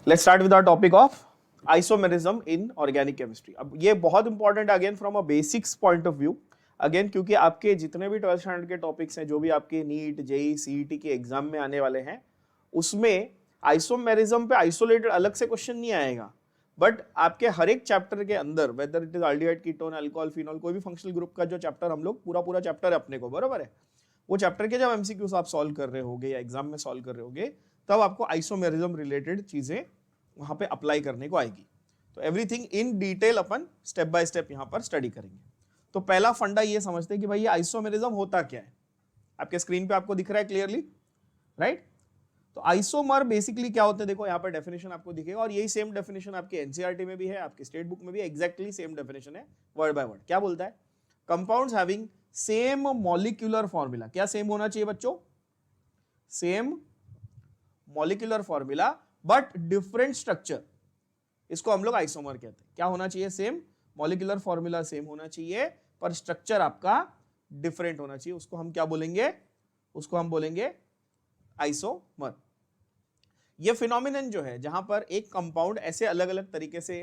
Let's start with our topic of isomerism in organic chemistry. अब ये बहुत important again from a basics point of view, again क्योंकि आपके जितने भी 12th स्टैंडर्ड के टॉपिक्स हैं, जो भी आपके नीट जेई सीईटी के एग्जाम में आने वाले हैं, उसमें आइसोमेरिज्म पे आइसोलेटेड अलग से क्वेश्चन नहीं आएगा, बट आपके हर एक चैप्टर के अंदर whether it is aldehyde, ketone, alcohol, phenol, कोई भी फंक्शनल ग्रुप का जो चैप्टर हम लोग पूरा चैप्टर है अपने को, बराबर है, वो चैप्टर के जब एमसीक्यूज आप सॉल्व कर रहे होगे या एग्जाम में सॉल्व कर रहे होगे, तब आपको आइसोमेरिज्म रिलेटेड चीजें वहां पे अप्लाई करने को आएगी। तो everything in detail upon step by step यहां पर स्टडी करेंगे। तो पहला फंडा ये समझते हैं कि भाई ये आइसोमेरिज्म होता क्या है। आपके स्क्रीन पे आपको दिख रहा है क्लियरली, राइट? तो आइसोमर बेसिकली क्या होते हैं, देखो यहाँ पर डेफिनेशन आपको दिखेगा, और यही सेम डेफिनेशन आपके एनसीईआरटी में भी है, आपके स्टेट बुक में भी एग्जैक्टली सेम डेफिनेशन है, वर्ड बाय वर्ड। क्या बोलता है? Compounds having same molecular formula. क्या सेम होना चाहिए बच्चों? Same molecular formula but different structure, इसको हम लोग आइसोमर कहते हैं। क्या होना चाहिए? सेम मॉलिक्यूलर फॉर्मूला सेम होना चाहिए, पर स्ट्रक्चर आपका डिफरेंट होना चाहिए। उसको हम क्या बोलेंगे? उसको हम बोलेंगे आइसोमर। ये फिनोमिनन जो है, जहां पर एक कंपाउंड ऐसे अलग अलग तरीके से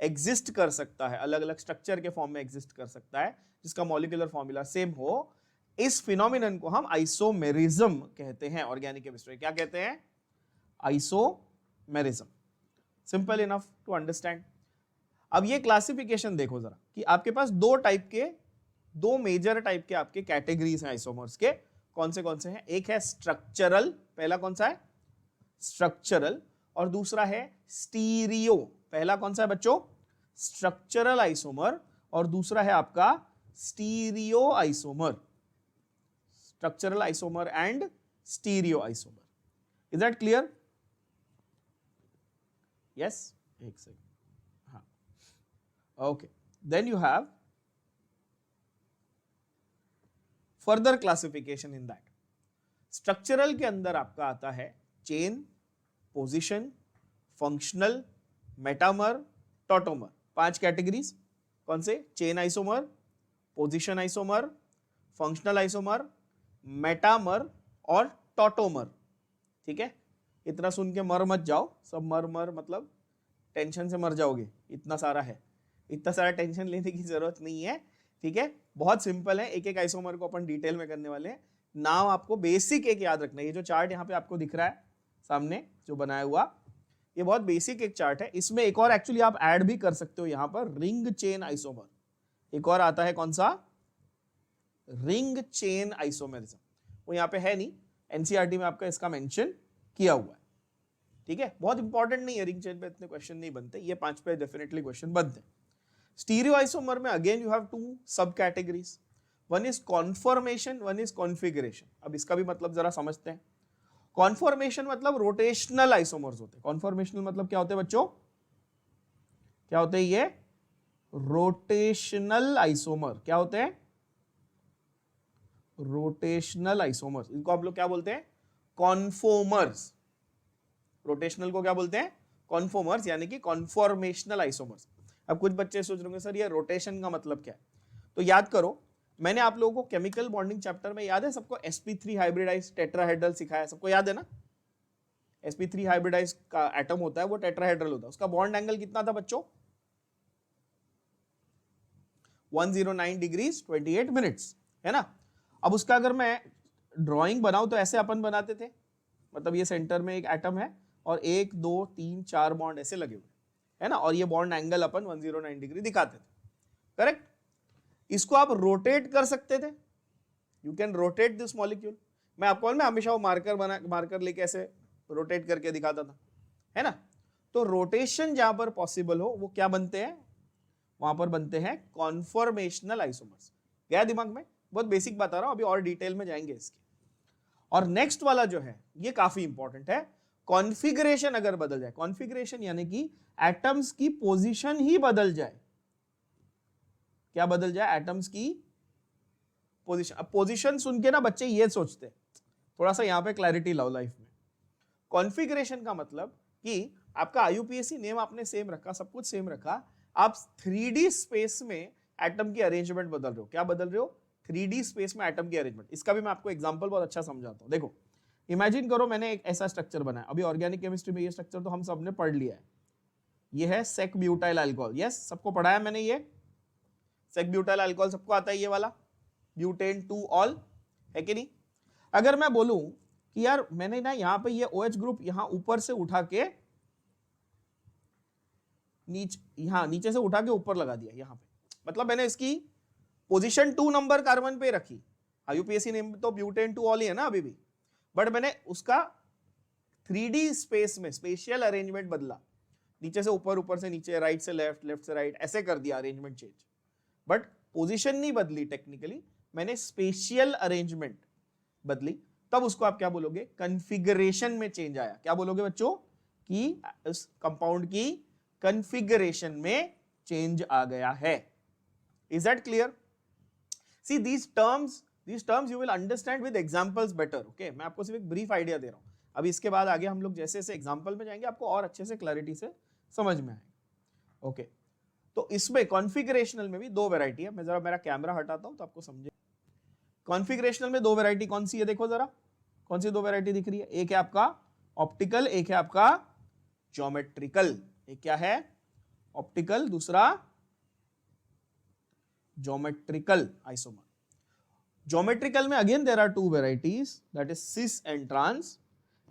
एग्जिस्ट कर सकता है, अलग अलग स्ट्रक्चर के फॉर्म में एग्जिस्ट कर सकता है, जिसका मॉलिक्यूलर फॉर्मूला सेम हो, इस फिनोमिनन को हम आइसोमेरिज्म कहते हैं। ऑर्गेनिक केमिस्ट्री क्या कहते हैं? Isomerism. Simple enough to understand. अब ये क्लासिफिकेशन देखो जरा, कि आपके पास दो मेजर टाइप के आपके कैटेगरीज हैं आइसोमर्स के। कौन से हैं? एक है स्ट्रक्चरल, पहला कौन सा है? स्ट्रक्चरल। और दूसरा है स्टीरियो। पहला कौन सा है बच्चों? स्ट्रक्चरल आइसोमर, और दूसरा है आपका stereo isomer. Structural isomer and stereo isomer. Is that clear? Yes, एक सेकंड। हाँ, okay. Then you have further classification in that. Structural के अंदर आपका आता है chain, position, functional, metamer, tautomer. 5 categories. कौन से? Chain isomer, position isomer, functional isomer, metamer और टॉटोमर। ठीक है? इतना सुन के मर मत जाओ, सब मर मतलब टेंशन से मर जाओगे, इतना सारा है, इतना सारा टेंशन लेने की जरूरत नहीं है। ठीक है? बहुत सिंपल है, एक एक आइसोमर को अपन डिटेल में करने वाले हैं। नाम आपको बेसिक एक याद रखना है। ये जो चार्ट यहाँ पे आपको दिख रहा है सामने जो बनाया हुआ, ये बहुत बेसिक एक चार्ट है। इसमें एक और एक्चुअली आप ऐड भी कर सकते हो यहाँ पर, रिंग चेन आइसोमर। एक और आता है, कौन सा? Ring chain isomerism. वो यहाँ पे है नहीं, एनसीईआरटी में आपका इसका मेंशन किया हुआ है। ठीक है? बहुत इंपॉर्टेंट नहीं है, रिंग चेन पे इतने क्वेश्चन नहीं बनते, ये 5 पे डेफिनेटली क्वेश्चन बनते हैं। स्टीरियो आइसोमर में अगेन यू हैव 2 सब categories, one is conformation, one is configuration. अब इसका भी मतलब जरा समझते हैं। कॉन्फॉर्मेशन मतलब रोटेशनल आइसोमर्स होते हैं। कॉन्फॉर्मेशनल मतलब क्या होते हैं बच्चों? क्या होते हैं ये? Rotational isomer. क्या होते हैं? Rotational isomers. इनको आप लोग क्या बोलते हैं? कॉन्फॉर्मर्स। रोटेशनल को क्या बोलते हैं? कॉन्फॉर्मर्स, यानी कि कॉन्फॉर्मेशनल आइसोमर्स। अब कुछ बच्चे सोच रहे होंगे सर ये रोटेशन का मतलब क्या है? तो याद करो, मैंने आप लोगों को केमिकल बॉन्डिंग चैप्टर में, याद है सबको, sp3 हाइब्रिडाइज टेट्राहेड्रल सिखाया, सबको याद है ना? sp3 हाइब्रिडाइज का एटम होता है, वो टेट्राहेड्रल होता है। उसका बॉन्ड एंगल कितना था बच्चों? 109 डिग्रीज 28 मिनट्स, है ना? अब उसका अगर मैं ड्रॉइंग बनाऊं तो ऐसे अपन बनाते थे, मतलब ये सेंटर में एक एटम है और 1 2 3 4 बॉन्ड ऐसे लगे हुए, है ना? और ये बॉन्ड एंगल अपन 109 डिग्री दिखाते थे, करेक्ट? इसको आप रोटेट कर सकते थे, you can rotate this molecule. मैं आपको हमेशा वो मार्कर लेके ऐसे रोटेट करके दिखाता था, है ना? तो रोटेशन जहां पर पॉसिबल हो, वो क्या बनते हैं? वहां पर बनते हैं कॉन्फॉर्मेशनल आइसोमर्स। गया दिमाग में? बहुत बेसिक बता रहा हूं, अभी और डिटेल में जाएंगे इसके। और नेक्स्ट वाला जो है, ये काफी इंपॉर्टेंट है। कॉन्फ़िगरेशन अगर बदल जाए, कॉन्फ़िगरेशन यानी कि एटम्स की पोजीशन ही बदल जाए। क्या बदल जाए? एटम्स की पोजीशन। अब पोजीशन सुन के ना बच्चे ये सोचते हैं, थोड़ा सा यहां पे क्लैरिटी लाओ लाइफ में। कॉन्फ़िगरेशन का मतलब कि आपका आईयूपीएसी नेम आपने सेम रखा, सब कुछ सेम रखा, आप 3D स्पेस में एटम की अरेंजमेंट बदल रहे हो। क्या बदल रहे हो? 3D स्पेस में एटम की अरेंजमेंट। इसका भी मैं आपको एग्जांपल बहुत अच्छा समझाता हूं। देखो, इमेजिन करो मैंने एक ऐसा स्ट्रक्चर बनाया, अभी ऑर्गेनिक केमिस्ट्री में ये स्ट्रक्चर तो हम सबने पढ़ लिया है, ये है सेक ब्यूटाइल अल्कोहल, यस सबको पढ़ाया मैंने, ये सेक ब्यूटाइल अल्कोहल सबको आता है, ये वाला ब्यूटेन 2 ऑल, है कि नहीं। अगर मैं बोलूं कि यार मैंने ना यहां पे ये OH ग्रुप यहां ऊपर से उठा के नीचे से उठा के ऊपर लगा दिया यहां पे, मतलब मैंने इसकी पोजीशन 2 नंबर कार्बन पे रखी, IUPAC नेम तो ब्यूटेन 2 ऑल ही है ना अभी भी, बट मैंने उसका 3D स्पेस में स्पेशियल अरेंजमेंट बदला, नीचे से ऊपर, ऊपर से नीचे, राइट से लेफ्ट, लेफ्ट से राइट, ऐसे कर दिया अरेंजमेंट चेंज, बट पोजीशन नहीं बदली, टेक्निकली मैंने स्पेशियल अरेंजमेंट बदली, तब उसको आप क्या बोलोगे, कॉन्फ़िगरेशन में चेंज आया। क्या बोलोगे बच्चों, कि उस कंपाउंड की कॉन्फ़िगरेशन में चेंज आ गया है। Is that clear? See these terms you will understand with examples better, okay? मैं आपको सिर्फ एक ब्रीफ आइडिया दे रहा हूं, अभी इसके बाद आगे हम लोग जैसे जैसे एग्जाम्पल में जाएंगे आपको और अच्छे से क्लैरिटी से समझ में आएगा, ओके? तो इसमें कॉन्फ़िगरेशनल में भी दो वैरायटी है, मैं जरा मेरा कैमरा हटाता हूं तो आपको समझे। कॉन्फ़िगरेशनल में दो वैरायटी कौन सी है, देखो जरा कौन सी दो वैरायटी दिख रही है, एक है आपका ऑप्टिकल, एक है आपका ज्योमेट्रिकल। एक क्या है, ऑप्टिकल, दूसरा ज्योमेट्रिकल आइसोमर। ज्योमेट्रिकल में again there are two varieties, that is cis and trans,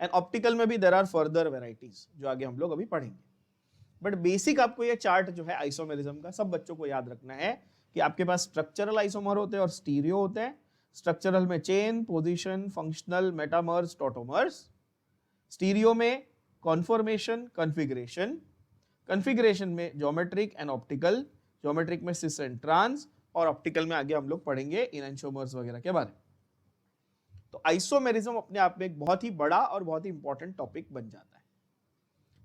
and optical में भी देयर आर फर्दर वेराइटीज जो आगे हम लोग अभी पढ़ेंगे। बट बेसिक आपको ये चार्ट जो है आइसोमेरिज्म का सब बच्चों को याद रखना है कि आपके पास स्ट्रक्चरल आइसोमर होते हैं और स्टीरियो होते हैं। स्ट्रक्चरल में chain, position, functional, metamers, tautomers. Stereo में कॉन्फॉर्मेशन, कॉन्फ़िगरेशन। कॉन्फ़िगरेशन में ज्योमेट्रिक एंड ऑप्टिकल, ज्योमेट्रिक में सिस एंड ट्रांस, और ऑप्टिकल में आगे हम लोग पढ़ेंगे इनैंशियोमर्स वगैरह के बारे में। तो आइसोमेरिज्म अपने आप में एक बहुत ही बड़ा और बहुत ही इंपॉर्टेंट टॉपिक बन जाता है।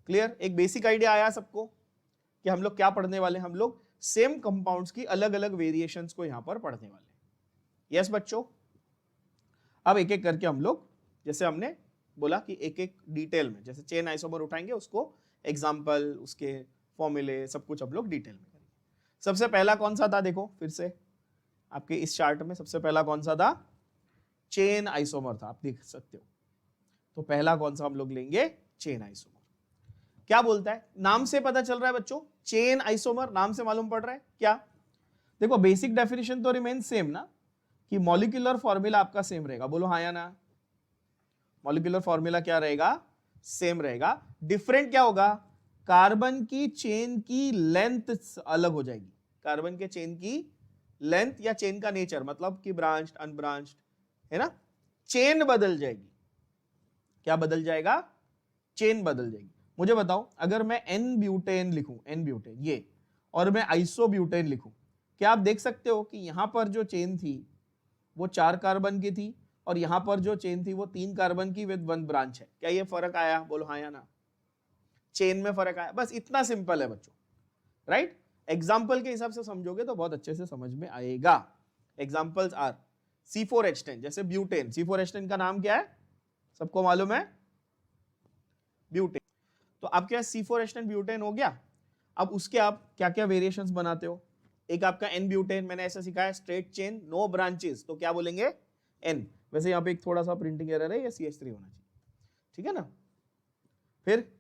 क्लियर? एक बेसिक आइडिया आया सबको कि हम लोग क्या पढ़ने वाले हैं, हम लोग सेम कंपाउंड्स की अलग अलग वेरिएशंस को यहां पर पढ़ने वाले हैं। यस बच्चों, अब एक एक करके हम लोग, जैसे हमने बोला कि एक एक डिटेल में, जैसे चेन आइसोमर उठाएंगे उसको एग्जाम्पल, उसके फॉर्मूले, सब कुछ हम लोग डिटेल में करेंगे। सबसे पहला कौन सा था, देखो फिर से आपके इस चार्ट में सबसे पहला कौन सा था, चेन आइसोमर था, आप देख सकते हो। तो पहला कौन सा हम लोग लेंगे, चेन आइसोमर। क्या बोलता है, नाम से पता चल रहा है बच्चों, चेन आइसोमर, नाम से मालूम पड़ रहा है क्या। देखो बेसिक डेफिनेशन तो रिमेन सेम ना, कि मॉलिक्यूलर फॉर्मूला आपका सेम रहेगा, बोलो हाँ या ना। मॉलिक्यूलर फॉर्मूला क्या रहेगा, सेम रहेगा। डिफरेंट क्या होगा, कार्बन की चेन की लेंथ अलग हो जाएगी, कार्बन के चेन की लेंथ या चेन का नेचर, मतलब कि ब्रांच्ड, अनब्रांच्ड, है ना, चेन बदल जाएगी। क्या बदल जाएगा, चेन बदल जाएगी। मुझे बताओ, अगर मैं एन ब्यूटेन लिखूं, एन ब्यूटेन ये, और मैं आइसोब्यूटेन लिखूं, क्या आप देख सकते हो कि यहां पर जो चेन थी वो 4 कार्बन की थी, और यहां पर जो चेन थी वो 3 कार्बन की विद 1 ब्रांच है। क्या ये फर्क आया, बोलो हाँ या ना। चेन में फर्क आया, बस इतना सिंपल है बच्चों, राइट। एग्जाम्पल के हिसाब से समझोगे तो बहुत अच्छे से समझ में आएगा। एग्जाम्पल्स आर C4H10, जैसे ब्यूटेन, C4H10 का नाम क्या है, सबको मालूम है, ब्यूटेन। तो आपके पास C4H10 ब्यूटेन हो गया। अब उसके आप क्या क्या वेरिएशंस बनाते हो, एक आपका N ब्यूटेन, मैंने ऐसा सिखाया, स्ट्रेट चेन, नो ब्रांचेस, तो क्या बोलेंगे, N। वैसे यहाँ पे एक थोड़ा सा प्रिंटिंग एरर है, ये CH3 होना चाहिए, ठीक है ना। फिर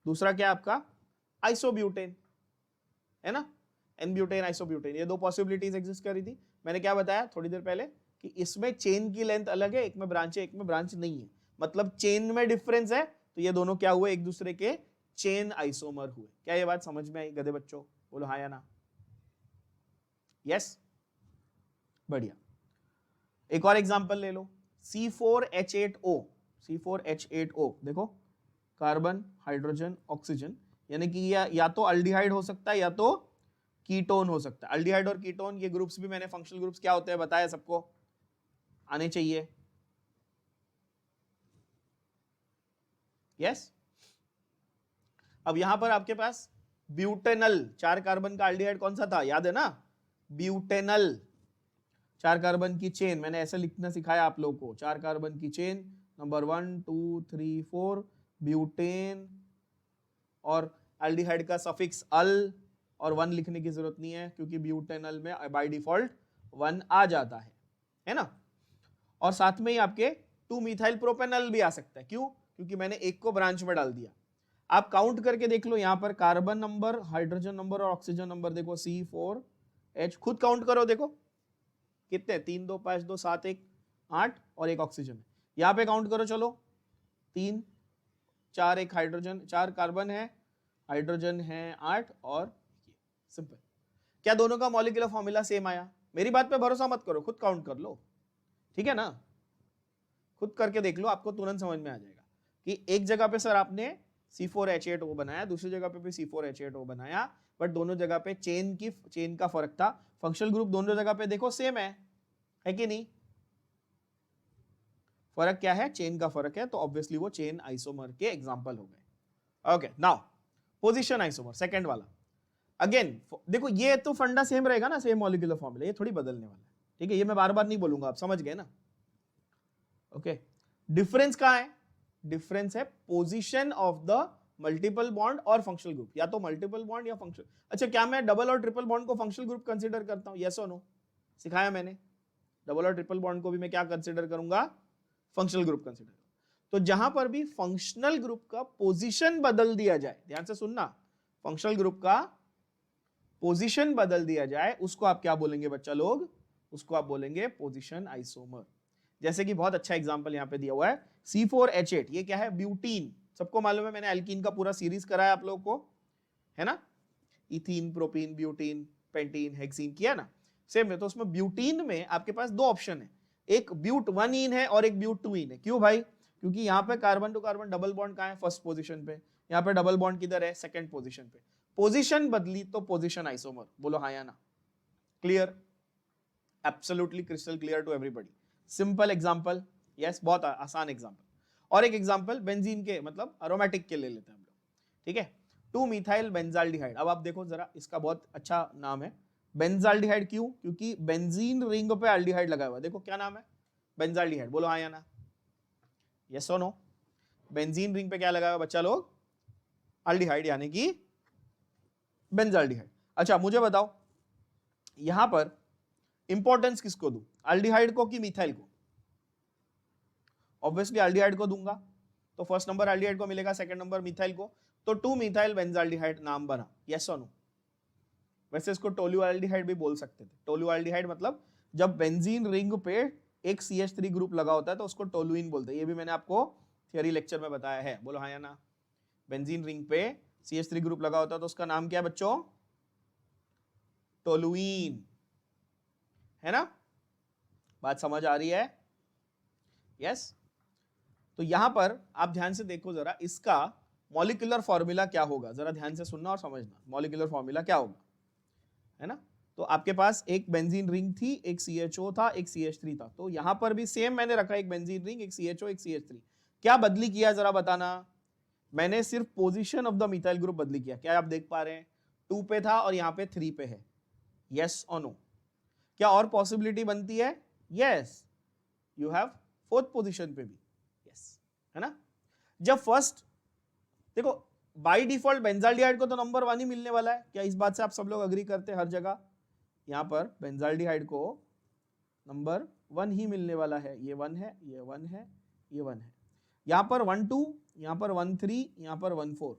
दूसरा क्या आपका आइसोब्यूटेन, है ना, N ब्यूटेन, आइसोब्यूटेन, ये दो पॉसिबिलिटीज एग्जिस्ट कर रही थी। मैंने क्या बताया थोड़ी देर पहले कि इसमें चेन की लेंथ अलग है, एक में ब्रांच है, एक में ब्रांच नहीं है, मतलब चेन में डिफरेंस है, तो ये दोनों क्या हुए, एक दूसरे के चेन आइसोमर हुए। क्या ये बात समझ में आई गधे बच्चों, बोलो हाँ या ना। यस, बढ़िया। एक और एग्जांपल ले लो, C4H8O, C4H8O, देखो कार्बन, हाइड्रोजन, ऑक्सीजन, यानी कि या तो अल्डिहाइड हो सकता है या तो कीटोन हो सकता है। अल्डिहाइड और कीटोन ये ग्रुप्स भी मैंने फंक्शनल ग्रुप्स क्या होते हैं बताया, सबको आने चाहिए। यस, अब यहां पर आपके पास ब्यूटेनल, 4 कार्बन का अल्डिहाइड कौन सा था, याद है ना, ब्यूटेनल, 4 कार्बन की चेन, मैंने ऐसे लिखना सिखाया आप लोगों को, 4 कार्बन की चेन, नंबर 1 2 3 4, ब्यूटेन, और अल्डिहाइड का सफिक्स अल, और 1 लिखने की जरूरत नहीं है क्योंकि ब्यूटेनल में बाय डिफॉल्ट 1 आ जाता है ना। और साथ में ही आपके 2 मिथाइल प्रोपेनल भी आ सकता है। क्यों? क्योंकि मैंने एक को ब्रांच में डाल दिया। आप काउंट करके देख लो, यहां पर कार्बन नंबर, हाइड्रोजन नंबर और ऑक्सीजन नंबर देखो, C4H, खुद काउंट करो, देखो कितने, 3 2 5 2 7 1 8 और एक ऑक्सीजन है। यहां पे काउंट करो, चलो 3 4 एक हाइड्रोजन, 4 कार्बन है, हाइड्रोजन है 8 और सिंपल। क्या दोनों का मॉलिक्यूलर फॉर्मूला सेम आया? मेरी बात पे भरोसा मत करो, खुद काउंट कर लो, ठीक है ना, खुद करके देख लो, आपको तुरंत समझ में आ जाएगा कि एक जगह पे सर आपने C4H8O बनाया, दूसरी जगह पे भी C4H8O बनाया, बट दोनों जगह पे चेन का फर्क था। फंक्शनल ग्रुप दोनों जगह पे देखो सेम है कि नहीं? फर्क क्या है? चेन का फर्क है, तो ऑब्वियसली वो चेन आइसोमर के एग्जांपल हो गए। Okay, now position isomer, second वाला। अगेन देखो, ये तो फंडा सेम रहेगा ना, सेम मॉलिक्यूलर फॉर्मूला, ये थोड़ी बदलने वाला है, ठीक है, ये मैं बार बार नहीं बोलूंगा, आप समझ गए ना। ओके, डिफरेंस कहां है? डिफरेंस है position of the multiple bond और फंक्शनल ग्रुप, या तो मल्टीपल बॉन्ड या फंक्शनल। अच्छा, क्या मैं डबल और ट्रिपल बॉन्ड को फंक्शनल ग्रुप कंसीडर करता हूं? यस और नो? सिखाया मैंने, डबल और ट्रिपल बॉन्ड को भी मैं क्या कंसीडर करूंगा? Functional group consider. तो जहां पर भी फंक्शनल ग्रुप का पोजीशन बदल दिया जाए, ध्यान से सुनना, फंक्शनल ग्रुप का पोजीशन बदल दिया जाए, उसको आप क्या बोलेंगे बच्चा लोग? उसको आप बोलेंगे पोजीशन आइसोमर। जैसे कि बहुत अच्छा एग्जांपल यहां पे दिया हुआ है, C4H8, ये क्या है? ब्यूटीन। सबको मालूम है, मैंने एल्कीन का पूरा सीरीज कराया आप लोगों को, है ना, ethene, propene, butene, pentene, hexene किया ना, सेम है। तो उसमें ब्यूटीन में आपके पास दो ऑप्शन है, एक ब्यूट 1 इन है और एक ब्यूट 2 इन है। क्यों भाई? क्योंकि यहाँ पे carbon to carbon double bond कहाँ है? फर्स्ट पोजीशन पे। यहाँ पे डबल बॉन्ड किधर है? सेकंड पोजीशन पे। पोजीशन बदली तो पोजीशन आइसोमर। बोलो हाँ या ना? Clear? Absolutely crystal clear to everybody. Simple example, yes, बहुत आसान एग्जांपल। और एक एग्जांपल बेंजीन के, मतलब एरोमेटिक के ले लेते हैं हम लोग, ठीक है। 2 मिथाइल बेंजाल्डिहाइड। अब आप देखो जरा, इसका बहुत अच्छा नाम है बेंजाल्डिहाइड। क्यों? क्योंकि बेंजीन रिंग पे एल्डिहाइड लगा हुआ है। देखो क्या नाम है? बेंजाल्डिहाइड। बोलो हाँ या ना? यस और नो? बेंजीन रिंग पे क्या लगा हुआ बच्चा लोग? एल्डिहाइड, यानी कि बेंजाल्डिहाइड। अच्छा, मुझे बताओ यहां पर इंपॉर्टेंस किसको दूं, एल्डिहाइड को कि मिथाइल को? ऑब्वियसली एल्डिहाइड को दूंगा, तो फर्स्ट नंबर एल्डिहाइड को मिलेगा, सेकंड नंबर मिथाइल को। तो 2 मिथाइल बेंजाल्डिहाइड नाम बना। यस और नो? वैसे इसको टोल्यूएल्डिहाइड भी बोल सकते थे। टोल्यूएल्डिहाइड मतलब जब बेंजीन रिंग पे एक CH3 ग्रुप लगा होता है तो उसको टोलुइन बोलते हैं। ये भी मैंने आपको थियरी लेक्चर में बताया है। बोलो हाँ या ना? बेंजीन रिंग पे CH3 ग्रुप लगा होता है तो उसका नाम क्या है बच्चों? टोलुइन, है ना? बात समझ आ रही है? यस। तो यहां पर आप ध्यान से देखो जरा, इसका मॉलिक्यूलर फॉर्मूला क्या होगा, जरा ध्यान से सुनना और समझना। मॉलिक्यूलर फॉर्मूला क्या होगा, है ना? तो आपके पास एक बेंजीन रिंग थी, एक CHO था, एक CH3 था। तो यहां पर भी सेम मैंने रखा, एक बेंजीन रिंग, एक CHO, एक CH3। क्या बदली किया जरा बताना? मैंने सिर्फ position of the methyl group बदली किया। क्या आप देख पा रहे हैं? 2 पे था और यहां पे 3 पे है। यस और नो? क्या और पॉसिबिलिटी बनती है? Yes, you have fourth position पे भी। यस, है ना? जब फर्स्ट, देखो बाय डिफॉल्ट बेंजाल्डिहाइड को तो नंबर 1 ही मिलने वाला है। क्या इस बात से आप सब लोग अग्री करते हैं? हर जगह यहां पर बेंजाल्डिहाइड को नंबर 1 ही मिलने वाला है। ये 1 है, ये 1 है, ये 1 है। यहां पर 1 2, यहां पर 1 3, यहां पर 1 4।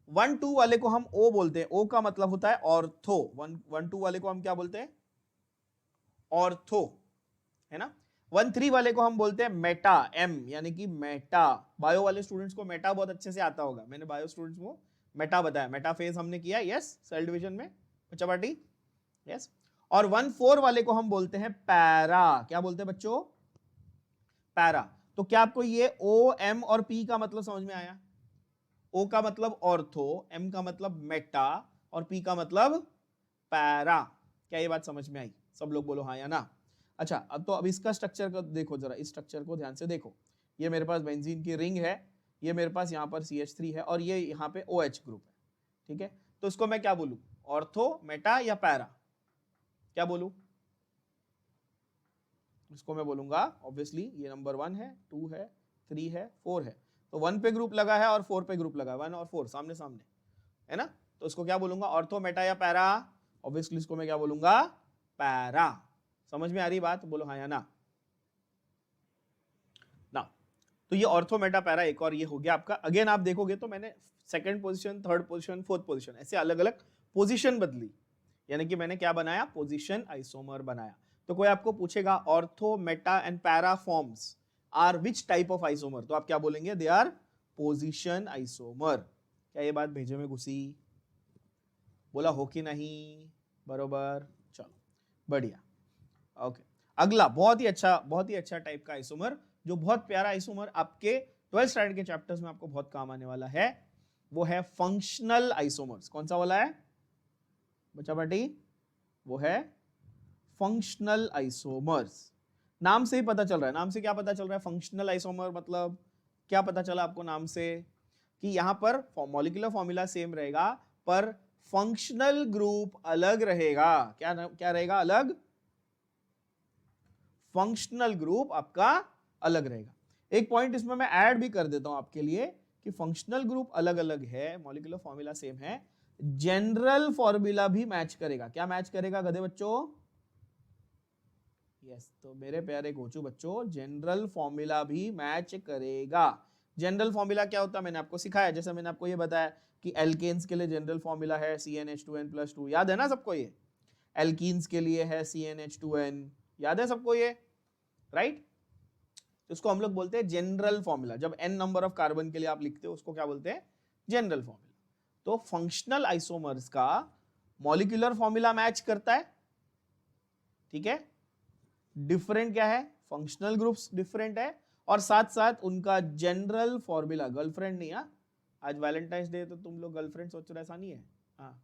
1 2 वाले को हम O बोलते हैं। O का मतलब होता है ऑर्थो। 1 2 वाले को हम क्या बोलते हैं? ऑर्थो, है ना? 1 3 वाले को हम बोलते हैं मेटा, M यानी कि मेटा। बायो वाले स्टूडेंट्स को मेटा बहुत अच्छे से आता होगा। मैंने बायो स्टूडेंट्स को मेटा बताया, मेटा फेज हमने किया, यस, सेल डिवीजन में, बच्चा पार्टी, यस। और 1 4 वाले को हम बोलते हैं पैरा। क्या बोलते हैं बच्चों? पैरा। तो क्या आपको ये O M और P का मतलब समझ में आया? O का मतलब ऑर्थो, M का मतलब मेटा और P का मतलब पैरा। क्या ये बात समझ में आई? सब लोग बोलो हाँ या ना? अच्छा, अब इसका स्ट्रक्चर को देखो जरा, इस स्ट्रक्चर को ध्यान से देखो। ये मेरे पास बेंजीन की रिंग है, ये मेरे पास यहाँ पर CH3 है और ये यहाँ पे OH ग्रुप है, ठीक है? तो इसको मैं क्या बोलूं? ऑर्थो, मेटा या पैरा? क्या बोलूं? इसको मैं बोलूंगा ऑब्वियसली ये नंबर 1 है, 2 है, 3 है, 4 है। तो 1 पे ग्रुप लगा है और 4 पे ग्रुप लगा है, 1 और 4 सामने सामने, है ना? तो इसको क्या बोलूंगा? ऑर्थो, मेटा या पैरा? ऑब्वियसली इसको मैं क्या बोलूंगा? पैरा। समझ में आ रही बात? बोलो हाँ या ना? तो ये ऑर्थो मेटा पैरा एक और ये हो गया आपका। अगेन आप देखोगे तो मैंने second position, third position, fourth position ऐसे अलग अलग पोजीशन बदली, यानी कि मैंने क्या बनाया, पोजीशन आइसोमर बनाया। तो कोई आपको पूछेगा ortho meta and para forms are which type of isomer, तो आप क्या बोलेंगे, दे आर पोजीशन आइसोमर। क्या ये बात भेजे में घुसी, बोला हो कि नहीं, बरोबर, चलो बढ़िया। ओके, अगला बहुत ही अच्छा टाइप का आइसोमर, जो बहुत प्यारा आइसोमर आपके 12th स्टैंडर्ड के चैप्टर्स में आपको बहुत काम आने वाला है, वो है फंक्शनल आइसोमर्स। कौन सा वाला है बच्चा पार्टी, वो है फंक्शनल आइसोमर्स। नाम से ही पता चल रहा है, नाम से क्या पता चल रहा है, फंक्शनल आइसोमर मतलब क्या पता चला आपको नाम से, कि यहां पर मॉलिक्यूलर फॉर्मूला सेम रहेगा पर फंक्शनल ग्रुप अलग रहेगा। क्या रहेगा, अलग, फंक्शनल ग्रुप आपका अलग रहेगा। एक पॉइंट इसमें मैं ऐड भी कर देता हूं आपके लिए कि फंक्शनल ग्रुप अलग अलग है, मॉलिक्यूलर फॉर्मूला सेम है, जनरल फॉर्मूला भी मैच करेगा। क्या मैच करेगा गधे बच्चों, यस, तो मेरे प्यारे गोचू बच्चों, जनरल फॉर्मूला भी मैच करेगा। जनरल फॉर्मूला क्या होता है मैंने आपको सिखाया, जैसे मैंने आपको ये बताया कि एल्केन्स के लिए जनरल फॉर्मूला है CnH2n+2, याद है ना सबको, ये एल्कीन्स के लिए है CnH2n, याद है सबको ये, राइट। इसको हम लोग बोलते हैं जनरल फॉर्मूला। जब n नंबर ऑफ कार्बन के लिए आप लिखते हो उसको क्या बोलते हैं, जनरल फॉर्मूला। तो फंक्शनल आइसोमर्स का मॉलिक्यूलर फॉर्मूला मैच करता है, ठीक है, डिफरेंट क्या है, फंक्शनल ग्रुप्स डिफरेंट है, और साथ साथ उनका जनरल फॉर्मूला, गर्लफ्रेंड नहीं, हाँ आज वैलेंटाइंस डे तो तुम लोग गर्लफ्रेंड सोच रहे, ऐसा नहीं है, हाँ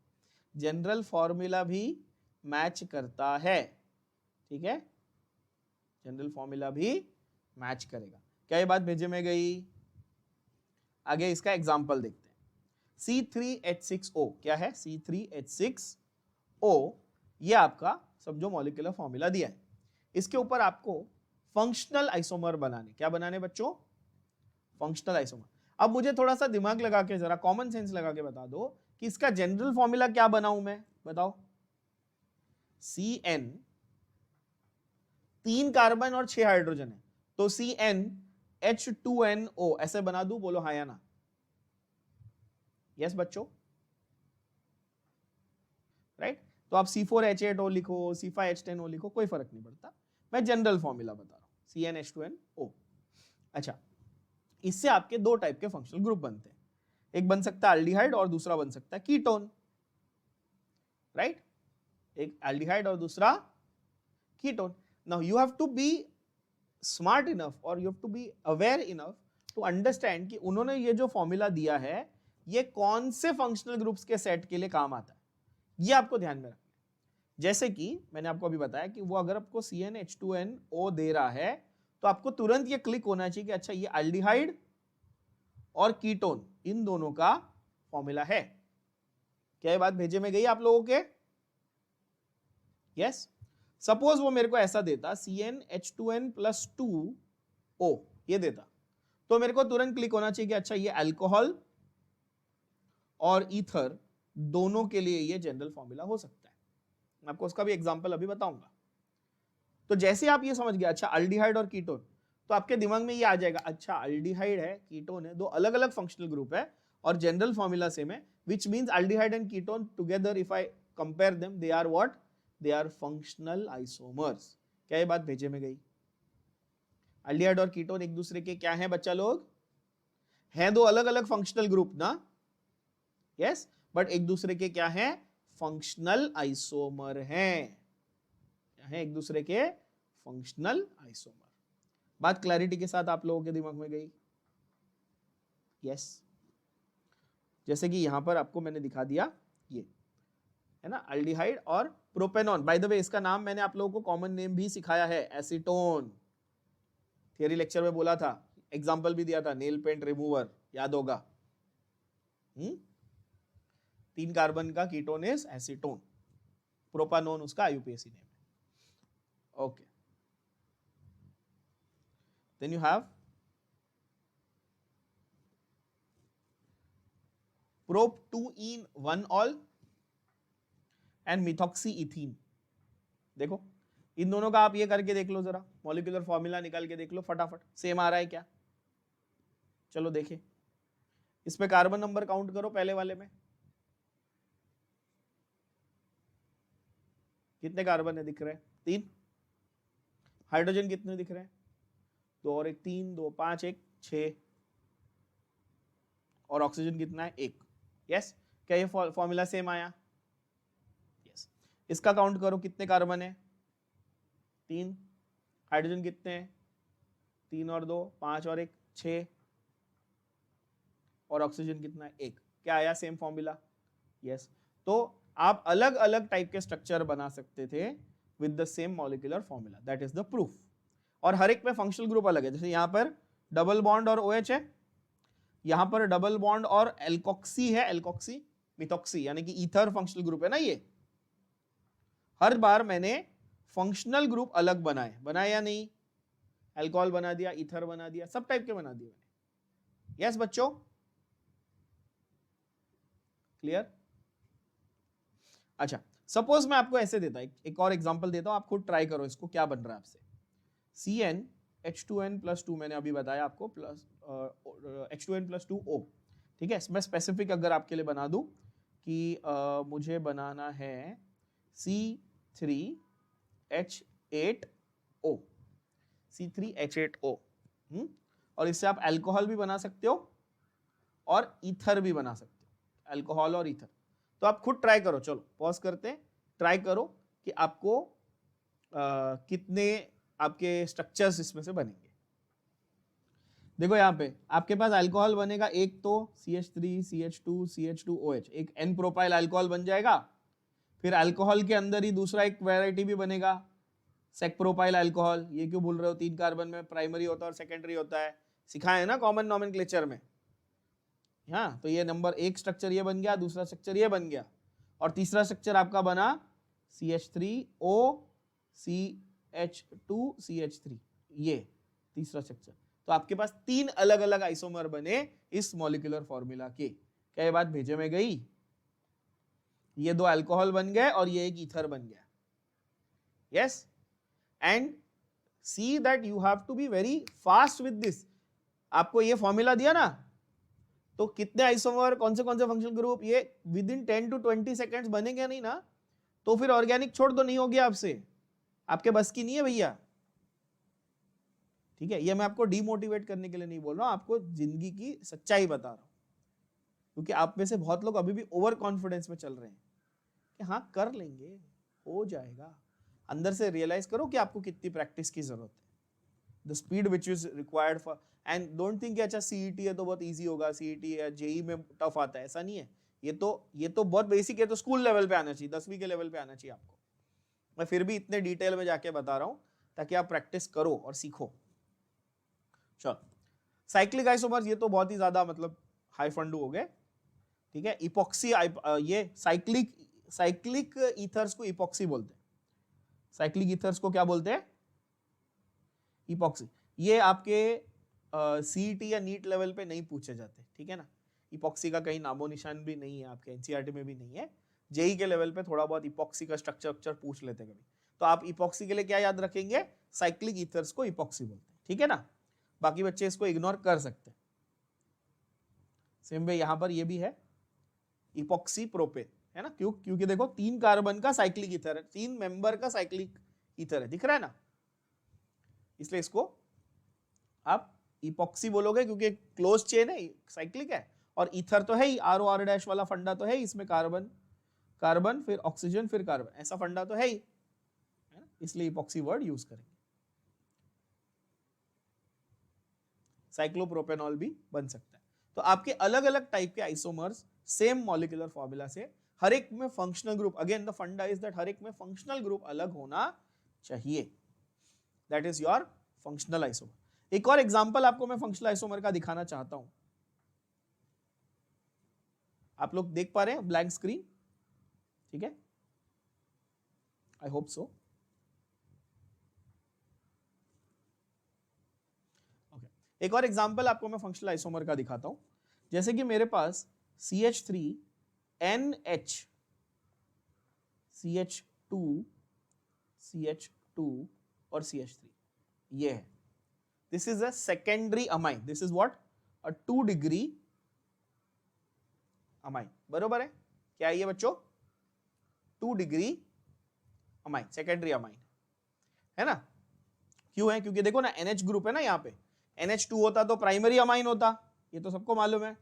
जनरल फॉर्मूला भी मैच करता है, ठीक है, जनरल फॉर्मूला भी मैच करेगा। क्या ये बात भेजे में गई, आगे इसका एग्जांपल देखते हैं। C3H6O क्या है, C3H6O, ये आपका समझो मॉलिक्यूलर फॉर्मूला दिया है, इसके ऊपर आपको फंक्शनल आइसोमर बनाने, क्या बनाने बच्चों, फंक्शनल आइसोमर। अब मुझे थोड़ा सा दिमाग लगा के, जरा कॉमन सेंस लगा के बता दो कि इसका जनरल फॉर्मूला क्या बनाऊं मैं, बताओ। CN 3 कार्बन और 6 हाइड्रोजन है, तो CnH2NO ऐसे बना दूं, बोलो हाँ या ना, यस बच्चों, राइट। तो आप C4H8O लिखो, C5H10O लिखो, कोई फर्क नहीं पड़ता, मैं जनरल फॉर्मूला बता रहा हूं, CnH2NO। अच्छा, इससे आपके दो टाइप के फंक्शनल ग्रुप बनते हैं, एक बन सकता है एल्डिहाइड और दूसरा बन सकता है कीटोन, राइट, एक एल्डिहाइड और दूसरा ketone. Now you have to be smart enough और you have to be aware enough to understand कि उन्होंने ये जो फॉर्मूला दिया है ये कौन से फंक्शनल ग्रुप्स के सेट के लिए काम आता है, ये आपको ध्यान में रखना है। जैसे कि मैंने आपको अभी बताया कि वो अगर आपको CnH2NO दे रहा है तो आपको तुरंत ये क्लिक होना चाहिए कि अच्छा ये एल्डिहाइड और कीटोन इन दोनों का फॉर्मूला है। क्या ये बात भेजे में गई आप लोगों के, यस। सपोज वो मेरे को ऐसा देता CnH2n+2O ये देता, तो मेरे को तुरंत क्लिक होना चाहिए कि अच्छा ये अल्कोहल और ईथर दोनों के लिए ये जनरल फॉर्मूला हो सकता है। मैं आपको उसका भी एग्जांपल अभी बताऊंगा। तो जैसे आप ये समझ गए अच्छा अल्डिहाइड और कीटोन, तो आपके दिमाग में ये आ जाएगा अच्छा अल्डिहाइड है कीटोन है, दो अलग अलग फंक्शनल ग्रुप है और जनरल फॉर्मूला सेम है, which means aldehyde and ketone together if I compare them they are what, they are functional isomers। क्या ये बात भेजे में गई, अल्डिहाइड और कीटोन एक दूसरे के क्या है बच्चा लोग, हैं दो अलग अलग फंक्शनल ग्रुप ना, यस, बट एक दूसरे के क्या है, फंक्शनल आइसोमर हैं, क्या है एक दूसरे के फंक्शनल आइसोमर। बात क्लैरिटी के साथ आप लोगों के दिमाग में गई, यस। जैसे कि यहां पर आपको मैंने दिखा दिया, ये है ना अल्डिहाइड और प्रोपेनॉन। बाय द वे इसका नाम मैंने आप लोगों को कॉमन नेम भी सिखाया है, एसीटोन, थियरी लेक्चर में बोला था, एग्जांपल भी दिया था, नेल पेंट रिमूवर, याद होगा। 3 कार्बन का कीटोन इज एसीटोन, प्रोपानोन उसका IUPAC नेम है, okay. Then you have prop 2-ene-1-ol and methoxyethene. देखो इन दोनों का आप ये करके देख लो जरा, मॉलिक्यूलर फॉर्मूला निकाल के देख लो फटाफट, सेम आ रहा है क्या, चलो देखें, इसमें कार्बन नंबर काउंट करो, पहले वाले में कितने कार्बन है दिख रहे हैं? 3। हाइड्रोजन कितने दिख रहे हैं? 2 और 1 3, 2 5 1 6, और ऑक्सीजन कितना है? 1। यस, क्या ये फॉर्मूला सेम आया? यस। इसका काउंट करो, कितने कार्बन है? 3। हाइड्रोजन कितने हैं? 3 और 2 5 और 1 6, और ऑक्सीजन कितना है? 1। क्या आया? Same formula. यस। तो आप अलग अलग टाइप के स्ट्रक्चर बना सकते थे with the same molecular formula, that is the proof. और हर एक में फंक्शनल ग्रुप अलग है, जैसे यहां पर डबल बॉन्ड और OH है, यहां पर डबल बॉन्ड और एल्कोक्सी है, एल्कोक्सी मिथॉक्सी यानी कि ईथर फंक्शनल ग्रुप है ना। ये हर बार मैंने फंक्शनल ग्रुप अलग बनाए या नहीं? अल्कोहल बना दिया, ईथर बना दिया, सब टाइप के बना दिए मैंने। यस बच्चों, क्लियर? अच्छा, सपोज मैं आपको ऐसे देता, एक और एग्जांपल देता हूं, आप खुद ट्राई करो इसको, क्या बन रहा है आपसे। CnH2n+2 मैंने अभी बताया आपको, प्लस H2n+2O, ठीक है। मैं स्पेसिफिक अगर आपके लिए बना दूं कि मुझे बनाना है C3H8O, C3H8O, और इससे आप अल्कोहल भी बना सकते हो और ईथर भी बना सकते हो, अल्कोहल और ईथर। तो आप खुद ट्राई करो, चलो पॉज करते हैं, ट्राई करो कि आपको कितने आपके स्ट्रक्चर्स इसमें से बनेंगे। देखो यहाँ पे आपके पास अल्कोहल बनेगा एक, तो CH3 CH2 CH2OH, एक N प्रोपाइल अल्कोहल बन जाएगा। फिर अल्कोहल के अंदर ही दूसरा एक वैरायटी भी बनेगा, सेक प्रोपाइल अल्कोहल। ये क्यों भूल रहे हो? 3 कार्बन में प्राइमरी होता है और सेकेंडरी होता है, सिखाया है ना कॉमन नॉमेनक्लेचर में। हाँ, तो ये नंबर 1 स्ट्रक्चर ये बन गया, दूसरा स्ट्रक्चर ये बन गया, और तीसरा स्ट्रक्चर आपका बना CH3O CH2 CH3, ये तीसरा स्ट्रक्चर। तो आपके पास 3 अलग अलग आइसोमर बने इस मॉलिक्यूलर फॉर्मूला के। क्या ये बात भेजे में गई? ये 2 अल्कोहल बन गए और ये एक ईथर बन गया। Yes, and see that you have to be very fast with this. आपको ये फॉर्मूला दिया ना, तो कितने आइसोमर, कौन से फंक्शनल ग्रुप, ये विद इन 10 to 20 सेकेंड्स बनेंगे नहीं ना, तो फिर ऑर्गेनिक छोड़ दो, नहीं हो गया आपसे, आपके बस की नहीं है भैया। ठीक है, ये मैं आपको डीमोटिवेट करने के लिए नहीं बोल रहा हूं, आपको जिंदगी की सच्चाई बता रहा हूं, क्योंकि आप में से बहुत लोग अभी भी ओवर कॉन्फिडेंस में चल रहे हैं कि हाँ कर लेंगे, हो जाएगा। अंदर से रियलाइज करो कि आपको कितनी प्रैक्टिस की जरूरत है, the speed which is required for, and don't think अच्छा CET है तो बहुत इजी होगा, CET या JEE में टफ आता है, ऐसा नहीं है। ये तो बहुत बेसिक है, तो स्कूल लेवल पे आना चाहिए, 10वीं के लेवल पे आना चाहिए आपको। मैं फिर भी इतने डिटेल में जाके बता रहा हूं ताकि आप प्रैक्टिस करो और सीखो। चलो, साइक्लिक आइसोमर्स, ये तो बहुत ही ज्यादा मतलब हाई फंडू हो गए। ठीक है, इपॉक्सी, ये साइक्लिक ईथर्स को इपॉक्सी बोलते हैं। साइक्लिक ईथर्स को क्या बोलते हैं? इपॉक्सी। ये आपके CET या नीट लेवल पे नहीं पूछे जाते, ठीक है ना। इपॉक्सी का कहीं नामो निशान भी नहीं है, आपके NCERT में भी नहीं है। JEE के लेवल पे थोड़ा बहुत इपॉक्सी का स्ट्रक्चर पूछ लेते कभी, तो आप इपॉक्सी के लिए क्या याद रखेंगे? साइक्लिक ईथर्स को इपॉक्सी बोलते हैं, ठीक है ना। बाकी बच्चे इसको इग्नोर कर सकते हैं। सेम वे यहां पर ये भी है, इपॉक्सी प्रोपेन, है ना। क्योंकि देखो 3 कार्बन का साइक्लिक ईथर है, 3 मेंबर का साइक्लिक ईथर है, दिख रहा है ना, इसलिए इसको आप इपॉक्सी बोलोगे, क्योंकि क्लोज चेन है, साइक्लिक है, और ईथर तो है ही, ROR- वाला फंडा तो है ही, इसमें कार्बन कार्बन फिर ऑक्सीजन फिर कार्बन, ऐसा फंडा तो है ही, है ना, इसलिए इपॉक्सी वर्ड यूज करेंगे। साइक्लोप्रोपेनॉल भी बन सकता है। तो आपके अलग अलग टाइप के आइसोमर्स सेम मॉलिक्यूलर फॉर्मूला से, हर एक में फंक्शनल ग्रुप, अगेन द फंडा इज दैट हर एक में फंक्शनल ग्रुप अलग होना चाहिए, that is your functional isomer. एक और एग्जांपल आपको मैं फंक्शनल आइसोमर का दिखाना चाहता हूं। आप लोग देख पा रहे हैं ब्लैंक स्क्रीन? ठीक है, आई होप सो। एक और एग्जांपल आपको मैं फंक्शनल आइसोमर का दिखाता हूं। जैसे कि मेरे पास CH3NH, CH2, CH2 और CH3 ये है। This is a secondary amine, this is what a 2 degree amine, बरोबर है? क्या है ये बच्चों? 2 डिग्री अमाइन, सेकेंडरी अमाइन है ना? क्यों है? क्योंकि देखो ना NH ग्रुप है ना, यहाँ पे NH2 होता तो प्राइमरी अमाइन होता, ये तो सबको मालूम है।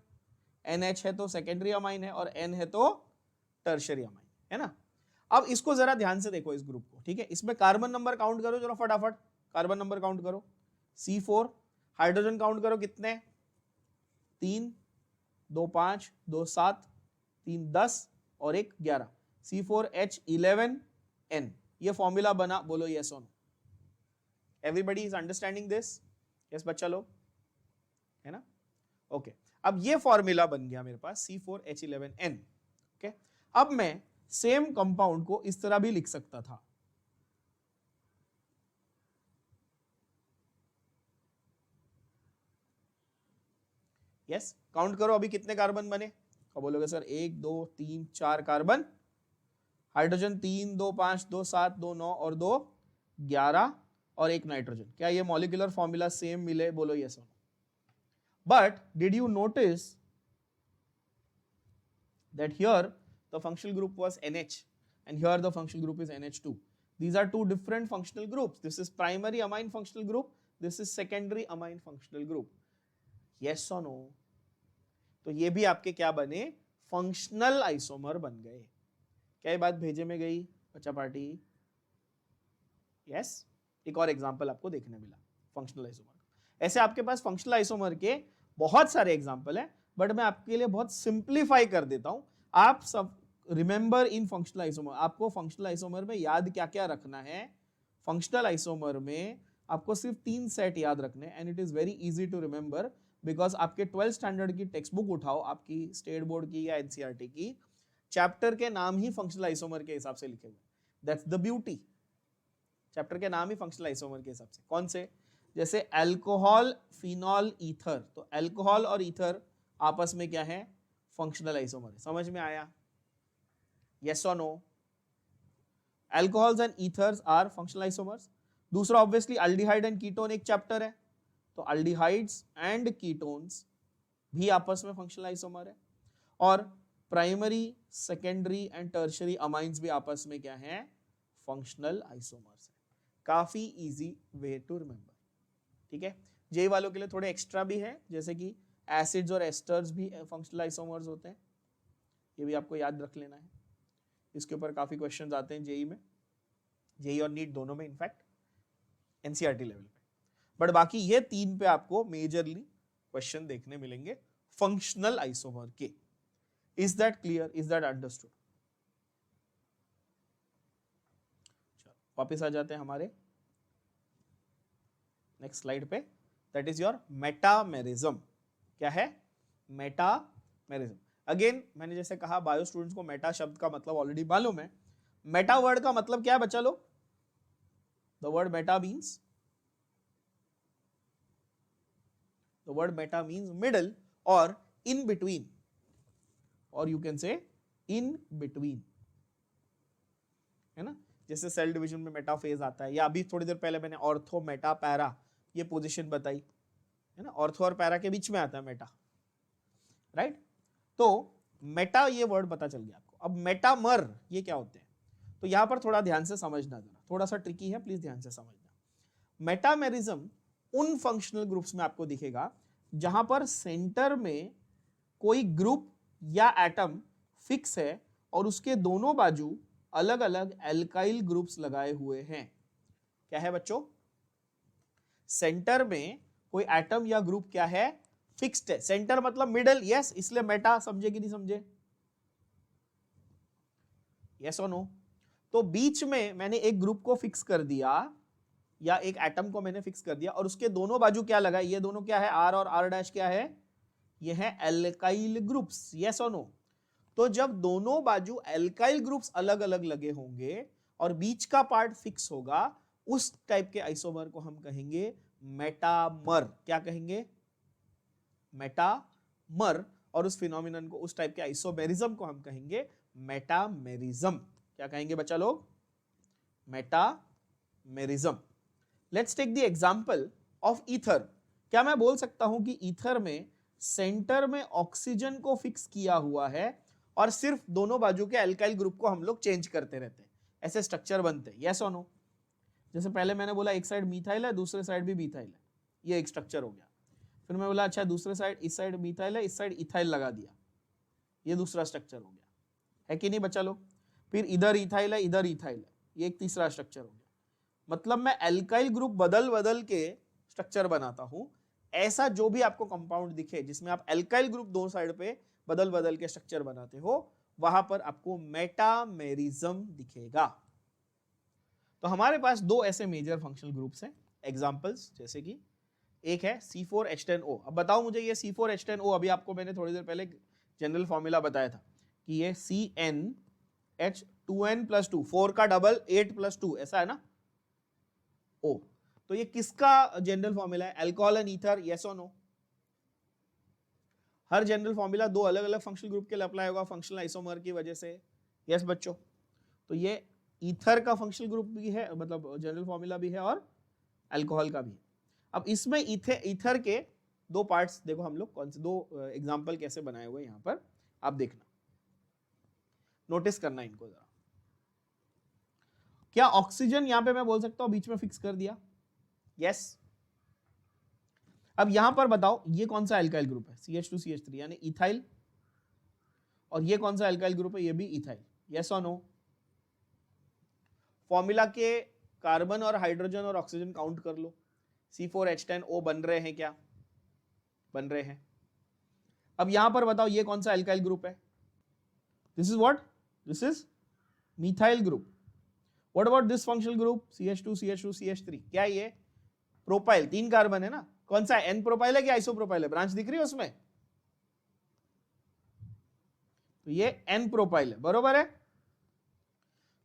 NH है तो सेकेंडरी अमाइन है और N है तो टर्शियरी अमाइन है ना। अब इसको जरा ध्यान से देखो इस ग्रुप को, ठीक है? इसमें कार्बन नंबर काउंट करो जरा फटाफट, कार्बन नंबर काउंट करो। C4, हाइड्रोजन काउंट करो कितने? 3, 2 5, 2 7, 3 10 और 1 11, C4H11N। ये फॉर्मूला बना, बोलो यस और no. Everybody is understanding this? Yes बच्चा लोग, है ना? ओके, अब ये फॉर्मूला बन गया मेरे पास C4H11N। ओके, अब मैं सेम कंपाउंड को इस तरह भी लिख सकता था, यस। काउंट करो अभी कितने कार्बन बने, क्या बोलोगे सर? 1 2 3 4 कार्बन, हाइड्रोजन 3 2 5 2 7 2 9 और 2 11 और 1 नाइट्रोजन। क्या ये मॉलिक्यूलर फॉर्मूला सेम मिले? बोलो यस और no. But did you notice that here the functional group was NH and here the functional group is NH2. These are two different functional groups. This is primary amine functional group, this is secondary amine functional group. Yes or no? तो ये भी आपके क्या बने? Functional isomer बन गए। क्या ये बात भेजे में गई बच्चा पार्टी? यस। एक और एग्जांपल आपको देखने मिला फंक्शनल आइसोमर। ऐसे आपके पास फंक्शनल आइसोमर के बहुत सारे एग्जांपल हैं, बट मैं आपके लिए बहुत सिंप्लीफाई कर देता हूं। आप सब रिमेंबर इन फंक्शनल आइसोमर, आपको फंक्शनल आइसोमर में याद क्या क्या रखना है? फंक्शनल आइसोमर में आपको सिर्फ 3 सेट याद रखने, and it is very easy to remember because आपके 12th स्टैंडर्ड की टेक्स्ट बुक उठाओ, आपकी स्टेट बोर्ड की या एनसीईआरटी की, चैप्टर के नाम ही फंक्शनल आइसोमर के हिसाब से लिखे हुए। दैट्स द ब्यूटी, चैप्टर के नाम ही फंक्शनल आइसोमर के हिसाब से। कौन से? जैसे अल्कोहल, फिनॉल, ईथर, तो अल्कोहल और ईथर आपस में क्या है? फंक्शनल आइसोमर है। समझ में आया? यस और no? Alcohols and ethers are functional isomers. दूसरा ऑब्वियसली अल्डिहाइड एंड कीटोन एक चैप्टर है, तो अल्डिहाइड्स एंड कीटोन्स भी आपस में फंक्शनल आइसोमर है। और primary, secondary and tertiary amines भी आपस में क्या है? फंक्शनल आइसोमर्स है। काफी इजी वे टू रिमेंबर, ठीक है? जेई वालों के लिए थोड़े एक्स्ट्रा भी है, जैसे कि एसिड्स और एस्टर्स भी फंक्शनल आइसोमर्स होते हैं, ये भी आपको याद रख लेना है। इसके ऊपर काफी क्वेश्चंस आते हैं जेई में, जेई और नीट दोनों में, इनफैक्ट एनसीईआरटी लेवल पे। बट बाकी ये 3 पे आपको मेजरली क्वेश्चन देखने मिलेंगे फंक्शनल आइसोमर के। Is that clear? Is that understood? वापिस आ जाते हैं हमारे नेक्स्ट स्लाइड पे। That is your metamerism. क्या है? मेटामेरिज्म। अगेन मैंने जैसे कहा, बायो स्टूडेंट्स को मेटा शब्द का मतलब ऑलरेडी मालूम है। मेटा वर्ड का मतलब क्या है बच्चा लोग? The word Meta means, the word Meta means middle और इन बिटवीन, और you can say in between, है ना? जैसे सेल डिवीजन में मेटाफेज आता है, या अभी थोड़ी देर पहले मैंने ऑर्थो, मेटा, पैरा ये पोजीशन बताई, है ना? ऑर्थो और पैरा के बीच में आता है मेटा, राइट? तो मेटा ये वर्ड पता चल गया आपको। अब मेटामर ये क्या होते हैं? तो यहां पर थोड़ा ध्यान से समझना, जरा थोड़ा सा ट्रिकी है, प्लीज ध्यान से समझना। मेटामेरिज्म उन फंक्शनल ग्रुप्स में आपको दिखेगा जहां पर सेंटर में कोई ग्रुप या एटम फिक्स है और उसके दोनों बाजू अलग अलग एल्काइल ग्रुप्स लगाए हुए हैं। क्या है बच्चों? सेंटर में कोई एटम या ग्रुप क्या है? फिक्स्ड है। सेंटर मतलब मिडल, यस, इसलिए मेटा। समझे कि नहीं समझे? यस और नो? तो बीच में मैंने एक ग्रुप को फिक्स कर दिया या एक एटम को मैंने फिक्स कर दिया और उसके दोनों बाजू क्या लगा? ये दोनों क्या है? आर और आर डैश क्या है? ये है एल्काइल ग्रुप्स। यस और नो? तो जब दोनों बाजू एल्काइल ग्रुप्स अलग अलग लगे होंगे और बीच का पार्ट फिक्स होगा, उस टाइप के आइसोमर को हम कहेंगे मेटामर। क्या कहेंगे? मेटामर। और उस फिनोमिनन को, उस टाइप के आइसोमेरिज्म को हम कहेंगे मेटामेरिज्म। क्या कहेंगे बच्चा लोग? Metamerism. Let's take the example of ether. क्या मैं बोल सकता हूं कि ईथर में सेंटर में ऑक्सीजन को फिक्स किया हुआ है और सिर्फ दोनों बाजू के अल्काइल ग्रुप को हम लोग चेंज करते रहते हैं, ऐसे स्ट्रक्चर बनते हैं, यस और नो। जैसे पहले मैंने बोला एक साइड मिथाइल है, दूसरे साइड भी मिथाइल है, ये एक स्ट्रक्चर हो गया। फिर मैं बोला अच्छा दूसरे साइड, इस साइड मिथाइल है, इस साइड इथाइल लगा दिया, ये दूसरा स्ट्रक्चर हो गया, है कि नहीं बच्चा लोग। फिर इधर इथाइल है, इधर इथाइल है, ये एक तीसरा स्ट्रक्चर हो गया। मतलब मैं एल्काइल ग्रुप बदल बदल के स्ट्रक्चर बनाता हूं। ऐसा जो भी आपको कंपाउंड दिखे जिसमें आप एल्काइल ग्रुप दो साइड पे बदल बदल के स्ट्रक्चर बनाते हो, वहां पर आपको मेटामेरिज्म दिखेगा। तो हमारे पास दो ऐसे मेजर फंक्शनल ग्रुप्स हैं, एग्जांपल्स, जैसे कि एक है C4H10O। अब बताओ मुझे ये C4H10O, अभी आपको मैंने थोड़ी देर पहले जनरल फॉर्मूला बताया था कि ये CnH2n+2, 4 का डबल 8+2, ऐसा है ना O। तो ये किसका जनरल फॉर्मूला है? अल्कोहल एंड ईथर, यस और नो। हर जनरल फॉर्मूला दो अलग अलग फंक्शनल ग्रुप के लिए अप्लाई होगा फंक्शनल आइसोमर की वजह से, यस बच्चों। तो ये ईथर का फंक्शनल ग्रुप भी है, मतलब जनरल फॉर्मूला भी है, और अल्कोहल का भी है। अब इसमें ईथर के दो पार्ट्स देखो, हम लोग कौन से दो एग्जांपल कैसे बनाए हुए यहां पर आप देखना, नोटिस करना इनको जरा। क्या ऑक्सीजन यहां पे मैं बोल सकता हूं बीच में फिक्स कर दिया? यस। अब यहां पर बताओ ये कौन सा अल्काइल ग्रुप है? CH2CH3 यानी इथाइल। और ये कौन सा अल्काइल ग्रुप है? ये भी इथाइल, यस और नो। फॉर्मूला के कार्बन और हाइड्रोजन और ऑक्सीजन काउंट कर लो, C4H10O बन रहे हैं क्या? बन रहे हैं। अब यहां पर बताओ ये कौन सा अल्काइल ग्रुप है? This is what? This is methyl group. What about this functional group? CH2CH2CH3, क्या ये? प्रोपाइल, 3 कार्बन है ना। कौन सा है? N प्रोपाइल है कि आइसोप्रोपाइल है? ब्रांच दिख रही है उसमें? तो ये N प्रोपाइल है, बरोबर है।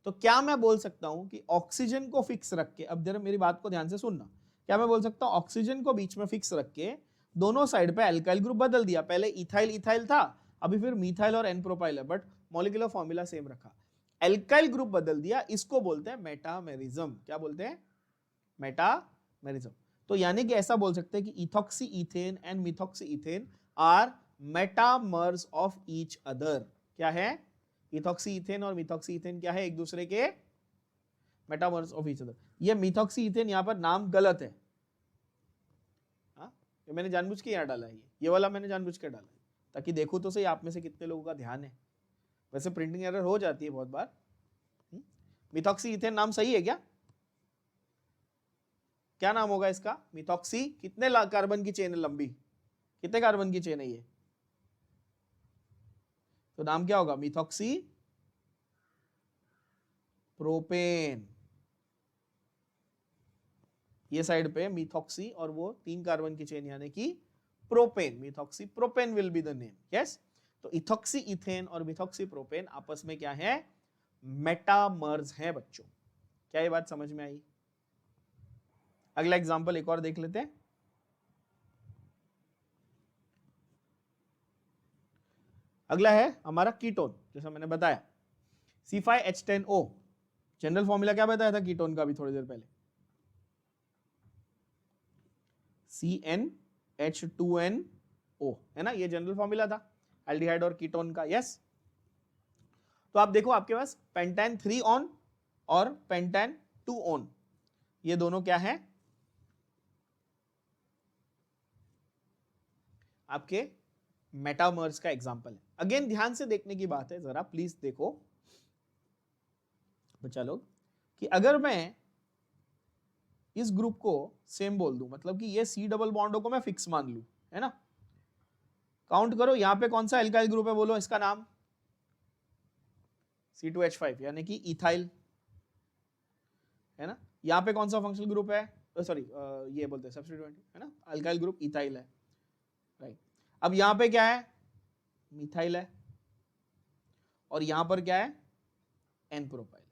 तो क्या मैं बोल सकता हूं कि ऑक्सीजन को फिक्स रख के, अब जरा मेरी बात को ध्यान से सुनना, क्या मैं बोल सकता हूं ऑक्सीजन को बीच में फिक्स रख के दोनों साइड पे अल्काइल ग्रुप बदल दिया? पहले इथाइल इथाइल था, अभी फिर मिथाइल और N प्रोपाइल है, बट मॉलिक्यूलर फॉर्मूला सेम रखा, अल्काइल ग्रुप बदल दिया। इसको बोलते हैं मेटामेरिज्म। क्या बोलते हैं? मेटामेरिज्म। तो यानी कि ऐसा बोल सकते हैं कि ethoxy ethane and methoxy ethane are metamers of each other. क्या है? इथॉक्सी इथेन और मिथॉक्सी इथेन क्या है? एक दूसरे के मेटामर्स ऑफ ईच अदर। ये मिथॉक्सी इथेन यहां पर नाम गलत है, ये मैंने जानबूझ के यहां डाला है, ये वाला मैंने जानबूझ के डाला है, ताकि देखो तो सही आप में से कितने लोगों का ध्यान है। वैसे प्रिंटिंग एरर हो जाती है बहुत बार। मिथॉक्सी इथेन नाम सही है क्या? क्या नाम होगा इसका? मिथॉक्सी। कितने कार्बन की चेन है लंबी? कितने कार्बन की चेन है ये? तो नाम क्या होगा? Methoxy propane. ये साइड पे मिथॉक्सी और वो 3 कार्बन की चेन यानी कि propane, methoxy propane will be the name, yes. तो इथॉक्सी इथेन और मिथॉक्सी प्रोपेन आपस में क्या है? मेटामर्स है बच्चों। क्या ये बात समझ में आई? अगला एग्जांपल एक और देख लेते हैं। अगला है हमारा कीटोन, जैसा मैंने बताया C5H10O। जनरल फॉर्मूला क्या बताया था कीटोन का भी थोड़ी देर पहले? CnH2nO, है ना, ये जनरल फॉर्मूला था एल्डिहाइड और कीटोन का, यस। तो आप देखो आपके पास पेंटेन 3 ऑन और पेंटेन 2 ऑन, ये दोनों क्या है? आपके मेटामर्स का एग्जांपल है। अगेन ध्यान से देखने की बात है, जरा प्लीज देखो बच्चा लोग, कि अगर मैं इस ग्रुप को सेम बोल दूं, मतलब कि ये C डबल बॉन्डों को मैं फिक्स मान लूं, है ना। काउंट करो यहां पे कौन सा एल्काइल ग्रुप है, बोलो इसका नाम? C2H5 यानी कि इथाइल, है ना। यहां पे कौन सा फंक्शनल ग्रुप है? सॉरी, ये बोलते हैं सब्स्टिट्यूएंट, है ना, अल्काइल ग्रुप इथाइल है, राइट। अब यहां पे क्या है? मिथाइल है, और यहां पर क्या है? N propyl.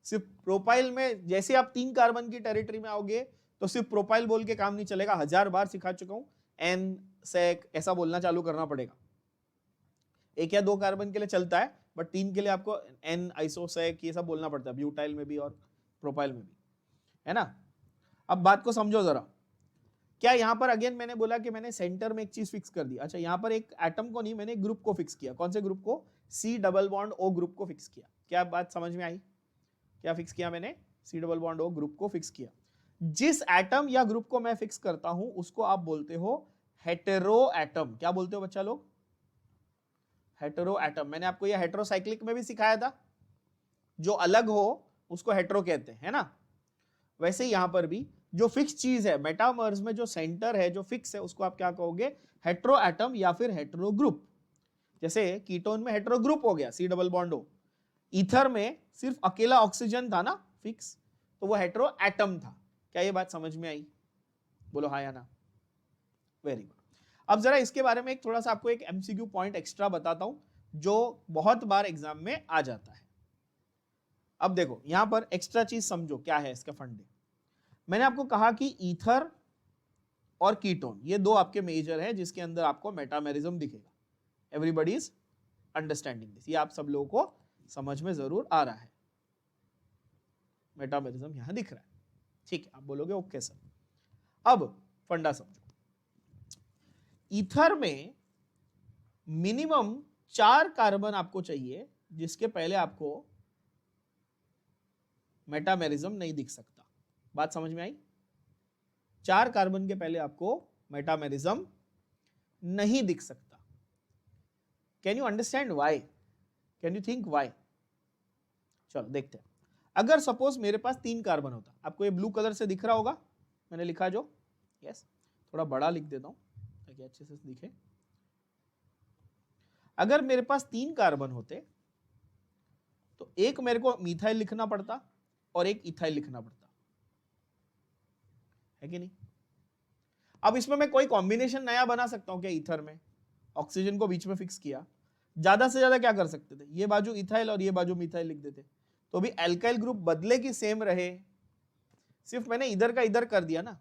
सिर्फ प्रोपाइल में जैसे आप 3 कार्बन की टेरिटरी में आओगे तो सिर्फ प्रोपाइल बोल के काम नहीं चलेगा, 1000 बार सिखा चुका हूं, N सेक ऐसा बोलना चालू करना पड़ेगा। 1 या 2 कार्बन के लिए चलता है, बट 3 के लिए आपको N आइसोसेक ये सब बोलना पड़ता है, ब्यूटाइल में भी और प्रोपाइल में भी, है ना। अब बात को समझो जरा, क्या यहाँ पर अगेन मैंने बोला कि मैंने सेंटर में एक चीज फिक्स कर दी? अच्छा, यहाँ पर एक एटम को नहीं, मैंने ग्रुप को फिक्स किया। कौन से ग्रुप को? C double bond O group को फिक्स किया। क्या बात समझ में आई? क्या फिक्स किया मैंने? C double bond O group को फिक्स किया। जिस एटम या ग्रुप को मैं फिक्स करता हूं उसको आप बोलते हो हेटेरो एटम। क्या बोलते हो बच्चा लोग? Hetero atom. मैंने आपको यह हेटेरोसाइक्लिक में भी सिखाया था, जो अलग हो उसको हेटेरो कहते हैं, है ना? वैसे यहां पर भी जो फिक्स चीज है, मेटामर्स में जो सेंटर है, जो फिक्स है, उसको आप क्या कहोगे? हेटेरो एटम या फिर हेटेरो ग्रुप। जैसे कीटोन में हेटेरो ग्रुप हो गया, C double bond O। Ether में सिर्फ अकेला ऑक्सीजन था ना फिक्स, तो वो हेटेरो एटम था। क्या ये बात समझ में आई? बोलो हाँ या ना। Very good. अब जरा इसके बारे में एक थोड़ा सा आपको एक एमसीक्यू पॉइंट एक्स्ट्रा बताता हूं, जो बहुत बार एग्जाम में आ जाता है। अब देखो यहां पर एक्स्ट्रा चीज समझो, क्या है इसका फंडे। मैंने आपको कहा कि ईथर और कीटोन ये दो आपके मेजर है जिसके अंदर आपको मेटामेरिज्म दिखेगा। Everybody is understanding this? ये आप सब लोगों को समझ में जरूर आ रहा है। मेटामेरिज्म यहां दिख रहा है, ठीक है? आप बोलोगे ओके सर। अब फंडा समझो। ईथर में मिनिमम 4 कार्बन आपको चाहिए, जिसके पहले आपको मेटामेरिज्म नहीं दिख सकता। बात समझ में आई? 4 कार्बन के पहले आपको मेटामेरिज्म नहीं दिख सकता। Can you understand why? Can you think Y? चलो देखते हैं। अगर सपोज मेरे पास 3 कार्बन होता, आपको ये ब्लू कलर से दिख रहा होगा, मैंने लिखा जो, यस, थोड़ा बड़ा लिख देता हूं ताकि अच्छे से दिखे। अगर मेरे पास 3 कार्बन होते तो एक मेरे को मिथाइल लिखना पड़ता और एक इथाइल लिखना पड़ता, है कि नहीं? अब इसमें मैं कोई कॉम्बिनेशन नया बना सकता हूं क्या? ईथर में ऑक्सीजन को बीच में फिक्स किया, ज्यादा से ज्यादा क्या कर सकते थे? ये बाजू इथाइल और ये बाजू मिथाइल लिख देते, तो भी एल्काइल ग्रुप बदले कि सेम रहे। सिर्फ मैंने इधर का इधर कर दिया ना,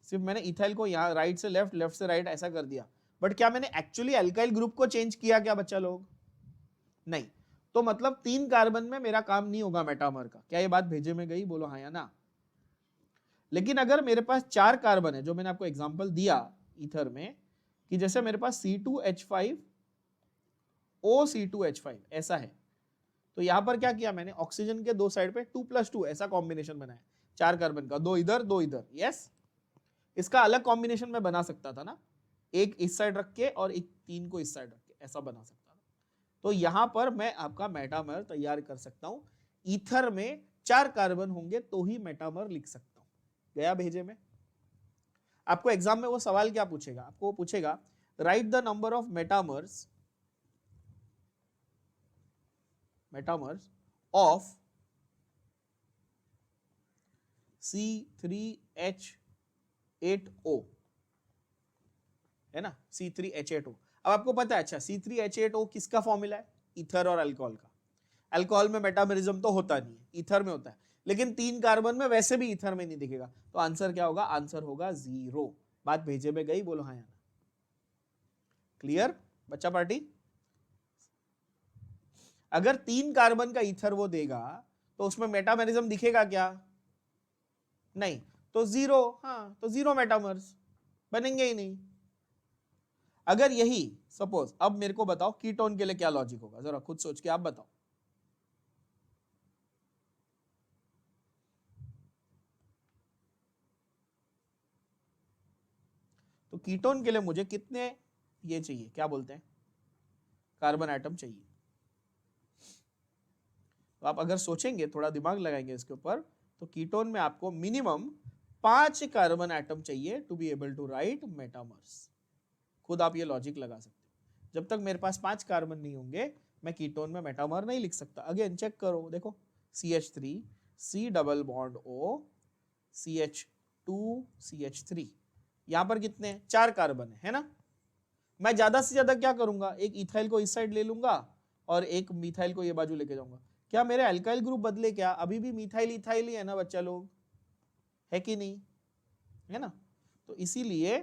सिर्फ मैंने इथाइल को यहाँ राइट से लेफ्ट, लेफ्ट से राइट ऐसा कर दिया, बट क्या मैंने एक्चुअली एल्काइल ग्रुप को चेंज किया क्या बच्चा लोग? नहीं। तो मतलब 3 कार्बन में मेरा काम नहीं होगा मेटामर का। क्या ये बात भेजे में गई? बोलो हाँ या ना। लेकिन अगर मेरे पास 4 कार्बन है, जो मैंने आपको एग्जांपल दिया ईथर में, कि जैसे मेरे पास C2H5 OC2H5 ऐसा है, तो यहां पर क्या किया मैंने? ऑक्सीजन के दो साइड पे 2+2 ऐसा कॉम्बिनेशन बनाया, 4 कार्बन का, 2 इधर 2 इधर। यस, इसका अलग कॉम्बिनेशन में बना सकता था ना, एक इस साइड रख के और एक 3 को इस साइड रख के, ऐसा बना सकता था। तो यहां पर मैं आपका मेटामर तैयार कर सकता हूं। ईथर में 4 कार्बन होंगे तो ही मेटामर लिख सकता हूं। गया भेजे में? आपको एग्जाम में वो सवाल क्या पूछेगा? आपको वो पूछेगा right the number of metamers of C3H8O, है ना? C3H8O। अब आपको पता है, अच्छा C3H8O किसका फॉर्मूला है? ईथर और अल्कोहल का। अल्कोहल में मेटामेरिज्म तो होता नहीं है, ईथर में होता है, लेकिन 3 कार्बन में वैसे भी ईथर में नहीं दिखेगा, तो आंसर क्या होगा? आंसर होगा 0। बात भेजे में गई? बोलो हाँ या ना। क्लियर बच्चा पार्टी? अगर 3 कार्बन का ईथर वो देगा तो उसमें मेटामेरिज्म दिखेगा क्या? नहीं, तो 0। हाँ, तो 0 मेटामर्स बनेंगे ही नहीं। अगर यही सपोज, अब मेरे को बताओ कीटोन के लिए क्या लॉजिक होगा, जरा खुद सोच के आप बताओ। तो कीटोन के लिए मुझे कितने ये चाहिए, क्या बोलते हैं, कार्बन एटम चाहिए? तो आप अगर सोचेंगे, थोड़ा दिमाग लगाएंगे इसके ऊपर, तो कीटोन में आपको मिनिमम 5 कार्बन एटम चाहिए to be able to write metamers. खुद आप ये लॉजिक लगा सकते हो। जब तक मेरे पास 5 कार्बन नहीं होंगे, मैं कीटोन में मेटामर नहीं लिख सकता। अगेन चेक करो, देखो CH3 C double bond O CH2 CH3, यहां पर कितने? 4 कार्बन है ना? मैं ज्यादा से ज्यादा क्या करूंगा? एक इथाइल को इस साइड ले लूंगा और एक मिथाइल को ये बाजू लेके जाऊंगा। क्या मेरे अल्काइल ग्रुप बदले क्या? अभी भी मिथाइल इथाइल ही है ना बच्चा लोग, है कि नहीं? है ना? तो इसीलिए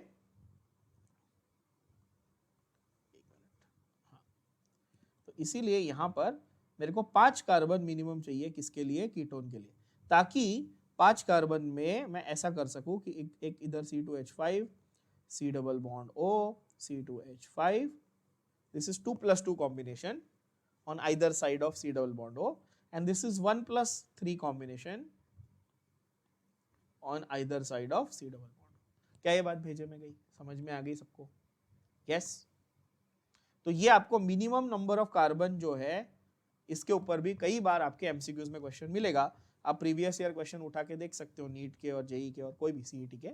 तो इसीलिए यहां पर मेरे को 5 कार्बन मिनिमम चाहिए, किसके लिए? कीटोन के लिए, ताकि 5 कार्बन में मैं ऐसा कर सकूं कि एक इधर C2H5 C double bond O, C2H5. This is 2+2 combination on either side of C double bond O, and this is 1+3 combination on either side of C double bond. क्या ये बात भेजे में गई, समझ में आ गई सबको? यस तो ये आपको मिनिमम नंबर ऑफ कार्बन जो है इसके ऊपर भी कई बार आपके एमसीक्यूज में क्वेश्चन मिलेगा। आप प्रीवियस ईयर क्वेश्चन उठा के देख सकते हो, नीट के और जेई के और कोई भी सीईटी के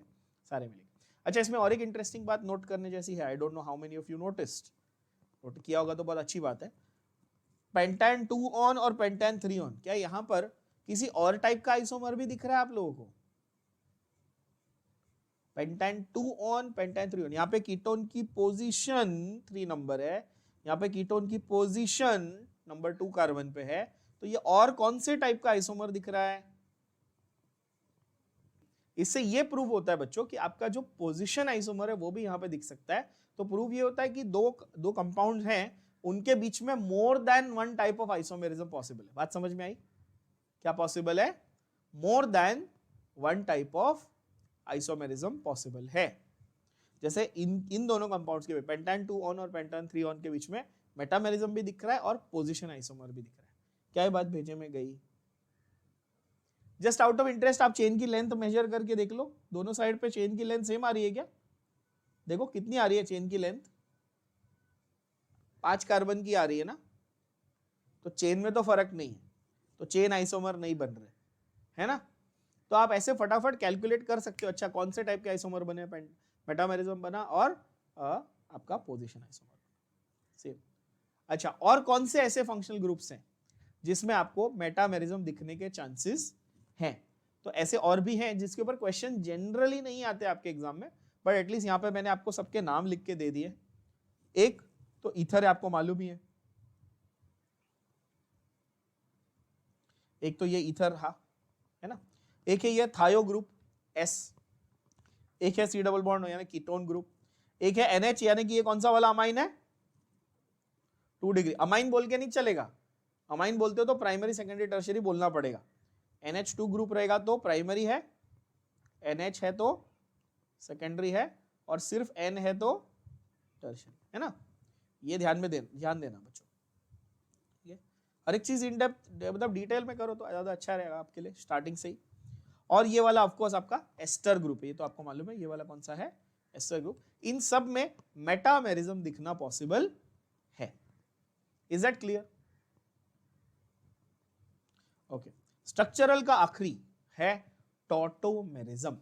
सारे मिलेंगे। अच्छा इसमें और एक इंटरेस्टिंग बात नोट करने जैसी है, I don't know how many of you noticed, note किया होगा तो बहुत अच्छी बात है। पेंटान 2 ऑन और पेंटान 3 ऑन, क्या यहाँ पर किसी और टाइप का आइसोमर भी दिख रहा है आप लोगों को? पेंटान 2 ऑन पेंटान 3 ऑन, यहाँ पे कीटोन की पोजीशन 3 नंबर है, यहाँ पे कीटोन की पोजीशन नंबर 2 कार्बन पे है, तो ये और कौन से टाइप का आइसोमर दिख रहा है? इससे ये प्रूव होता है बच्चों कि आपका जो पोजीशन आइसोमर है वो भी यहाँ पे दिख सकता है। तो प्रूव ये होता है कि दो कंपाउंड्स हैं उनके बीच में more than one type of isomerism possible है। बात समझ में आई? क्या पॉसिबल है? More than one type of isomerism possible है। जैसे इन दोनों कंपाउंड्स के पेंटान 2 ऑन और पेंटान 3 ऑन के बीच में मेटामेरिज्म भी दिख रहा है और पोजीशन आइसोमर भी दिख रहा है। क्या ये बात भेजे में गई? जस्ट आउट ऑफ इंटरेस्ट आप चेन की लेंथ मेजर करके देख लो, दोनों साइड पे चेन की लेंथ सेम आ रही है क्या? देखो कितनी आ रही है चेन की लेंथ, 5 कार्बन की आ रही है ना, तो चेन में तो फर्क नहीं है, तो चेन आइसोमर नहीं बन रहे, है ना? तो आप ऐसे फटाफट कैलकुलेट कर सकते हो, अच्छा कौन से टाइप के आइसोमर बने, मेटामेरिज्म बना और आपका पोजीशन आइसोमर सेम। अच्छा और कौन से ऐसे फंक्शनल ग्रुप्स हैं जिसमें आपको मेटामेरिज्म दिखने के चांसेस हैं? तो ऐसे और भी हैं जिसके ऊपर क्वेश्चन जनरली नहीं आते आपके एग्जाम में, बट एटलीस्ट यहाँ पे मैंने आपको सबके नाम लिख के दे दिए। एक तो ईथर है, आपको मालूम ही है, एक तो ये ईथर है ना, एक है ये थायो ग्रुप S, एक है C डबल बॉन्ड यानी कीटोन ग्रुप, एक है NH यानी कि ये कौन सा वाला अमाइन है, 2 डिग्री। अमाइन बोल के नहीं चलेगा, अमाइन बोलते हो तो प्राइमरी सेकेंडरी टर्शियरी बोलना पड़ेगा। NH2 ग्रुप रहेगा तो प्राइमरी है, NH है तो सेकेंडरी है, और सिर्फ N है तो टर्शियरी, है ना? ये ध्यान देना बच्चों, हर एक चीज इन डेप्थ मतलब डिटेल में करो तो ज्यादा अच्छा रहेगा आपके लिए स्टार्टिंग से ही। और ये वाला ऑफ कोर्स आपका एस्टर ग्रुप है, ये तो आपको मालूम है, ये वाला कौन सा है, एस्टर ग्रुप। इन सब में मेटामेरिज्म दिखना पॉसिबल है। Is that clear? Okay, structural का आखिरी है टॉटोमेरिज्म।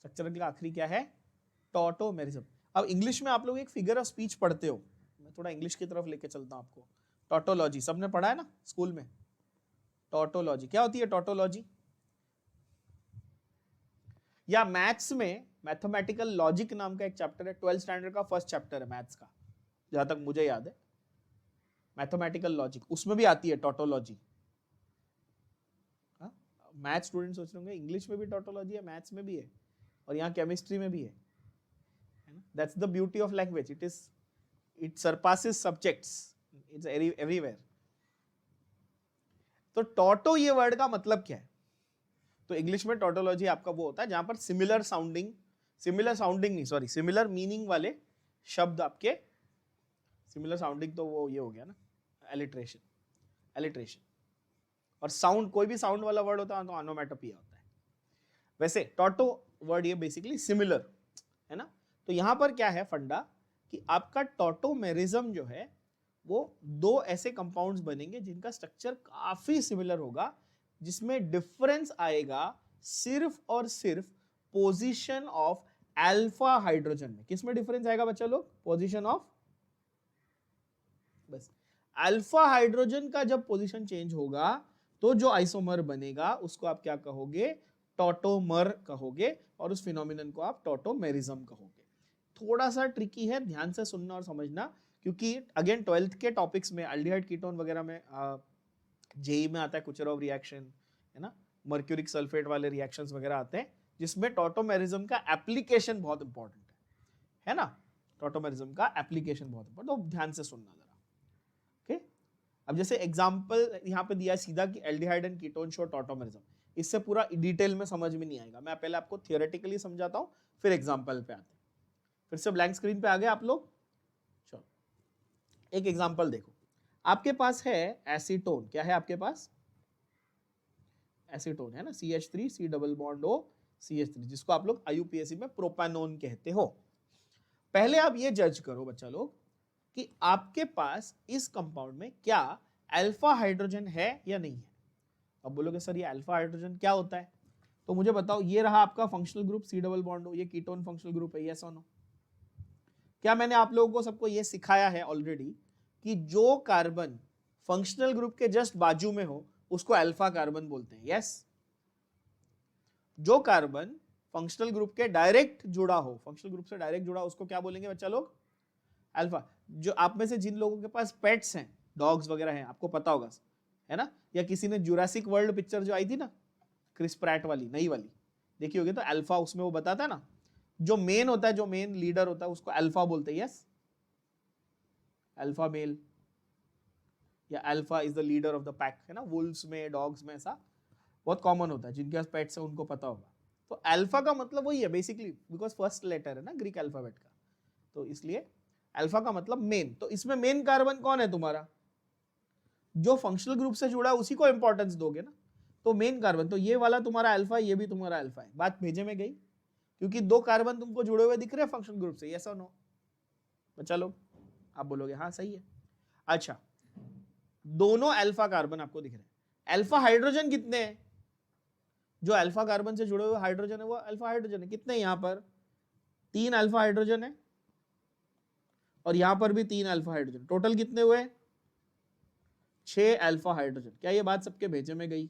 स्ट्रक्चरल का आखिरी क्या है? टॉटोमेरिज्म। अब इंग्लिश में आप लोग एक फिगर ऑफ स्पीच पढ़ते हो, मैं थोड़ा इंग्लिश की तरफ लेके चलता हूं आपको। टॉटोलॉजी सबने पढ़ा है ना स्कूल में? टॉटोलॉजी क्या होती है? टॉटोलॉजी या मैथ्स में मैथमेटिकल लॉजिक नाम का एक चैप्टर है, 12th स्टैंडर्ड का फर्स्ट चैप्टर है मैथ्स का, जहां तक मुझे याद है, मैथमेटिकल लॉजिक, उसमें भी आती है टॉटोलॉजी। मैथ्स स्टूडेंट सोच रहे होंगे इंग्लिश में भी टॉटोलॉजी है, मैथ्स में भी है, और यहाँ केमिस्ट्री में भी है ना? That's the beauty of language, it surpasses subjects, it's everywhere. तो टॉटो ये वर्ड का मतलब क्या है? तो इंग्लिश में टॉटोलॉजी आपका वो होता है जहां पर सिमिलर मीनिंग वाले शब्द आपके, सिमिलर साउंडिंग तो वो ये हो गया ना एलिट्रेशन, और साउंड, कोई भी साउंड वाला वर्ड होता है तो ऑनोमैटोपोइया होता है। वैसे टॉटो वर्ड ये बेसिकली सिमिलर है ना। तो यहां पर क्या है फंडा कि आपका टॉटोमेरिज्म जो है वो दो ऐसे कंपाउंड्स बनेंगे जिनका स्ट्रक्चर काफी सिमिलर होगा, जिसमें डिफरेंस आएगा सिर्फ और सिर्फ पोजीशन ऑफ अल्फा हाइड्रोजन में। किसमें डिफरेंस आएगा बच्चा लोग? पोजीशन ऑफ, बस अल्फा हाइड्रोजन का जब पोजीशन चेंज होगा तो जो आइसोमर बनेगा उसको आप क्या कहोगे? टॉटोमर कहोगे, और उस फिनोमिनन को आप टॉटोमेरिज्म कहोगे। थोड़ा सा ट्रिकी है, ध्यान से सुनना और समझना, क्योंकि अगेन 12th के टॉपिक्स में एल्डिहाइड कीटोन वगैरह में जेई में आता है कुचेरोव रिएक्शन, है ना, मर्क्यूरिक सल्फेट वाले रिएक्शंस वगैरह आते हैं जिसमें टॉटोमेरिज्म का एप्लीकेशन बहुत इंपॉर्टेंट है ना, टॉटोमेरिज्म का एप्लीकेशन बहुत इंपॉर्टेंट, तो ध्यान से सुनना जरा। ओके, अब जैसे एग्जांपल यहाँ पे दिया सीधा कि aldehyde and ketone show tautomerism, इससे पूरा डिटेल में समझ में नहीं आएगा, मैं पहले आपको थियोरेटिकली समझाता हूँ फिर एग्जांपल पे आते हैं। फिर से ब्लैंक स्क्रीन पे आ गए आप लोग? चलो एक एग्जांपल देखो, आपके पास है एसीटोन, क्या है आपके पास? एसीटोन है ना, CH3 C double bond O CH3, जिसको आप लोग IUPAC में प्रोपेनोन कहते हो। पहले आप ये जज करो बच्चा लोग कि आपके पास इस कंपाउंड में क्या अल्फा हाइड्रोजन है या नहीं है। अब बोलोगे सर ये अल्फा हाइड्रोजन क्या होता है, तो मुझे बताओ, ये रहा आपका functional group C double bond O, ये कीटोन फंक्शनल ग्रुप है, यस और नो? क्या मैंने आप लोगों को सबको ये सिखाया है ऑलरेडी कि जो कार्बन फंक्शनल ग्रुप के जस्ट बाजू में हो उसको अल्फा कार्बन बोलते हैं, यस? जो कार्बन फंक्शनल ग्रुप के डायरेक्ट जुड़ा हो, फंक्शनल ग्रुप से डायरेक्ट जुड़ा, उसको क्या बोलेंगे बच्चा लोग? अल्फा। जो आप में से जिन लोगों के पास पेट्स हैं, डॉग्स वगैरह हैं, आपको पता होगा, है ना, या किसी ने जुरासिक वर्ल्ड पिक्चर जो आई थी ना, क्रिस प्रैट वाली, नई वाली देखी होगी, तो अल्फा उसमें वो बताता है ना, जो मेन होता है, जो मेन लीडर होता है, उसको अल्फा बोलते हैं, यस? अल्फा मेल या alpha is the leader of the pack, है ना, वुल्व्स में, डॉग्स में ऐसा बहुत कॉमन होता है, जिनके पास पेट्स है उनको पता होगा। तो अल्फा का मतलब वही है बेसिकली, बिकॉज फर्स्ट लेटर है ना ग्रीक अल्फाबेट का, तो इसलिए अल्फा का मतलब मेन। तो इसमें मेन कार्बन कौन है तुम्हारा? जो फंक्शनल ग्रुप से जुड़ा है उसी को इंपॉर्टेंस दोगे ना, तो मेन कार्बन, तो ये वाला तुम्हारा अल्फा, ये भी तुम्हारा अल्फा है। बात भेजे में गई, क्योंकि दो कार्बन तुमको जुड़े हुए दिख रहे हैं फंक्शनल ग्रुप से, यस और नो? बच्चा लोग आप बोलोगे हाँ सही है। अच्छा, दोनों अल्फा कार्बन आपको दिख रहे हैं। अल्फा हाइड्रोजन कितने हैं? जो अल्फा कार्बन से जुड़े हुए हाइड्रोजन है वो अल्फा हाइड्रोजन है। कितने यहां पर? 3 अल्फा हाइड्रोजन है, और यहां पर भी 3 अल्फा हाइड्रोजन, टोटल कितने हुए? 6 अल्फा हाइड्रोजन। क्या ये बात सबके भेजे में गई?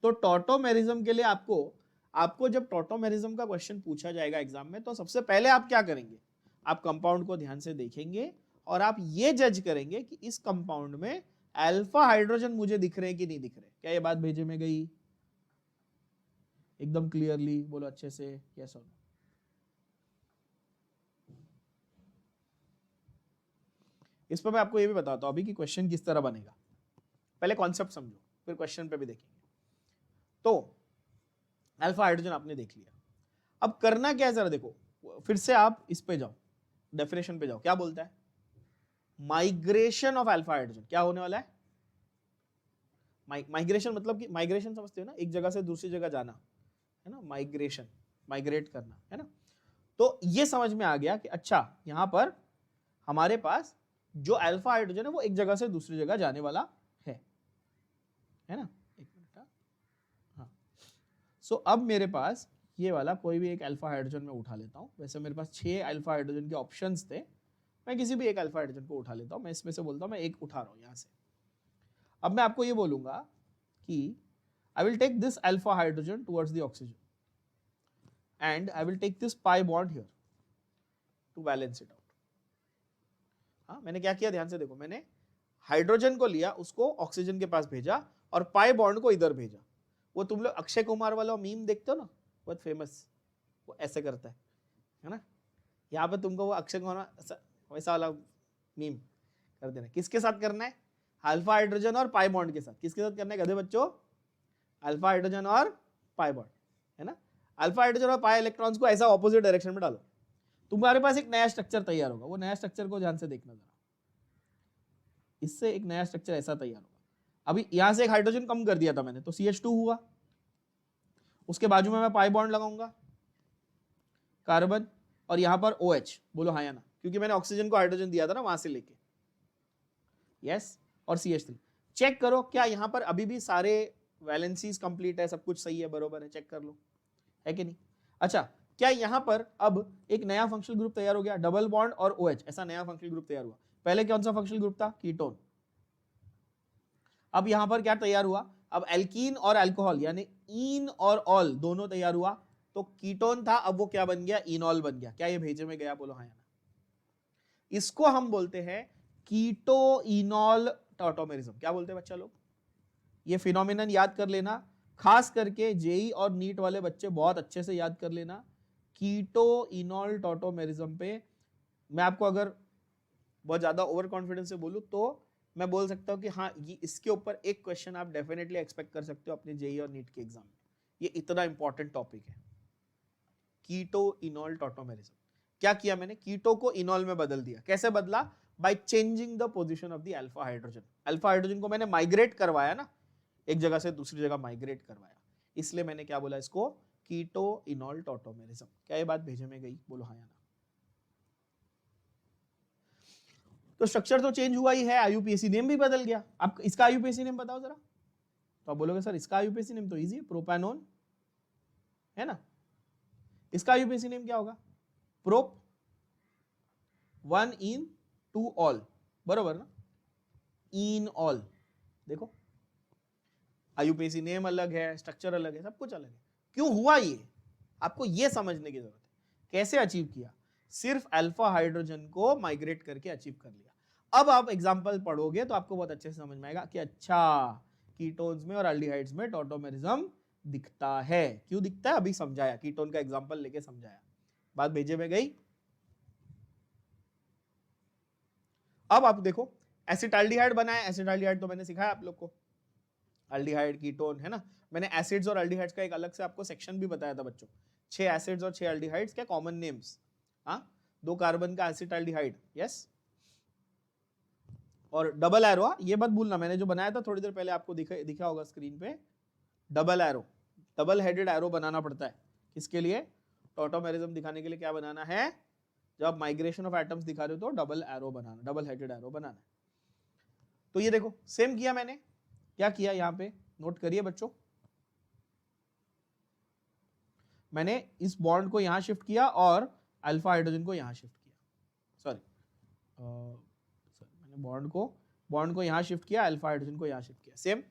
तो टॉटोमेरिज्म के लिए आपको जब टॉटोमेरिज्म का क्वेश्चन पूछा जाएगा एग्जाम में, तो सबसे पहले आप क्या करेंगे? आप कंपाउंड को ध्यान से देखेंगे और आप ये जज करेंगे कि इस कंपाउंड में अल्फा हाइड्रोजन मुझे दिख रहे हैं कि नहीं दिख रहे। क्या ये बात भेजे में गई? एकदम क्लियरली बोलो अच्छे से, यस और नो? इस पर मैं आपको ये भी बताता हूं अभी कि क्वेश्चन किस तरह बनेगा। पहले कॉन्सेप्ट समझो, फिर क्वेश्चन पे भी देखेंगे। तो अल्फा हाइड्रोजन आपने देख लिया, अब करना क्या है जरा देखो, फिर से आप इस पे जाओ, डेफिनेशन पे जाओ, क्या बोलता है? Migration of alpha hydrogen. क्या होने वाला है? माइग्रेशन मतलब कि माइग्रेशन समझते हो ना, एक जगह से दूसरी जगह जाना, है ना, माइग्रेशन, माइग्रेट करना, है ना। तो ये समझ में आ गया कि अच्छा यहां पर हमारे पास जो अल्फा हाइड्रोजन है वो एक जगह से दूसरी जगह जाने वाला है ना। एक मिनट, हाँ। सो अब मेरे पास ये वाला कोई भी एक अल्फा हाइड्रोजन में उठा लेता हूं। वैसे मेरे पास 6 अल्फा हाइड्रोजन के ऑप्शंस थे, मैं किसी भी एक अल्फा हाइड्रोजन को उठा लेता हूं। मैं इसमें से बोलता हूं मैं एक उठा रहा हूं यहां से। अब मैं आपको ये बोलूंगा कि I will take this alpha hydrogen towards the oxygen and I will take this pi bond here to balance it out. हाँ, मैंने क्या किया ध्यान से देखो, मैंने हाइड्रोजन को लिया, उसको ऑक्सीजन के पास भेजा और पाई बॉन्ड को इधर भेजा। वो तुम लोग अक्षय कुमार वाला मीम देखते हो ना, बहुत फेमस, वो ऐसे करता है ना। यहाँ पे तुमको वो अक्षय कुमार वैसा वाला मीम कर देना। किसके साथ करना है? अल्फा हाइड्रोजन और पाई बॉन्ड के साथ। किसके साथ करना है गधे बच्चों? अल्फा हाइड्रोजन और पाई बॉन्ड, है ना। अल्फा हाइड्रोजन और पाई इलेक्ट्रॉन्स को ऐसा ऑपोजिट डायरेक्शन में डालो, तुम्हारे पास एक नया स्ट्रक्चर तैयार होगा। वो नया स्ट्रक्चर को ध्यान से देखना जरा, इससे एक नया स्ट्रक्चर ऐसा तैयार होगा। अभी यहां से एक हाइड्रोजन कम कर दिया था मैंने, तो CH2 हुआ, उसके बाजू में मैं पाई बॉन्ड लगाऊंगा कार्बन, और यहां पर OH। बोलो हाँ या ना, क्योंकि मैंने ऑक्सीजन को हाइड्रोजन दिया था ना वहां से लेके, यस। और CH3 चेक करो, क्या यहां पर अभी भी सारे वैलेंसीज कंप्लीट है, सब कुछ सही है, बरोबर है, चेक कर लो, है कि नहीं। अच्छा, क्या यहां पर अब एक नया फंक्शनल ग्रुप तैयार हो गया, डबल बॉन्ड और OH, ऐसा नया फंक्शनल ग्रुप तैयार हुआ। पहले कौन सा फंक्शनल ग्रुप था? कीटोन। अब यहां पर क्या तैयार हुआ? अब एल्कीन और अल्कोहल यानी इन और ऑल दोनों तैयार हुआ। तो कीटोन था, अब वो क्या बन गया? इनॉल बन गया। क्या ये भेजे में गया? बोलो हाँ या ना। इसको हम बोलते हैं कीटो इनॉल टॉटोमेरिज्म। क्या बोलते हैं बच्चा लोग? ये फिनोमिनन याद कर लेना, खास करके जेई और नीट वाले बच्चे बहुत अच्छे से याद कर लेना। कीटो इनॉल टॉटोमेरिज्म पे मैं आपको अगर बहुत ज्यादा ओवर कॉन्फिडेंस से बोलूं तो मैं बोल सकता हूं कि हाँ, ये इसके ऊपर एक क्वेश्चन आप डेफिनेटली एक्सपेक्ट कर सकते हो अपने जेई और नीट के एग्जाम में। ये इतना इंपॉर्टेंट टॉपिक है। कीटो इनॉल टॉटोमेरिज्म। क्या किया मैंने, कीटो को इनॉल में बदल दिया। कैसे बदला? By changing the position of the alpha hydrogen. Alpha hydrogen को मैंने माइग्रेट करवाया ना, एक जगह से दूसरी जगह माइग्रेट करवाया, इसलिए मैंने क्या बोला इसको, कीटो इनॉल टॉटोमेरिज्म। क्या ये बात भेजे में गई? बोलो हाँ या ना। तो स्ट्रक्चर तो चेंज हुआ ही है, आईयूपीएसी नेम भी बदल गया। आप इसका आईयूपीएसी नेम बताओ जरा। तो आप बोलोगे सर इसका आईयूपीएसी नेम तो इजी है, प्रोपैनोन है ना। इसका आईयूपीएसी नेम क्या होगा? प्रोप 1 इन 2 ऑल, बरोबर ना, इन ऑल। देखो आईयूपीएसी नेम अलग है, स्ट्रक्चर अलग है, सब कुछ अलग है। क्यों हुआ ये, आपको ये समझने की जरूरत है। कैसे अचीव किया? सिर्फ अल्फा हाइड्रोजन को माइग्रेट करके अचीव कर लिया। अब आप एग्जांपल पढ़ोगे तो आपको बहुत अच्छे से समझ में आएगा कि अच्छा कीटोन्स में और एल्डिहाइड्स में टॉटोमेरिज्म दिखता है। क्यों दिखता है अभी समझाया, कीटोन का एग्जांपल लेके समझाया। बात भेजे में गई। अब आप देखो एसिटाल्डिहाइड बना है। एसिटाल्डिहाइड तो मैंने सिखाया आप लोग को, एल्डिहाइड कीटोन है ना। मैंने एसिड्स और एल्डिहाइड्स का एक अलग से आपको सेक्शन भी बताया था बच्चों। 6 एसिड्स और 6 एल्डिहाइड्स, क्या कॉमन नेम्स। हाँ, 2 कार्बन का एसिटाल्डिहाइड, यस। और डबल एरो, ये मत भूलना, मैंने जो बनाया था थोड़ी देर पहले आपको दिखा होगा स्क्रीन पे, double arrow, double headed arrow बनाना पड़ता है। किसके लिए? टॉटोमेरिज्म दिखाने के लिए क्या बनाना है? जब आप माइग्रेशन ऑफ एटम्स दिखा रहे हो तो डबल एरो बनाना, डबल हेडेड एरो बनाना है। तो ये देखो सेम किया मैंने। क्या किया यहां पे, नोट करिए बच्चों। मैंने इस बॉन्ड को यहां शिफ्ट किया और अल्फा हाइड्रोजन को यहां शिफ्ट किया। सॉरी, मैंने बॉन्ड को यहां शिफ्ट किया, अल्फा हाइड्रोजन को यहां शिफ्ट किया। सेम।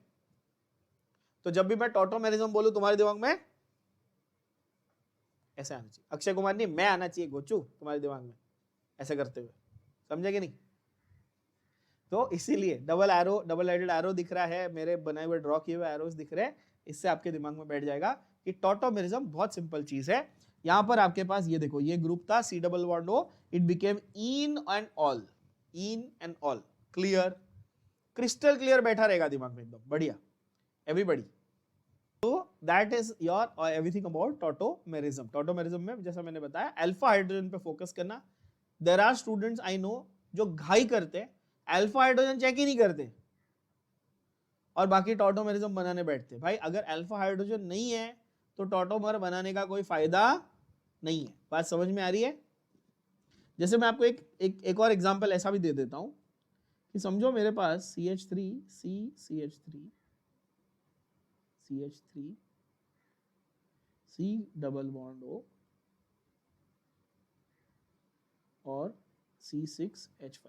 तो जब भी मैं टॉटोमेरिज्म बोलूं तुम्हारे दिमाग में ऐसे आना चाहिए। अक्षय कुमार नहीं, मैं आना चाहिए गोचू तुम्हारे दिमाग में ऐसे करते हुए, समझे कि नहीं? तो इसीलिए double arrow, double headed arrow दिख रहा है, मेरे बनाए हुए ड्रॉ किए हुए एरोस दिख रहे हैं, इससे आपके दिमाग में बैठ जाएगा कि टॉटोमेरिज्म बहुत सिंपल चीज है। यहां पर आपके पास ये देखो, ये ग्रुप था C double bond O, it became enol, enol. Clear, crystal clear बैठा रहेगा दिमाग में एकदम बढ़िया, एवरीबॉडी। तो that is your everything about tautomerism. Tautomerism में जैसा मैंने बताया अल्फा हाइड्रोजन पे फोकस करना। There are students I know जो घाई करते, अल्फा हाइड्रोजन चेक ही नहीं करते और बाकी टॉटोमेरिज्म बनाने बैठते। भाई अगर अल्फा हाइड्रोजन नहीं है तो टॉटोमर बनाने का कोई फायदा नहीं है। बात समझ में आ रही है? जैसे मैं आपको एक और एग्जांपल ऐसा भी दे देता हूं कि समझो मेरे पास CH3 CCH3 CH3 C double bond O और C6H5।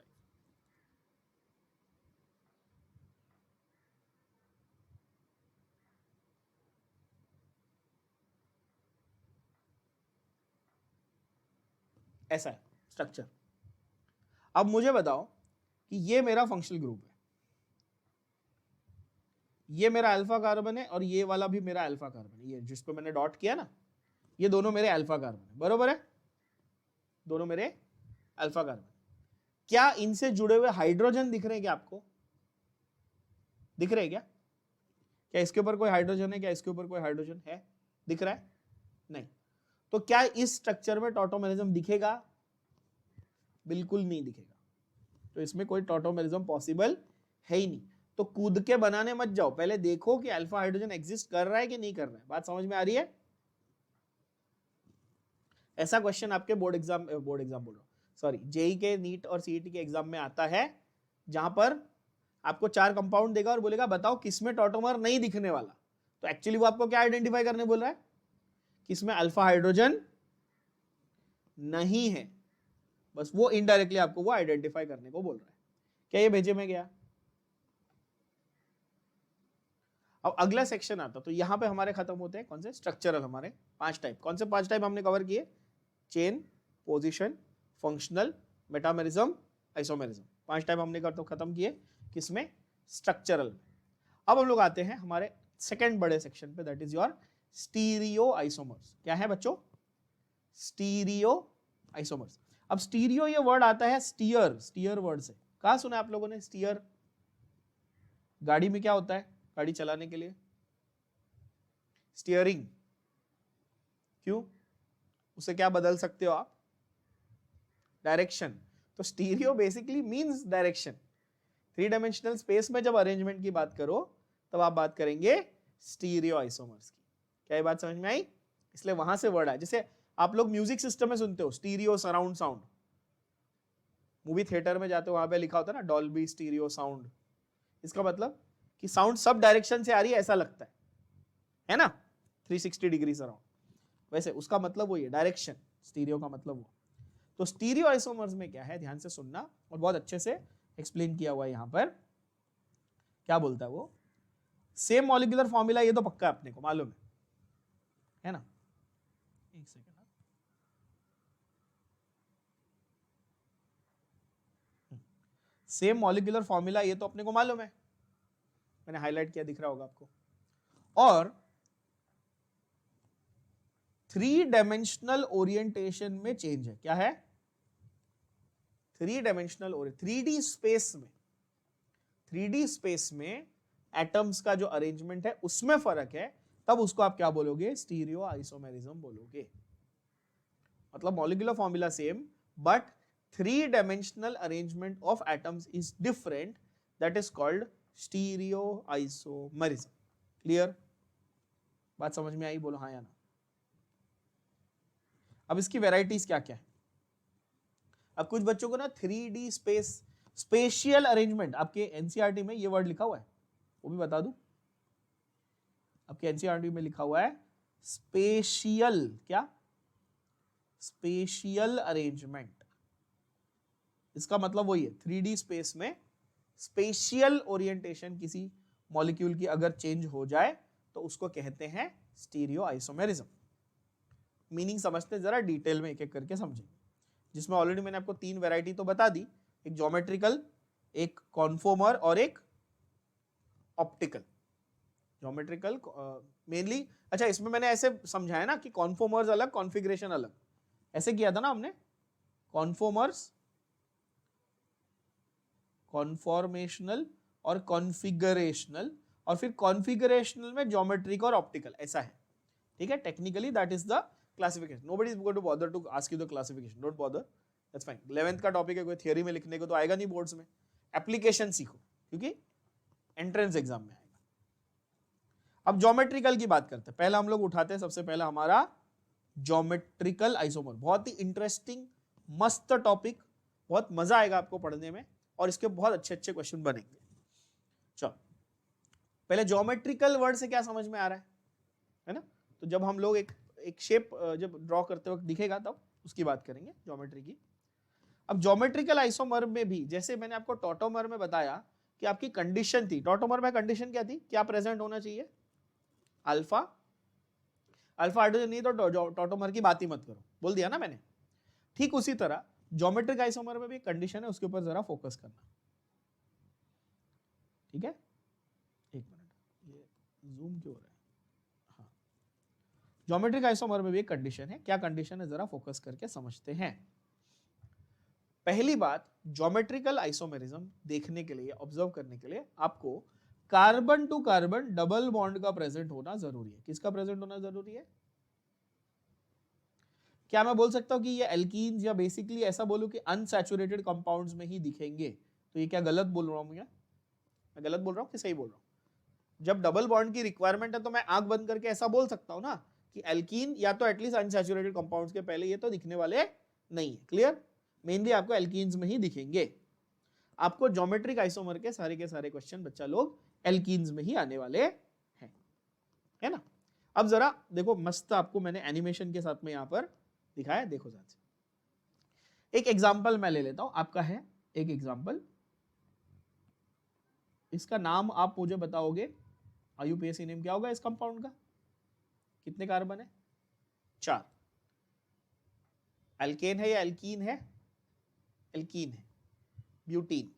ऐसा है स्ट्रक्चर। अब मुझे बताओ कि ये मेरा फंक्शनल ग्रुप है, ये मेरा अल्फा कार्बन है और ये वाला भी मेरा अल्फा कार्बन है, ये जिस पे मैंने डॉट किया ना, ये दोनों मेरे अल्फा कार्बन है, बरोबर है? दोनों मेरे अल्फा कार्बन। क्या इनसे जुड़े हुए हाइड्रोजन दिख रहे हैं क्या आपको? दिख रहे हैं क्या? क्या इसके ऊपर कोई हाइड्रोजन है? क्या इसके ऊपर कोई हाइड्रोजन है? दिख रहा है? नहीं। तो क्या इस स्ट्रक्चर में टॉटोमेरिज्म दिखेगा? बिल्कुल नहीं दिखेगा। तो इसमें कोई टॉटोमेरिज्म पॉसिबल है ही नहीं। तो कूद के बनाने मत जाओ, पहले देखो कि अल्फा हाइड्रोजन एग्जिस्ट कर रहा है कि नहीं कर रहा है। बात समझ में आ रही है? ऐसा क्वेश्चन आपके बोर्ड एग्जाम बोल रहा हूं, सॉरी, जेई के, नीट और सीईटी के एग्जाम में आता है, जहां पर आपको 4 कंपाउंड देगा और बोलेगा बताओ किसमें टॉटोमर नहीं दिखने वाला। तो एक्चुअली वो आपको क्या आइडेंटिफाई करने बोल रहा है? किसमें अल्फा हाइड्रोजन नहीं है, बस वो इनडायरेक्टली आपको वो आइडेंटिफाई करने को बोल रहा है। क्या ये भेजे में गया? अब अगला सेक्शन आता, तो यहां पे हमारे खत्म होते हैं कौन से? स्ट्रक्चरल। हमारे 5 टाइप। कौन से 5 टाइप हमने कवर किए? Chain, position, functional, metamerism, isomerism. 5 type हमने खत्म किए किसमें? स्ट्रक्चरल में। अब हम लोग आते हैं हमारे सेकंड बड़े सेक्शन पे, that is your stereo isomers. क्या है बच्चों? Stereo isomers. अब स्टीरियो ये वर्ड आता है स्टीयर, स्टीयर वर्ड से। कहां सुना आप लोगों ने स्टीयर? गाड़ी में क्या होता है गाड़ी चलाने के लिए? स्टीयरिंग। क्यों? उसे क्या बदल सकते हो आप? डायरेक्शन। तो stereo basically means direction. 3 dimensional space में जब अरेंजमेंट की बात करो तब आप बात करेंगे स्टीरियो आइसोमर्स की। क्या ये बात समझ में आई? इसलिए वहां से वर्ड आया। जैसे आप लोग म्यूजिक सिस्टम में सुनते हो stereo surround sound, movie theatre में जाते हो वहां पे लिखा होता है ना डॉल्बी स्टीरियो साउंड। इसका मतलब कि साउंड सब डायरेक्शन से आ रही है ऐसा लगता है ना, 360 डिग्री सराउंड। वैसे उसका मतलब वो ये डायरेक्शन, स्टीरियो का मतलब वो। तो स्टीरियो आइसोमर्स में क्या है, ध्यान से सुनना, और बहुत अच्छे से एक्सप्लेन किया हुआ है यहां पर। क्या बोलता है वो? सेम मॉलिक्यूलर फॉर्मूला, ये तो पक्का अपने को मालूम है ना? एक सेकेंड, सेम मॉलिक्यूलर फॉर्मूला ये तो अपने को मालूम है, मैंने हाईलाइट किया, दिख रहा होगा आपको। और 3 डायमेंशनल ओरिएंटेशन में चेंज है। क्या है? 3 डायमेंशनल और 3D स्पेस में, 3D स्पेस में एटम्स का जो अरेंजमेंट है उसमें फर्क है, तब उसको आप क्या बोलोगे? स्टीरियो आइसोमेरिज्म बोलोगे। मतलब molecular formula same but 3 dimensional arrangement of atoms is different, that is called stereo isomerism. Clear? बात समझ में आई? बोलो हाँ या ना। अब इसकी वेराइटीज क्या क्या है? अब कुछ बच्चों को ना 3D स्पेस, स्पेशियल अरेंजमेंट, आपके एनसीईआरटी में ये वर्ड लिखा हुआ है, वो भी बता दूं। आपके एनसीईआरटी में लिखा हुआ है स्पेशियल, क्या? Spatial arrangement. इसका मतलब वही है, 3D स्पेस में स्पेशियल ओरिएंटेशन किसी मॉलिक्यूल की अगर चेंज हो जाए तो उसको कहते हैं स्टीरियो आइसोमेरिज्म। मीनिंग समझते जरा डिटेल में, एक एक करके समझें। जिसमें ऑलरेडी मैंने आपको 3 वैरायटी तो बता दी, एक ज्योमेट्रिकल, एक कॉन्फॉर्मर और एक ऑप्टिकल। ज्योमेट्रिकल मेनली, अच्छा इसमें मैंने ऐसे समझाया ना कि कॉन्फॉर्मर्स अलग, कॉन्फ़िगरेशन अलग, ऐसे किया था ना हमने। कॉन्फॉर्मर्स, कॉन्फॉर्मेशनल और कॉन्फ़िगरेशनल, और फिर कॉन्फ़िगरेशनल में ज्योमेट्रिक और ऑप्टिकल, ऐसा है। ठीक है, technically that is the classification. Nobody is going to bother to ask you the classification, don't bother, that's fine. 11th का टॉपिक है, कोई थियरी में लिखने को तो आएगा नहीं बोर्ड्स में, एप्लीकेशन सीखो क्योंकि एंट्रेंस एग्जाम में आएगा। अब ज्योमेट्रिकल की बात करते हैं। पहला हम लोग उठाते हैं सबसे पहला हमारा ज्योमेट्रिकल आइसोमर। बहुत ही इंटरेस्टिंग मस्त टॉपिक, बहुत मजा आएगा आपको पढ़ने में, और इसके बहुत अच्छे अच्छे क्वेश्चन बनेंगे। चलो पहले ज्योमेट्रिकल वर्ड से क्या समझ में आ रहा है ना? तो जब हम लोग एक शेप जब ड्रॉ करते वक्त दिखेगा तब उसकी बात करेंगे ज्योमेट्री की। अब ज्योमेट्रिकल आइसोमर में भी, जैसे मैंने आपको टॉटोमर में बताया कि आपकी कंडीशन थी, टॉटोमर में कंडीशन क्या थी, क्या प्रेजेंट होना चाहिए? अल्फा, अल्फा हाइड्रोजन नहीं तो टॉटोमर की बात ही मत करो, बोल दिया ना मैंने। ठीक उसी तरह ज्योमेट्रिक आइसोमर में भी कंडीशन है, उसके ऊपर जरा फोकस करना। ठीक है, एक मिनट, ये जूम क्यों हो रहा है? हाँ, ज्योमेट्रिक आइसोमर में भी एक कंडीशन है। क्या कंडीशन है, जरा फोकस करके समझते हैं। पहली बात, ज्योमेट्रिकल आइसोमेरिज्म देखने के लिए, ऑब्जर्व करने के लिए आपको carbon to carbon double bond का प्रेजेंट होना जरूरी है। किसका प्रेजेंट होना जरूरी है? क्या मैं बोल सकता हूं कि ये एल्कीन्स, या बेसिकली ऐसा बोलूं कि अनसैचुरेटेड कंपाउंड्स में ही दिखेंगे? तो ये क्या गलत बोल रहा हूं? मैं गलत बोल रहा हूं कि सही बोल रहा हूं? जब डबल बॉन्ड की रिक्वायरमेंट है तो मैं आंख बंद करके ऐसा बोल सकता हूं ना कि एल्कीन या तो एटलीस्ट अनसैचुरेटेड कंपाउंड्स के पहले ये तो दिखने वाले नहीं है। क्लियर? मेनली आपको एल्कीन्स में ही दिखेंगे। आपको ज्योमेट्रिक आइसोमर के सारे क्वेश्चन बच्चा लोग एल्कीन्स में ही आने वाले हैं, है ना? अब जरा देखो, मस्त आपको मैंने एनिमेशन के साथ में यहां पर दिखाया, देखो ध्यान से। एक एग्जांपल मैं ले लेता हूं, आपका है एक एग्जांपल, इसका नाम आप मुझे बताओगे, आईयूपीएसी नेम क्या होगा इस कंपाउंड का? कितने कार्बन है? 4। एल्केन है या एल्कीन है? एल्कीन है। ब्यूटीन,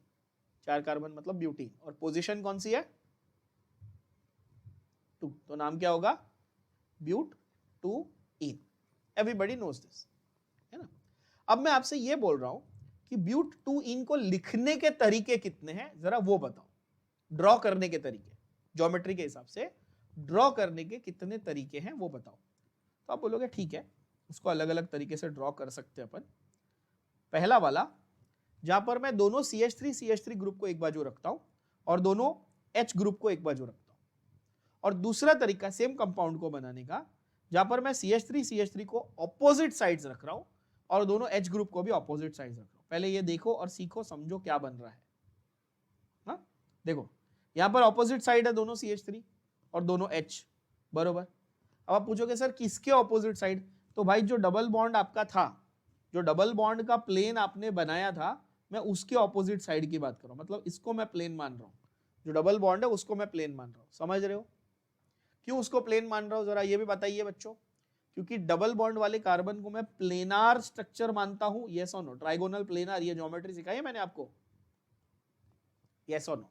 4 कार्बन मतलब ब्यूटीन, और पोजीशन कौन सी है? 2, तो नाम क्या होगा? But 2 ene. Everybody knows this, है ना? अब मैं आपसे ये बोल रहा हूं कि ब्यूट 2 इन को लिखने के तरीके कितने हैं, जरा वो बताओ। ड्रॉ करने के तरीके, ज्योमेट्री के हिसाब से ड्रॉ करने के कितने तरीके हैं वो बताओ। तो आप बोलोगे ठीक है, उसको अलग अलग तरीके से ड्रॉ कर सकते हैं अपन। पहला वाला जहां पर मैं दोनों CH3 ग्रुप को एक बाजू रखता हूं और दोनों H ग्रुप को एक बाजू रखता हूं, और दूसरा तरीका सेम कंपाउंड को बनाने का जहां पर मैं CH3 को ऑपोजिट साइड्स रख रहा हूं और दोनों H ग्रुप को भी ऑपोजिट साइड्स रख रहा हूं। पहले ये देखो और सीखो, समझो क्या बन रहा है। हाँ देखो, यहां पर ऑपोजिट साइड है दोनों CH3 और दोनों H, बरोबर। अब आप पूछोगे सर किसके ऑपोजिट साइड, तो भाई जो डबल बॉन्ड आपका था, जो डबल बॉन्ड का प्लेन आपने बनाया था, मैं उसके ऑपोजिट साइड की बात कर रहा हूं, मतलब इसको मैं प्लेन मान रहा हूं, जो डबल बॉन्ड है उसको मैं प्लेन मान रहा हूं। समझ रहे हो क्यों उसको प्लेन मान रहा हूं, जरा ये भी बताइए बच्चों। क्योंकि डबल बॉन्ड वाले कार्बन को मैं प्लेनार स्ट्रक्चर मानता हूं, यस और नो। ट्राइगोनल प्लेनार, ये ज्योमेट्री सिखाई है मैंने आपको, यस और नो।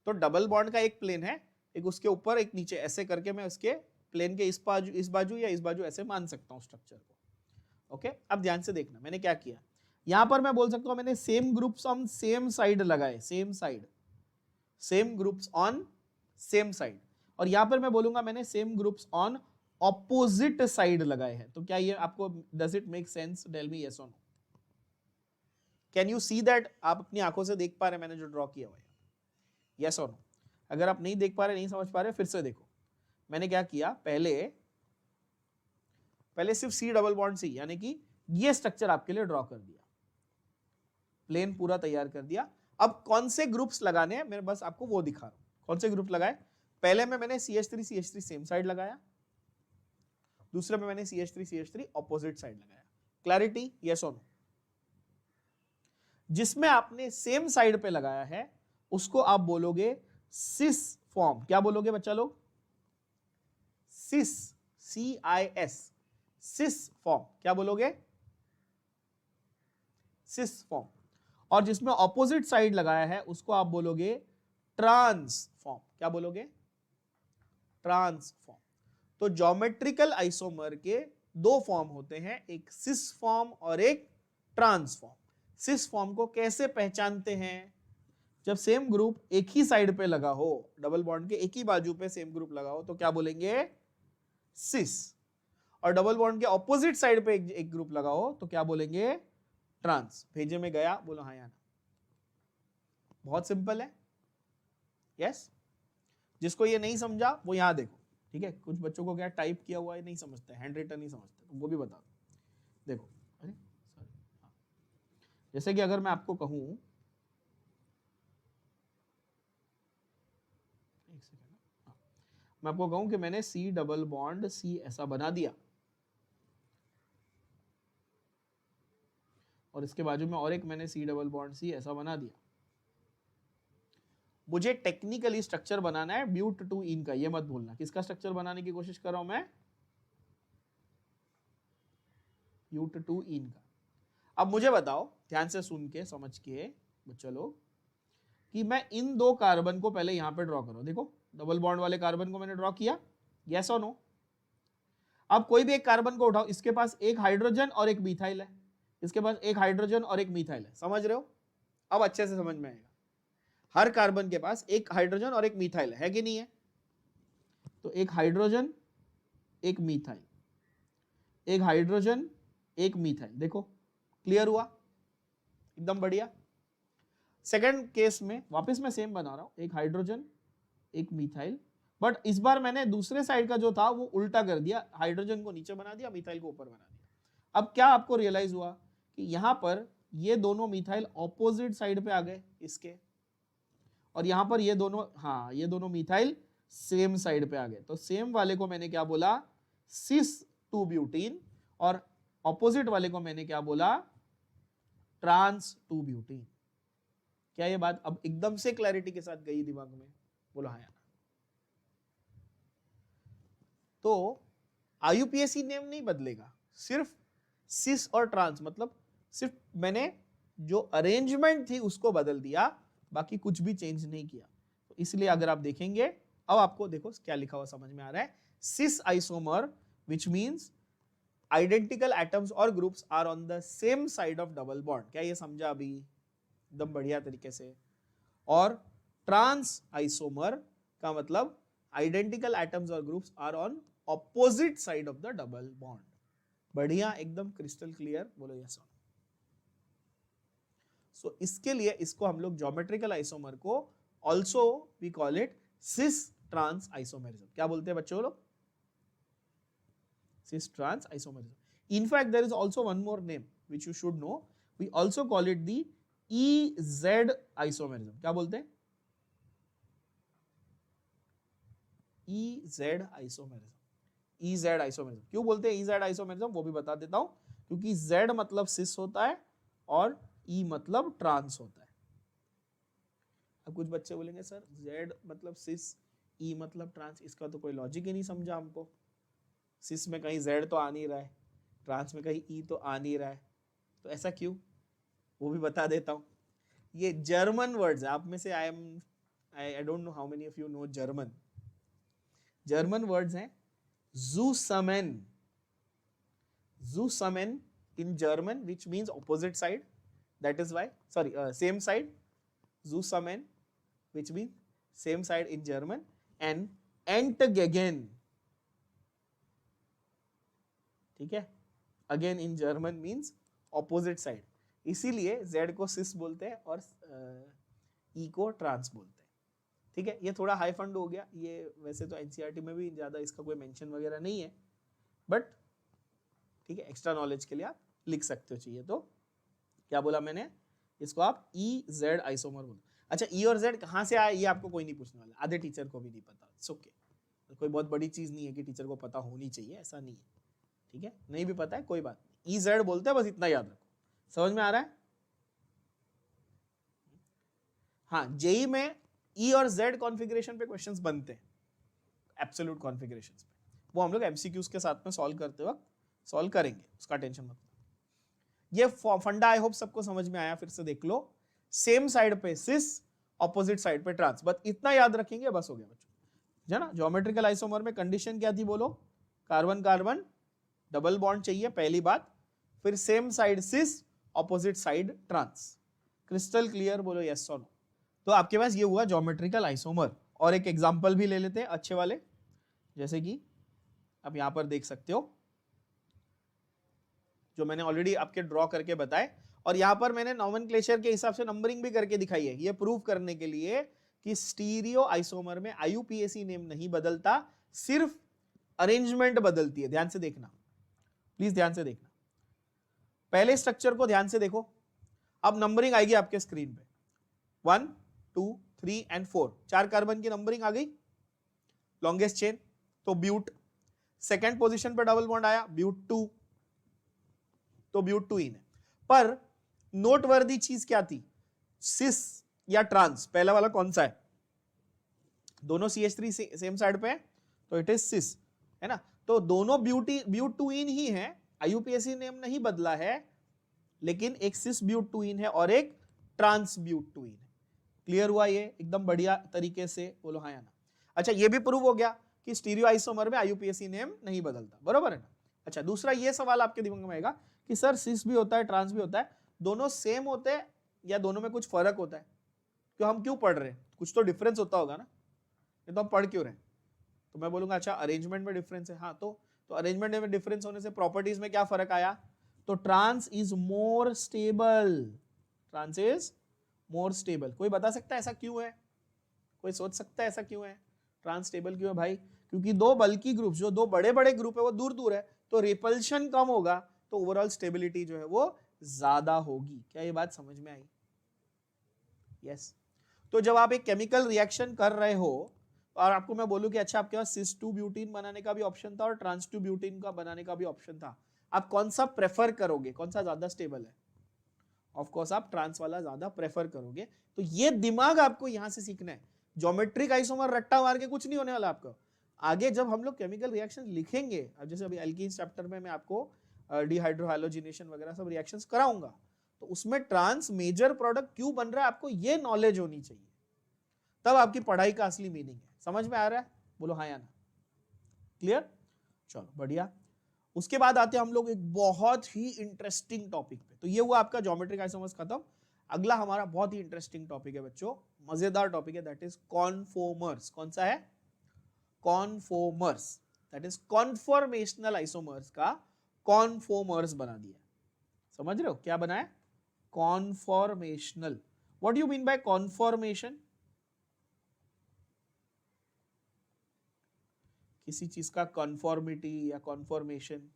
तो डबल बॉन्ड का एक प्लेन है, एक उसके ऊपर एक नीचे, ऐसे करके मैं उसके प्लेन के इस बाजू या इस बाजू ऐसे मान सकता हूं स्ट्रक्चर को। ओके, अब ध्यान से देखना मैंने क्या किया। यहां पर मैं बोल सकता हूं मैंने same groups on same side लगाए, same side, same groups on same side, और यहां पर मैं बोलूंगा मैंने same groups on opposite side लगाए हैं। तो क्या ये आपको, does it make sense, tell me yes और no. Can you see that, आप अपनी आंखों से देख पा रहे हैं मैंने जो ड्रॉ किया हुआ है, यस और नो। अगर आप नहीं देख पा रहे, नहीं समझ पा रहे, फिर से देखो मैंने क्या किया। पहले सिर्फ C डबल बॉन्ड C, यानी कि ये स्ट्रक्चर आपके लिए ड्रॉ कर दिया, प्लेन पूरा तैयार कर दिया। अब कौन से ग्रुप्स लगाने हैं मैं बस आपको वो दिखा रहा हूं, कौन से ग्रुप लगाए। पहले में मैंने CH3 सेम साइड लगाया, दूसरे में मैंने CH3 ऑपोजिट साइड लगाया। क्लैरिटी, यस और नो। जिसमें आपने सेम साइड पे लगाया है उसको आप बोलोगे सिस फॉर्म। क्या बोलोगे बच्चा लोग, सिस, CIS, सिस फॉर्म। क्या बोलोगे, सिस फॉर्म। और जिसमें ऑपोजिट साइड लगाया है उसको आप बोलोगे ट्रांस फॉर्म। क्या बोलोगे, ट्रांस फॉर्म। तो ज्योमेट्रिकल आइसोमर के दो फॉर्म होते हैं, एक सिस फॉर्म और एक ट्रांस फॉर्म। सिस फॉर्म को कैसे पहचानते हैं, जब सेम ग्रुप एक ही साइड पे लगा हो, डबल बॉन्ड के एक ही बाजू पे सेम ग्रुप लगा हो, तो क्या बोलेंगे, सिस। और डबल बॉन्ड के ऑपोजिट साइड पे एक ग्रुप लगा हो तो क्या बोलेंगे, ट्रांस। भेजे में गया, बोलो हाँ या ना। बहुत सिंपल है, यस। जिसको ये नहीं समझा वो यहां देखो, ठीक है। कुछ बच्चों को क्या टाइप किया हुआ है नहीं समझते, हैंड रिटन नहीं समझते, तो वो भी बता दो। देखो, अरे सॉरी, हाँ। जैसे कि अगर मैं आपको कहूं, एक सेकेंड, हाँ, मैं आपको कहूं कि मैंने C डबल बॉन्ड C ऐसा बना दिया और इसके बाजू में और एक मैंने C डबल बॉन्ड C ऐसा बना दिया। मुझे टेक्निकली स्ट्रक्चर बनाना है ब्यूट-2-ईन का, ये मत भूलना। किसका स्ट्रक्चर बनाने की कोशिश कर रहा हूं मैं, ब्यूट-2-ईन का। अब मुझे बताओ, ध्यान से सुन के समझ के बच्चा लोग, कि मैं इन दो कार्बन को पहले यहां पे ड्रॉ करूं। देखो डबल बॉन्ड वाले कार्बन को मैंने ड्रॉ किया, यस और नो। अब कोई भी एक कार्बन को उठाओ, इसके पास एक हाइड्रोजन और एक मिथाइल है, इसके पास एक हाइड्रोजन और एक मिथाइल है। समझ रहे हो, अब अच्छे से समझ में आएगा। हर कार्बन के पास एक हाइड्रोजन और एक मिथाइल है कि नहीं है, तो एक हाइड्रोजन एक मिथाइल, एक हाइड्रोजन एक मिथाइल। देखो क्लियर हुआ, एकदम बढ़िया। सेकंड केस में वापस मैं सेम बना रहा हूं, एक हाइड्रोजन एक मिथाइल, बट इस बार मैंने दूसरे साइड का जो था वो उल्टा कर दिया, हाइड्रोजन को नीचे बना दिया, मिथाइल को ऊपर बना दिया। अब क्या आपको रियलाइज हुआ कि यहां पर ये दोनों मिथाइल ऑपोजिट साइड पे आ गए इसके, और यहां पर ये दोनों, हाँ ये दोनों मिथाइल सेम साइड पे आ गए। तो सेम वाले को मैंने क्या बोला, सिस 2 ब्यूटीन, और ऑपोजिट वाले को मैंने क्या बोला, ट्रांस 2 ब्यूटीन। क्या ये बात अब एकदम से क्लैरिटी के साथ गई दिमाग में, बोलो हाँ या ना। तो IUPAC नेम नहीं बदलेगा, सिर्फ सिस और ट्रांस, मतलब सिर्फ मैंने जो अरेंजमेंट थी उसको बदल दिया, बाकी कुछ भी चेंज नहीं किया। तो इसलिए अगर आप देखेंगे, अब आपको देखो क्या लिखा हुआ समझ में आ रहा है, cis isomer which means identical atoms और groups are on the same side of double bond. क्या ये समझा अभी एकदम बढ़िया तरीके से। और ट्रांस आइसोमर का मतलब आइडेंटिकल एटम्स और groups are on opposite side of the double bond. बढ़िया, एकदम क्रिस्टल क्लियर, बोलो यस। सो इसके लिए इसको हम लोग ज्योमेट्रिकल आइसोमर को also we call it cis trans isomerism. क्या बोलते हैं बच्चों लोग? Cis trans isomerism. In fact there is also one more name which you should know, we also call it the EZ isomerism. क्या बोलते हैं? EZ isomerism. EZ आइसोमेरिज्म क्यों बोलते हैं EZ आइसोमेरिज्म, वो भी बता देता हूं। क्योंकि Z मतलब सिस होता है और E मतलब ट्रांस होता है। अब कुछ बच्चे बोलेंगे सर Z मतलब सिस, E मतलब ट्रांस, इसका तो कोई लॉजिक ही नहीं समझा हमको। सिस में कहीं Z तो आ नहीं रहा है, ट्रांस में कहीं E तो आ नहीं रहा है, तो ऐसा क्यों, वो भी बता देता हूं। ये जर्मन वर्ड्स है, आप में से I don't know how many of you know German. German words हैं zusammen, zusammen in German, which means opposite side, that is why, sorry, same side, zusammen, which means same side in German, and entgegen, ठीक है, again in German means opposite side, इसीलिए Z को सिस बोलते हैं और E को trans बोलते हैं। ठीक है, ये थोड़ा हाई फंड हो गया, ये वैसे तो एनसीईआरटी में भी ज्यादा इसका कोई मेंशन वगैरह नहीं है, बट ठीक है, एक्स्ट्रा नॉलेज के लिए आप लिख सकते हो चाहिए तो। क्या बोला मैंने, इसको आप EZ आइसोमर बोलो। अच्छा, E और Z कहां से आया ये आपको कोई नहीं पूछने वाला, आधे टीचर को भी नहीं पता, इट्स ओके, कोई बहुत बड़ी चीज नहीं है कि टीचर को पता होनी चाहिए, ऐसा नहीं है, ठीक है, नहीं भी पता है कोई बात नहीं, EZ बोलते हैं, बस इतना याद रखो। समझ में आ रहा है? हाँ, जेई में E और Z कॉन्फ़िगरेशन पे क्वेश्चंस बनते हैं, एब्सोल्यूट कॉन्फ़िगरेशंस पे, वो हम लोग एमसीक्यूज के साथ में सॉल्व करते वक्त सॉल्व करेंगे, उसका टेंशन मत। ये फंडा आई होप सबको समझ में आया, फिर से देख लो, सेम साइड पे सिस, ऑपोजिट साइड पे ट्रांस, बस इतना याद रखेंगे, बस हो गया बच्चों, है ना। ज्योमेट्रिकल आइसोमर में कंडीशन क्या थी बोलो, कार्बन कार्बन डबल बॉन्ड चाहिए पहली बात, फिर same side cis, opposite side trans. Crystal clear, बोलो यस और नो। तो आपके पास ये हुआ ज्योमेट्रिकल आइसोमर, और एक एग्जांपल भी ले लेते हैं अच्छे वाले, जैसे कि आप यहां पर देख सकते हो, जो मैंने ऑलरेडी आपके ड्रॉ करके बताए, और यहां पर मैंने नॉमेनक्लेचर के हिसाब से नंबरिंग भी करके दिखाई है, ये प्रूव करने के लिए कि स्टीरियो आइसोमर में IUPAC नेम नहीं बदलता, सिर्फ अरेंजमेंट बदलती है। ध्यान से देखना, प्लीज ध्यान से देखना, पहले स्ट्रक्चर को ध्यान से देखो, अब नंबरिंग आएगी आपके स्क्रीन पे, 1 2 3 एंड 4, 4 कार्बन की नंबरिंग आ गई, लॉन्गेस्ट चेन तो ब्यूट, सेकेंड पोजीशन पर डबल बॉन्ड आया ब्यूट 2, तो ब्यूट 2 इन है। पर नोटवर्दी चीज क्या थी, सिस या ट्रांस, पहला वाला कौन सा है, दोनों CH3 सेम साइड पे है, तो इट इज सिस, है ना। तो दोनों ब्यूट 2 इन ही है, IUPAC नेम नहीं बदला है, लेकिन एक सिस ब्यूट 2 इन है और एक ट्रांस ब्यूट 2 इन है। क्लियर हुआ ये एकदम बढ़िया तरीके से, बोलो हाँ या ना। अच्छा, ये भी प्रूव हो गया कि स्टीरियो आइसोमर में IUPAC नेम नहीं बदलता, बरोबर है ना। अच्छा, दूसरा ये सवाल आपके दिमाग में आएगा कि सर सिस भी होता है ट्रांस भी होता है, दोनों सेम होते हैं या दोनों में कुछ फर्क होता है, क्यों हम क्यों पढ़ रहे हैं, कुछ तो डिफरेंस होता होगा ना, ये तो हम पढ़ क्यों रहे हैं। तो मैं बोलूंगा अच्छा अरेंजमेंट में डिफरेंस है, हाँ तो अरेंजमेंट में डिफरेंस होने से प्रॉपर्टीज में क्या फर्क आया, तो trans is more stable, trans is more stable. कोई बता सकता है ऐसा क्यों है, कोई सोच सकता है ऐसा क्यों है, ट्रांस स्टेबल क्यों है भाई, क्योंकि दो बल्की ग्रुप, जो दो बड़े बड़े ग्रुप है वो दूर दूर है, तो रिपल्शन कम होगा, तो ओवरऑल स्टेबिलिटी जो है वो ज्यादा होगी। क्या ये बात समझ में आई? यस। तो जब आप एक केमिकल रिएक्शन कर रहे हो और आपको मैं बोलूं कि अच्छा आपके पास सिस 2 ब्यूटीन बनाने का भी ऑप्शन था और ट्रांस 2 ब्यूटीन का बनाने का भी ऑप्शन था, आप कौन सा प्रेफर करोगे, कौन सा ज्यादा स्टेबल है? ऑफ कोर्स आप ट्रांस वाला ज्यादा प्रेफर करोगे। तो ये दिमाग आपको यहां से सीखना है, ज्योमेट्रिक आइसोमर रट्टा मार के कुछ नहीं होने वाला आपको। आगे जब हम लोग केमिकल रिएक्शन लिखेंगे, अब जैसे अभी एल्कीन्स चैप्टर में मैं आपको डिहाइड्रोहाइलोजिनेशन वगैरह सब रिएक्शंस कराऊंगा, तो उसमें ट्रांस मेजर प्रोडक्ट क्यों बन रहा है आपको ये नॉलेज होनी चाहिए, तब आपकी पढ़ाई का असली मीनिंग है। समझ में आ रहा है, बोलो हाँ या ना। क्लियर, चलो बढ़िया। उसके बाद आते हैं हम लोग एक बहुत ही इंटरेस्टिंग टॉपिक पे। तो ये हुआ आपका ज्योमेट्रिक आइसोमर्स खत्म। अगला हमारा बहुत ही इंटरेस्टिंग टॉपिक है बच्चों, मजेदार टॉपिक है, दैट इज कॉन्फॉर्मर्स। कौन सा है? Conformers, that is conformational isomers का कॉन्फॉर्मर्स बना दिया। समझ रहे हो क्या बनाया? Conformational. What do you mean by conformation? किसी चीज का कॉन्फॉर्मिटी या कॉन्फॉर्मेशन।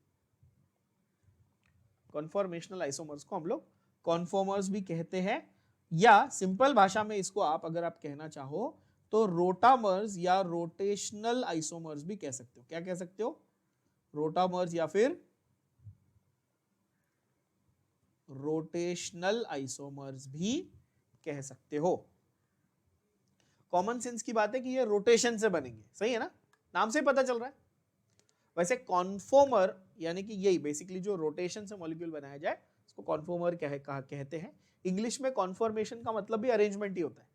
कॉन्फॉर्मेशनल आइसोमर्स को हम लोग कॉन्फॉर्मर्स भी कहते हैं, या सिंपल भाषा में इसको आप अगर आप कहना चाहो तो रोटामर्स या रोटेशनल आइसोमर्स भी कह सकते हो। क्या कह सकते हो? रोटामर्स या फिर रोटेशनल आइसोमर्स भी कह सकते हो। कॉमन सेंस की बात है कि ये रोटेशन से बनेंगे, सही है ना? नाम से पता चल रहा है। वैसे कॉन्फॉर्मर यानी कि यही बेसिकली जो रोटेशन से मॉलिक्यूल बनाया जाए उसको कॉन्फॉर्मर कहते हैं। इंग्लिश में कॉन्फॉर्मेशन का मतलब भी अरेंजमेंट ही होता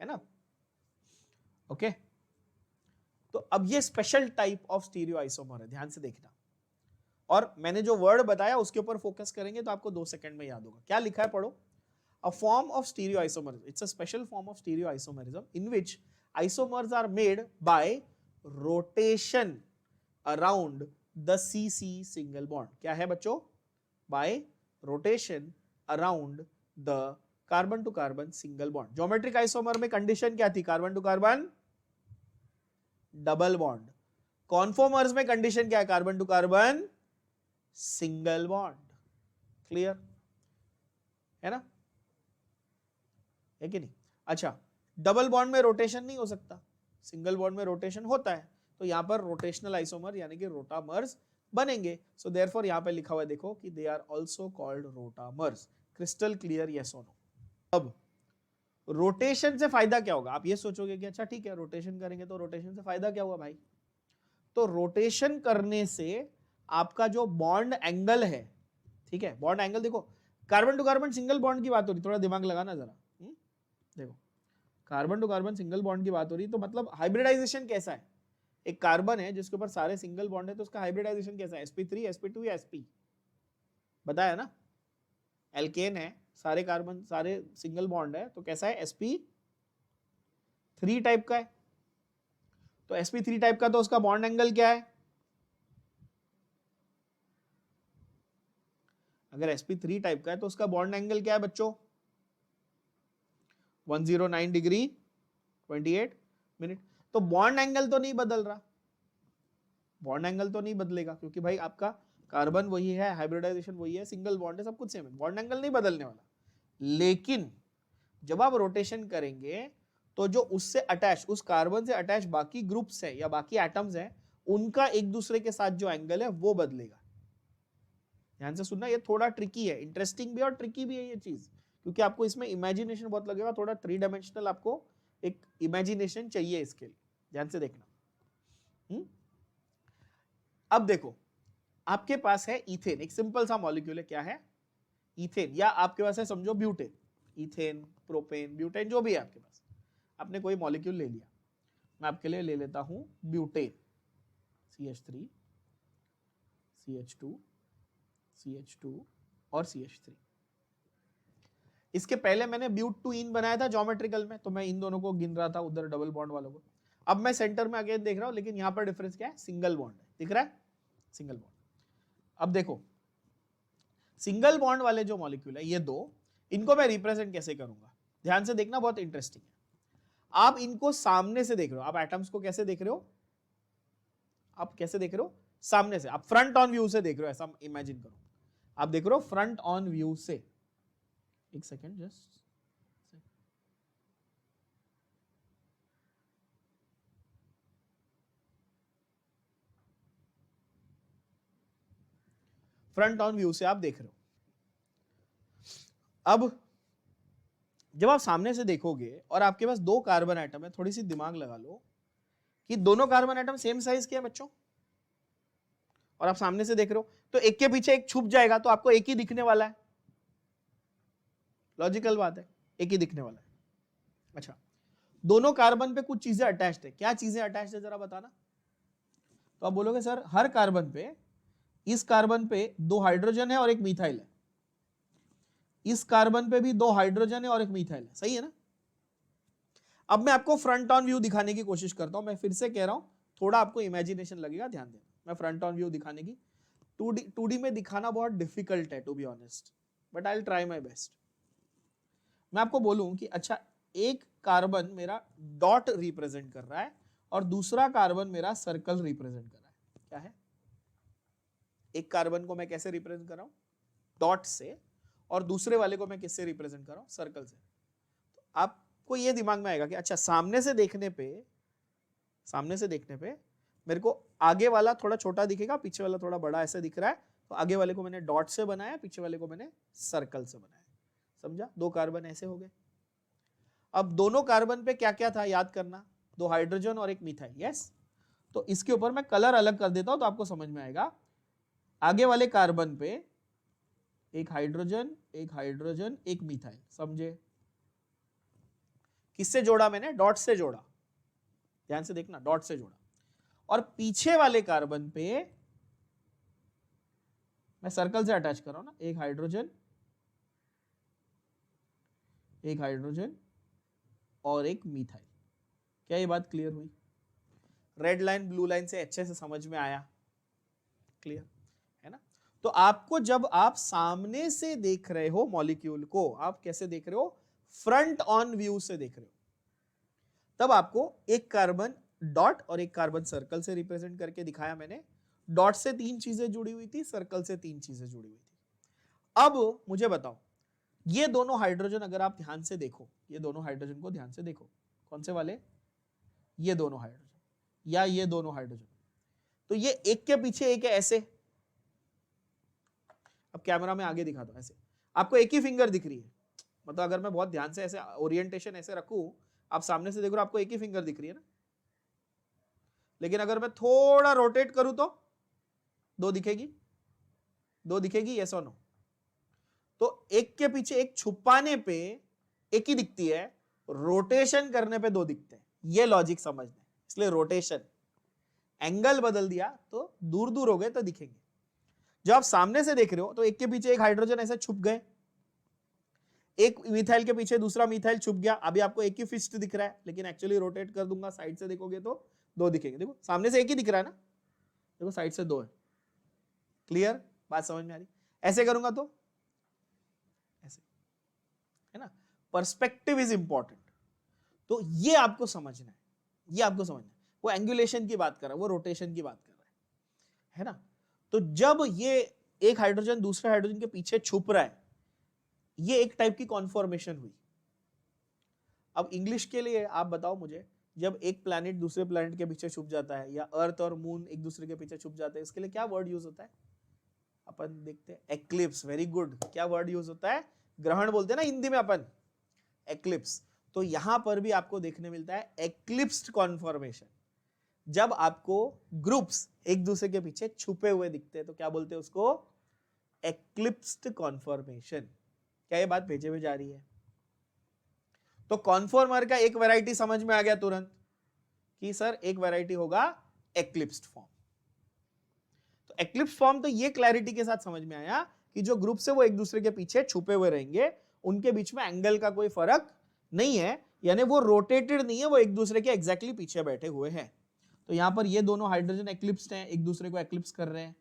है ना? ओके तो अब ये special type of stereo isomer है, ध्यान से देखना। और मैंने जो वर्ड बताया उसके ऊपर फोकस करेंगे तो आपको 2 सेकंड में याद होगा। क्या लिखा है पढ़ो। A form of stereoisomerism. It's a special form of stereoisomerism in which isomers are made by rotation around the CC single bond. क्या है बच्चों? By rotation around the carbon to carbon single bond. Geometric isomer में condition क्या थी? Carbon to carbon double bond. Conformers में condition क्या है? Carbon to carbon single bond. Clear है ना? है कि नहीं? अच्छा, डबल बॉन्ड में रोटेशन नहीं हो सकता, सिंगल बॉन्ड में रोटेशन होता है, तो यहां पर रोटेशनल आइसोमर यानी कि रोटामर्स बनेंगे। सो देयरफॉर यहां पे लिखा हुआ है देखो कि they are also called rotamers. Crystal clear? Yes और नो? अब रोटेशन से फायदा क्या होगा? आप ये सोचोगे कि अच्छा ठीक है रोटेशन करेंगे तो रोटेशन से फायदा क्या हुआ भाई? तो रोटेशन करने से आपका जो बॉन्ड एंगल है, ठीक है, बॉन्ड एंगल देखो, carbon to carbon single bond की बात हो रही, थोड़ा दिमाग लगाना जरा। देखो carbon to carbon single bond की बात हो रही, तो मतलब हाइब्रिडाइजेशन कैसा है? एक कार्बन है जिसके ऊपर सारे सिंगल बॉन्ड है, तो उसका हाइब्रिडाइजेशन कैसा है? sp3 sp2 या sp? बताया ना? एल्केन है, सारे कार्बन सारे सिंगल बॉन्ड है, तो कैसा है? sp3 टाइप का है। तो sp3 टाइप का तो उसका बॉन्ड एंगल क्या है? अगर sp3 टाइप का है तो उसका बॉन्ड एंगल क्या है बच्चों? 109 डिग्री 28 मिनट। तो बॉन्ड एंगल तो नहीं बदल रहा, बॉन्ड एंगल तो नहीं बदलेगा क्योंकि भाई आपका कार्बन वही है, हाइब्रिडाइजेशन वही है, सिंगल बॉन्ड है, सब कुछ सेम है, बॉन्ड एंगल नहीं बदलने वाला। लेकिन जब आप रोटेशन करेंगे तो जो उससे अटैच, उस कार्बन से अटैच बाकी ग्रुप्स है या बाकी एटम्स हैं, उनका एक दूसरे के साथ जो एंगल है वो बदलेगा। ध्यान से सुनना, ये थोड़ा ट्रिकी है, इंटरेस्टिंग भी और ट्रिकी भी है ये चीज, क्योंकि आपको इसमें इमेजिनेशन बहुत लगेगा, थोड़ा 3 डायमेंशनल आपको एक इमेजिनेशन चाहिए इसके लिए। ध्यान से देखना। अब देखो आपके पास है इथेन, एक सिंपल सा मॉलिक्यूल है, क्या है? इथेन, या आपके पास है समझो ब्यूटेन, इथेन प्रोपेन ब्यूटेन जो भी है आपके पास, आपने कोई मॉलिक्यूल ले लिया। मैं आपके लिए ले लेता हूं ब्यूटेन, CH3 CH2 CH2 और CH3। इसके पहले मैंने ब्यूट-2-ईन बनाया था ज्योमेट्रिकल में, तो मैं इन दोनों को गिन रहा था उधर डबल बॉन्ड वालों को। अब मैं सेंटर में अगेन देख रहा हूं, लेकिन यहां पर डिफरेंस क्या है? सिंगल बॉन्ड है, दिख रहा है? Single bond. अब देखो सिंगल बॉन्ड वाले जो मॉलिक्यूल है ये दो, इनको मैं रिप्रेजेंट कैसे करूंगा? ध्यान से देखना, बहुत इंटरेस्टिंग है। आप इनको सामने से देख रहे हो, आप एटम्स को कैसे देख रहे हो? आप कैसे देख रहे हो? सामने से, आप फ्रंट ऑन व्यू से देख रहे हो, ऐसा इमेजिन करो। आप देख रहे हो फ्रंट ऑन व्यू से। एक second just, front on view से आप देख रहे हो। अब जब आप सामने से देखोगे और आपके पास 2 कार्बन एटम है, थोड़ी सी दिमाग लगा लो कि दोनों कार्बन एटम सेम साइज के हैं बच्चों, और आप सामने से देख रहे हो, तो एक के पीछे एक छुप जाएगा तो आपको एक ही दिखने वाला है। लॉजिकल बात है, एक ही दिखने वाला है। अच्छा, दोनों कार्बन पे कुछ चीजें अटैच्ड है, क्या चीजें अटैच्ड है जरा बताना? तो आप बोलोगे सर हर कार्बन पे, इस कार्बन पे 2 हाइड्रोजन है और एक मिथाइल है, इस कार्बन पे भी 2 हाइड्रोजन है और एक मिथाइल है, सही है ना? अब मैं आपको फ्रंट ऑन व्यू दिखाने की कोशिश करता हूं, मैं फिर से कह रहा हूं थोड़ा आपको इमेजिनेशन लगेगा, ध्यान देना। मैं फ्रंट ऑन व्यू दिखाने की 2D में दिखाना बहुत डिफिकल्ट है to be honest, but I will try my best. मैं आपको बोलूं कि अच्छा एक कार्बन मेरा डॉट रिप्रेजेंट कर रहा है और दूसरा कार्बन मेरा सर्कल रिप्रेजेंट कर रहा है, क्या है? एक कार्बन को मैं कैसे रिप्रेजेंट कर रहा हूं? डॉट से, और दूसरे वाले को मैं किससे रिप्रेजेंट कर रहा हूं? सर्कल से। तो आपको ये दिमाग में आएगा कि अच्छा सामने से देखने पे मेरे को आगे वाला थोड़ा छोटा दिखेगा, पीछे वाला थोड़ा बड़ा ऐसे दिख रहा है, तो आगे वाले को मैंने डॉट से बनाया, पीछे वाले को मैंने सर्कल से बनाया। समझा? दो कार्बन ऐसे हो गए। अब दोनों कार्बन पे क्या क्या था याद करना, दो हाइड्रोजन और एक मिथाइल। यस, तो इसके ऊपर मैं कलर अलग कर देता हूं तो आपको समझ में आएगा। आगे वाले कार्बन पे एक हाइड्रोजन, एक मिथाइल। समझे? किससे जोड़ा मैंने? डॉट से जोड़ा, ध्यान से देखना, डॉट से जोड़ा। और पीछे वाले कार्बन पे मैं सर्कल से अटैच कर रहा हूं ना, एक हाइड्रोजन और एक मिथाइल। क्या ये बात क्लियर हुई? रेड लाइन ब्लू लाइन से अच्छे से समझ में आया? क्लियर है ना? तो आपको जब आप सामने से देख रहे हो मॉलिक्यूल को, आप कैसे देख रहे हो? फ्रंट ऑन व्यू से देख रहे हो। तब आपको एक कार्बन डॉट और एक कार्बन सर्कल से रिप्रेजेंट करके दिखाया मैंने। डॉट से 3 चीजें जुड़ी हुई थी, सर्कल से 3 चीजें जुड़ी हुई थी। अब मुझे बताओ, ये दोनों हाइड्रोजन अगर आप ध्यान से देखो, ये दोनों हाइड्रोजन को ध्यान से देखो, कौन से वाले? ये दोनों हाइड्रोजन या ये दोनों हाइड्रोजन। तो ये एक के पीछे एक है ऐसे। अब कैमरा में आगे दिखा दो, ऐसे आपको एक ही फिंगर दिख रही है। मतलब अगर मैं बहुत ध्यान से ऐसे ओरिएंटेशन ऐसे रखूं, आप सामने से देख रहे हो, आपको एक ही फिंगर दिख रही है ना। लेकिन अगर मैं थोड़ा रोटेट करूं तो दो दिखेगी, यस और नो? तो एक के पीछे एक छुपाने पे एक ही दिखती है, रोटेशन करने पे दो दिखते हैं। ये लॉजिक समझना, इसलिए रोटेशन, एंगल बदल दिया तो दूर दूर हो गए तो दिखेंगे। जब आप सामने से देख रहे हो तो एक के पीछे एक हाइड्रोजन ऐसे छुप गए, एक मिथाइल के पीछे दूसरा मिथाइल छुप गया। अभी आपको एक ही फिस्ट दिख रहा है, लेकिन एक्चुअली रोटेट कर दूंगा, साइड से देखोगे तो दो दिखेंगे। देखो सामने से एक ही दिख रहा है ना, देखो साइड से दो है। क्लियर? बात समझ में आ रही? ऐसे करूंगा तो ऐसे, है ना? Perspective is important. तो ये आपको समझना है, ये आपको समझना है। वो एंगुलेशन की बात कर रहा है, वो रोटेशन की बात कर रहा है ना? तो जब ये एक हाइड्रोजन दूसरे हाइड्रोजन के पीछे छुप रहा है, ये एक टाइप की कॉन्फॉर्मेशन हुई। अब इंग्लिश के लिए आप बताओ मुझे, जब एक प्लैनेट दूसरे प्लैनेट के पीछे छुप जाता है या अर्थ और मून एक दूसरे के पीछे छुप जाते हैं, इसके लिए क्या वर्ड यूज होता है? अपन देखते हैं, एक्लिप्स। Very good. क्या वर्ड यूज होता है? ग्रहण बोलते हैं ना हिंदी में अपन, एक्लिप्स। तो यहां पर भी आपको देखने मिलता है एक्लिप्स्ड कॉन्फॉर्मेशन। जब आपको ग्रुप्स एक दूसरे के पीछे छुपे हुए दिखते हैं तो क्या बोलते हैं उसको? एक्लिप्स्ड कॉन्फॉर्मेशन। क्या ये बात भेजे में जा रही है? तो कॉन्फॉर्मर का एक वैरायटी समझ में आ गया तुरंत कि सर एक वैरायटी होगा एक्लिप्स्ड फॉर्म। तो एक्लिप्स फॉर्म तो ये क्लैरिटी के साथ समझ में आया कि जो ग्रुप से वो एक दूसरे के पीछे छुपे हुए रहेंगे, उनके बीच में एंगल का कोई फर्क नहीं है, यानी वो रोटेटेड नहीं है, वो एक दूसरे के एग्जैक्टली पीछे बैठे हुए हैं। तो यहां पर ये दोनों हाइड्रोजन एक्लिप्स्ड हैं, एक दूसरे को एक्लिप्स कर रहे हैं।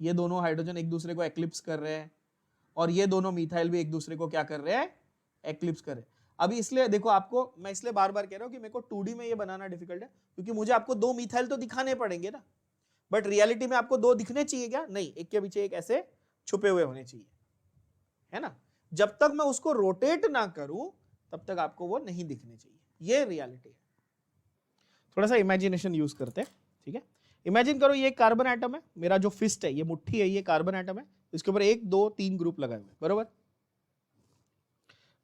ये दोनों हाइड्रोजन एक दूसरे को एक्लिप्स कर रहे हैं, और ये दोनों मिथाइल भी एक दूसरे को क्या कर रहे हैं? एक्लिप्स कर रहे हैं। अभी इसलिए देखो, आपको मैं इसलिए बार बार कह रहा हूं कि मेरे को 2D में ये बनाना डिफिकल्ट है, क्योंकि मुझे आपको दो मिथाइल तो दिखाने पड़ेंगे ना, बट रियलिटी में आपको दो दिखने चाहिए क्या? नहीं, एक के पीछे एक ऐसे छुपे हुए होने चाहिए, है ना? जब तक मैं उसको रोटेट ना करूं तब तक आपको वो नहीं दिखने चाहिए। ये रियलिटी है। थोड़ा सा इमेजिनेशन यूज करते हैं, ठीक है? इमेजिन करो ये कार्बन एटम है, मेरा जो फिस्ट है, ये मुट्ठी है, ये कार्बन एटम है, इसके ऊपर 1 2 3 ग्रुप लगाए हुए, बरोबर?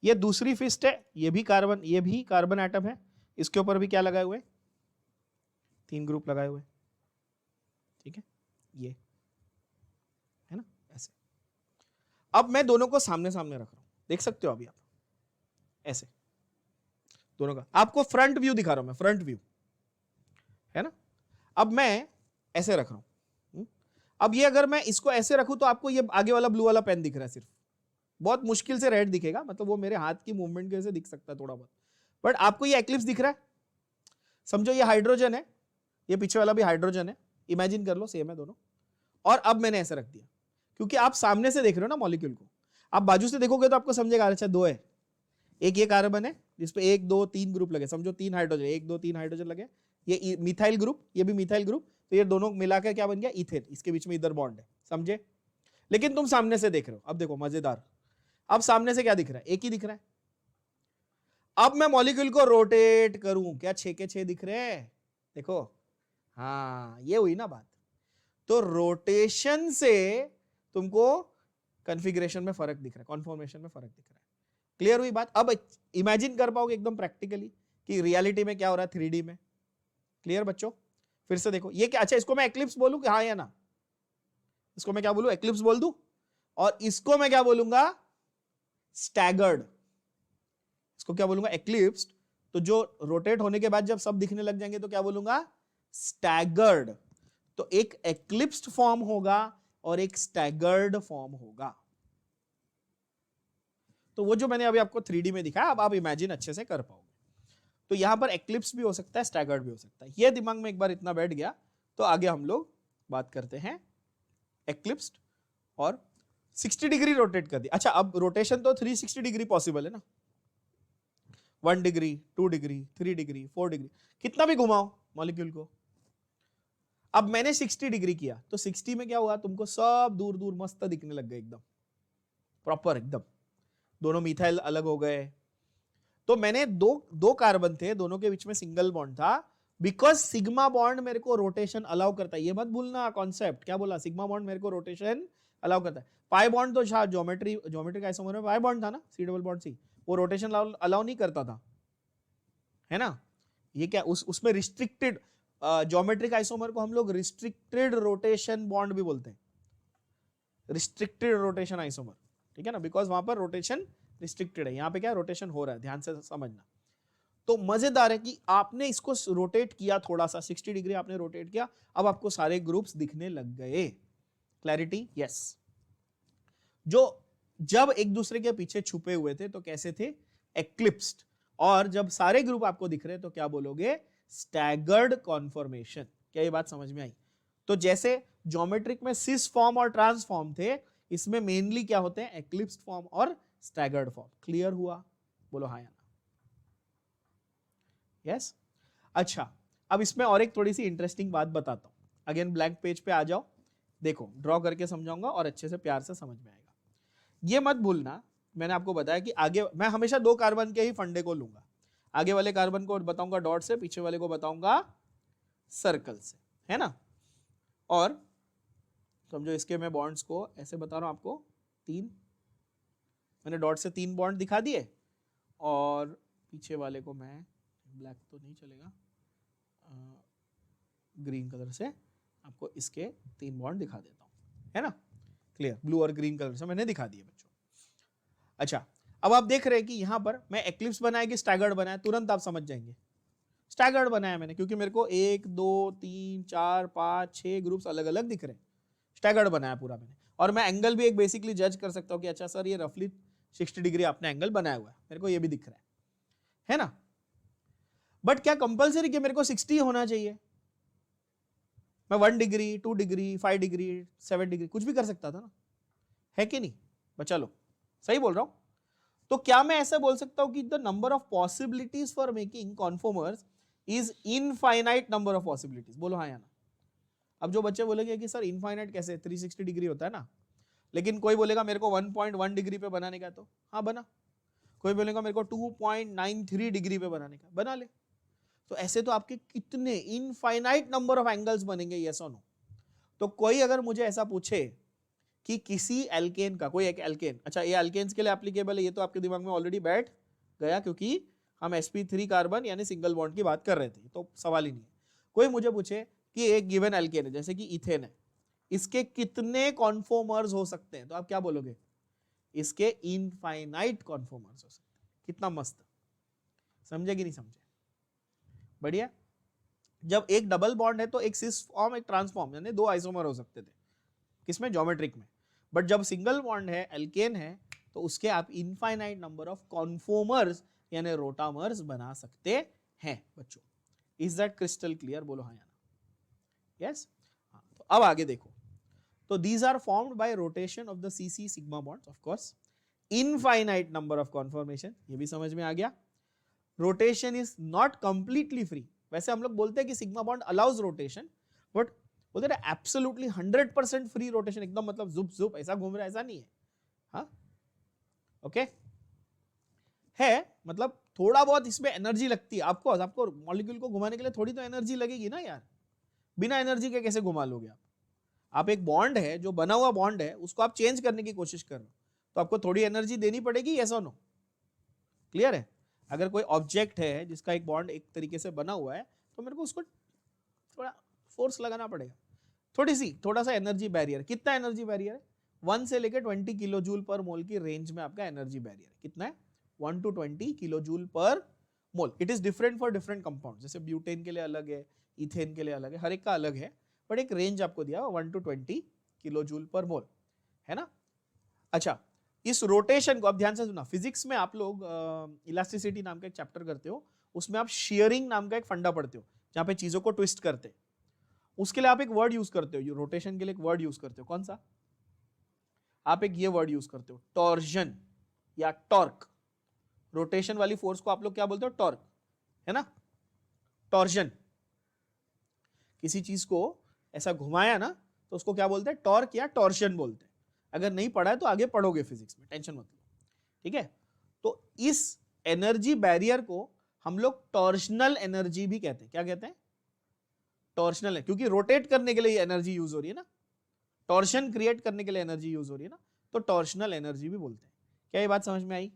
ये दूसरी फिस्ट है, ये भी कार्बन एटम है, इसके ऊपर भी क्या लगाए हुए? 3 ग्रुप लगाए हुए, ठीक है? ये है ना, ऐसे। अब मैं दोनों को सामने सामने रख रहा हूं, देख सकते हो अभी आप, ऐसे दोनों का आपको फ्रंट व्यू दिखा रहा हूं मैं, फ्रंट व्यू, है ना? अब मैं ऐसे रख रहा हूं। अब ये अगर मैं इसको ऐसे रखूं तो आपको ये आगे वाला ब्लू वाला पेन दिख रहा है, सिर्फ बहुत मुश्किल से रेड दिखेगा, मतलब वो मेरे हाथ की मूवमेंट की वजह से दिख सकता है थोड़ा बहुत, बट आपको ये एक्लिप्स दिख रहा है। समझो ये हाइड्रोजन है, ये पीछे वाला भी हाइड्रोजन है, इमेजिन कर लो सेम है दोनों, और अब मैंने ऐसे रख दिया, क्योंकि आप सामने से देख रहे हो ना मॉलिक्यूल को, आप बाजू से देखोगे तो आपको समझेगा अच्छा दो है, एक ये कार्बन है जिसपे 1 2 3 ग्रुप लगे, समझो 3 हाइड्रोजन, 1 2 3 हाइड्रोजन लगे, ये मिथाइल ग्रुप, ये भी मिथाइल ग्रुप, तो ये दोनों मिलाकर क्या बन गया इथेन, इसके बीच में इधर बॉन्ड है, समझे। लेकिन तुम सामने से देख रहे हो, अब देखो मजेदार, अब सामने से क्या दिख रहा है, एक ही दिख रहा है। अब मैं मॉलिक्यूल को रोटेट करूं, क्या 6 के 6 दिख रहे हैं, देखो, हाँ ये हुई ना बात। तो रोटेशन से तुमको कॉन्फ़िगरेशन में फर्क दिख रहा है, कॉन्फॉर्मेशन में फर्क दिख रहा है। क्लियर हुई बात। अब इमेजिन कर पाओगे एकदम प्रैक्टिकली कि रियलिटी में क्या हो रहा है 3D में। क्लियर बच्चों, फिर से देखो ये क्या, अच्छा इसको मैं एक्लिप्स बोलूं कि हाँ या ना, इसको मैं क्या बोलूं, एक्लिप्स बोल दूं, और इसको मैं क्या बोलूंगा, स्टैगर्ड। इसको क्या बोलूंगा, एक्लिप्स्ड। तो जो रोटेट होने के बाद जब सब दिखने लग जाएंगे तो क्या बोलूंगा, स्टैगर्ड। तो एक एक्लिप्स्ड फॉर्म होगा और एक स्टैगर्ड फॉर्म होगा। तो वो जो मैंने अभी आपको 3D में दिखाया, अब आप इमेजिन अच्छे से कर पाओगे। तो यहां पर एक्लिप्स भी हो सकता है, स्टैगर्ड भी हो सकता है। ये दिमाग में एक बार इतना बैठ गया तो आगे हम लोग बात करते हैं एक्लिप्स्ड और 60 डिग्री रोटेट कर दिया। अच्छा अब रोटेशन तो 360 डिग्री पॉसिबल है ना, 1 डिग्री 2 डिग्री 3 डिग्री 4 डिग्री, कितना भी घुमाओ मॉलिक्यूल को। अब मैंने 60 डिग्री किया तो 60 में क्या हुआ, तुमको सब दूर दूर मस्त दिखने लग गए, एकदम प्रॉपर, एकदम दोनों मिथाइल अलग हो गए। तो मैंने दो कार्बन थे, दोनों के बीच में सिंगल बॉन्ड था, बिकॉज सिग्मा बॉन्ड मेरे को रोटेशन अलाउ करता है। ये मत भूलना कॉन्सेप्ट, क्या बोला, सिग्मा बॉन्ड मेरे को रोटेशन अलाउ करता है। पाई बॉन्ड तो शायद ज्योमेट्रिक आइसोमर में पाई बॉन्ड था ना, सी डबल बॉन्ड सी, वो रोटेशन अलाउ नहीं करता था, है ना। ये क्या उसमें रिस्ट्रिक्टेड, ज्योमेट्रिक आइसोमर को हम लोग रिस्ट्रिक्टेड रोटेशन बॉन्ड भी बोलते हैं, रिस्ट्रिक्टेड रोटेशन आइसोमर, ठीक है ना, बिकॉज वहां पर रोटेशन रिस्ट्रिक्टेड है, यहां पे क्या रोटेशन हो रहा है, ध्यान से समझना। तो मजेदार है कि आपने इसको रोटेट किया थोड़ा सा, 60 डिग्री आपने रोटेट किया, अब आपको सारे ग्रुप्स दिखने लग गए। Clarity, yes. जो जब एक दूसरे के पीछे छुपे हुए थे तो कैसे थे, एक्लिप्स्ड, और जब सारे ग्रुप आपको दिख रहे हैं तो क्या बोलोगे, स्टैगर्ड कॉन्फॉर्मेशन। क्या ये बात समझ में आई। तो जैसे ज्योमेट्रिक में सिस फॉर्म और ट्रांसफॉर्म थे, इसमें मेनली क्या होते हैं, एक्लिप्स्ड फॉर्म और स्टैगर्ड फॉर्म। क्लियर हुआ, बोलो हाँ या ना, यस। अच्छा अब इसमें और एक थोड़ी सी इंटरेस्टिंग बात बताता हूं, अगेन ब्लैंक पेज पे आ जाओ, देखो ड्रॉ करके समझाऊंगा और अच्छे से प्यार से समझ में आएगा। ये मत भूलना, मैंने आपको बताया कि आगे मैं हमेशा 2 कार्बन के ही फंडे को लूंगा, आगे वाले कार्बन को बताऊंगा डॉट से, पीछे वाले को बताऊंगा सर्कल से, है ना। और समझो इसके मैं बॉन्ड्स को ऐसे बता रहा हूं आपको, 3, मैंने डॉट से 3 बॉन्ड दिखा दिए, और पीछे वाले को मैं, ब्लैक तो नहीं चलेगा, ग्रीन कलर से आपको इसके 3 बॉन्ड दिखा देता हूं, है ना। क्लियर, ब्लू और ग्रीन कलर से मैंने दिखा दिए बच्चों। अच्छा अब आप देख रहे हैं कि यहां पर मैं एक्लिप्स बनाया कि स्टैगर्ड बनाया, तुरंत आप समझ जाएंगे स्टैगर्ड बनाया मैंने, क्योंकि मेरे को 1 2 3 4 5 6 ग्रुप्स अलग अलग दिख रहे हैं, स्टैगर्ड बनाया पूरा मैंने। और मैं एंगल भी एक बेसिकली जज कर सकता हूं कि अच्छा सर ये रफली 60 डिग्री आपने एंगल बनाया हुआ है, मेरे को ये भी दिख रहा है ना। बट क्या कंपलसरी कि मेरे को 60 होना चाहिए, मैं 1 डिग्री 2 डिग्री 5 डिग्री 7 डिग्री कुछ भी कर सकता था ना, है कि नहीं, बचा लो, सही बोल रहा हूं। तो क्या मैं ऐसा बोल सकता हूं कि the number of possibilities for making conformers is infinite number of possibilities, बोलो हाँ या ना। अब जो बच्चे बोलेंगे कि सर इनफाइनाइट कैसे, 360 डिग्री होता है ना, लेकिन कोई बोलेगा मेरे को 1.1 डिग्री पे बनाने का, तो हाँ बना। कोई बोलेगा मेरे को 2.93 डिग्री पे बनाने का, बना ले। तो ऐसे तो आपके कितने इनफाइनाइट नंबर ऑफ एंगल्स बनेंगे, यस और नो। तो कोई अगर मुझे ऐसा पूछे कि किसी एल्केन का, कोई एक एल्केन, अच्छा ये एल्केन्स के लिए एप्लीकेबल है, ये तो आपके दिमाग में ऑलरेडी बैठ गया, क्योंकि हम sp3 कार्बन यानी सिंगल बॉन्ड की बात कर रहे थे, तो सवाल ही नहीं है। कोई मुझे पूछे कि एक गिवन एल्केन है, जैसे कि इथेन है, इसके कितने कॉन्फॉर्मर्स हो सकते हैं, तो आप क्या बोलोगे, इसके इनफाइनाइट कॉन्फॉर्मर्स हो सकते हैं। कितना मस्त, समझे कि नहीं समझे, बढ़िया। जब एक डबल बॉन्ड है तो एक सिस फॉर्म एक ट्रांसफॉर्म, यानी 2 आइसोमर हो सकते थे, किसमें, ज्योमेट्रिक में। बट जब सिंगल बॉन्ड है, एल्केन है, तो उसके आप इनफाइनाइट नंबर ऑफ कॉन्फॉर्मर्स यानी रोटामर्स बना सकते हैं बच्चों। इज दैट क्रिस्टल क्लियर, बोलो हाँ या ना, यस। हाँ तो अब आगे देखो, तो these are formed by rotation of the CC sigma bonds, of course, infinite number of conformation, ये भी समझ में आ गया. Rotation is not completely free. वैसे हम लोग बोलते हैं कि sigma bond allows rotation, but बोलते हैं एब्सोल्युटली 100% फ्री रोटेशन, एकदम मतलब जुप जुप ऐसा घूम रहा है, ऐसा नहीं है. हाँ, ओके है, मतलब थोड़ा बहुत इसमें एनर्जी लगती है. आपको मॉलिक्यूल को घुमाने के लिए थोड़ी तो एनर्जी लगेगी ना यार. बिना एनर्जी के कैसे घुमा लोगे आप एक बॉन्ड है, जो बना हुआ बॉन्ड है, उसको आप चेंज करने की कोशिश कर रहे हो, तो आपको थोड़ी एनर्जी देनी पड़ेगी. यस और नो? क्लियर है? अगर कोई ऑब्जेक्ट है जिसका एक बॉन्ड एक तरीके से बना हुआ है, तो मेरे को उसको थोड़ा फोर्स लगाना पड़ेगा, थोड़ा सा एनर्जी बैरियर. कितना एनर्जी बैरियर है? 1 से लेकर 20 किलो जूल पर मोल की रेंज में आपका एनर्जी बैरियर है. कितना है? 1 to 20 किलो जूल पर मोल. It is different for different compound. जैसे ब्यूटेन के लिए अलग है, इथेन के लिए अलग है, हर एक का अलग है, बट एक रेंज आपको दिया 1 to 20 किलो जूल पर मोल, है ना. अच्छा, इस रोटेशन को अब ध्यान से सुना. फिजिक्स में आप लोग इलास्टिसिटी नाम का एक चैप्टर करते हो, उसमें आप शेयरिंग नाम का एक फंडा पढ़ते हो, जहां पे चीजों को ट्विस्ट करते हैं. उसके लिए आप एक वर्ड यूज करते हो, रोटेशन के लिए एक वर्ड यूज करते हो. कौन सा? आप एक ये वर्ड यूज करते हो, टॉर्जन या टॉर्क. रोटेशन वाली फोर्स को आप लोग क्या बोलते हो? टॉर्क, है ना. टॉर्जन. किसी चीज को ऐसा घुमाया ना, तो उसको क्या बोलते हैं? टॉर्क या टॉर्शन बोलते हैं. अगर नहीं पढ़ा है तो आगे पढ़ोगे फिजिक्स में, टेंशन मत लो, ठीक है. तो इस एनर्जी बैरियर को हम लोग टॉर्शनल एनर्जी भी कहते हैं. क्या कहते हैं? टॉर्शनल है, क्योंकि रोटेट करने के लिए एनर्जी यूज हो रही है ना, टॉर्शन क्रिएट करने के लिए एनर्जी यूज हो रही है ना, तो टॉर्शनल एनर्जी भी बोलते हैं. क्या ये बात समझ में आई?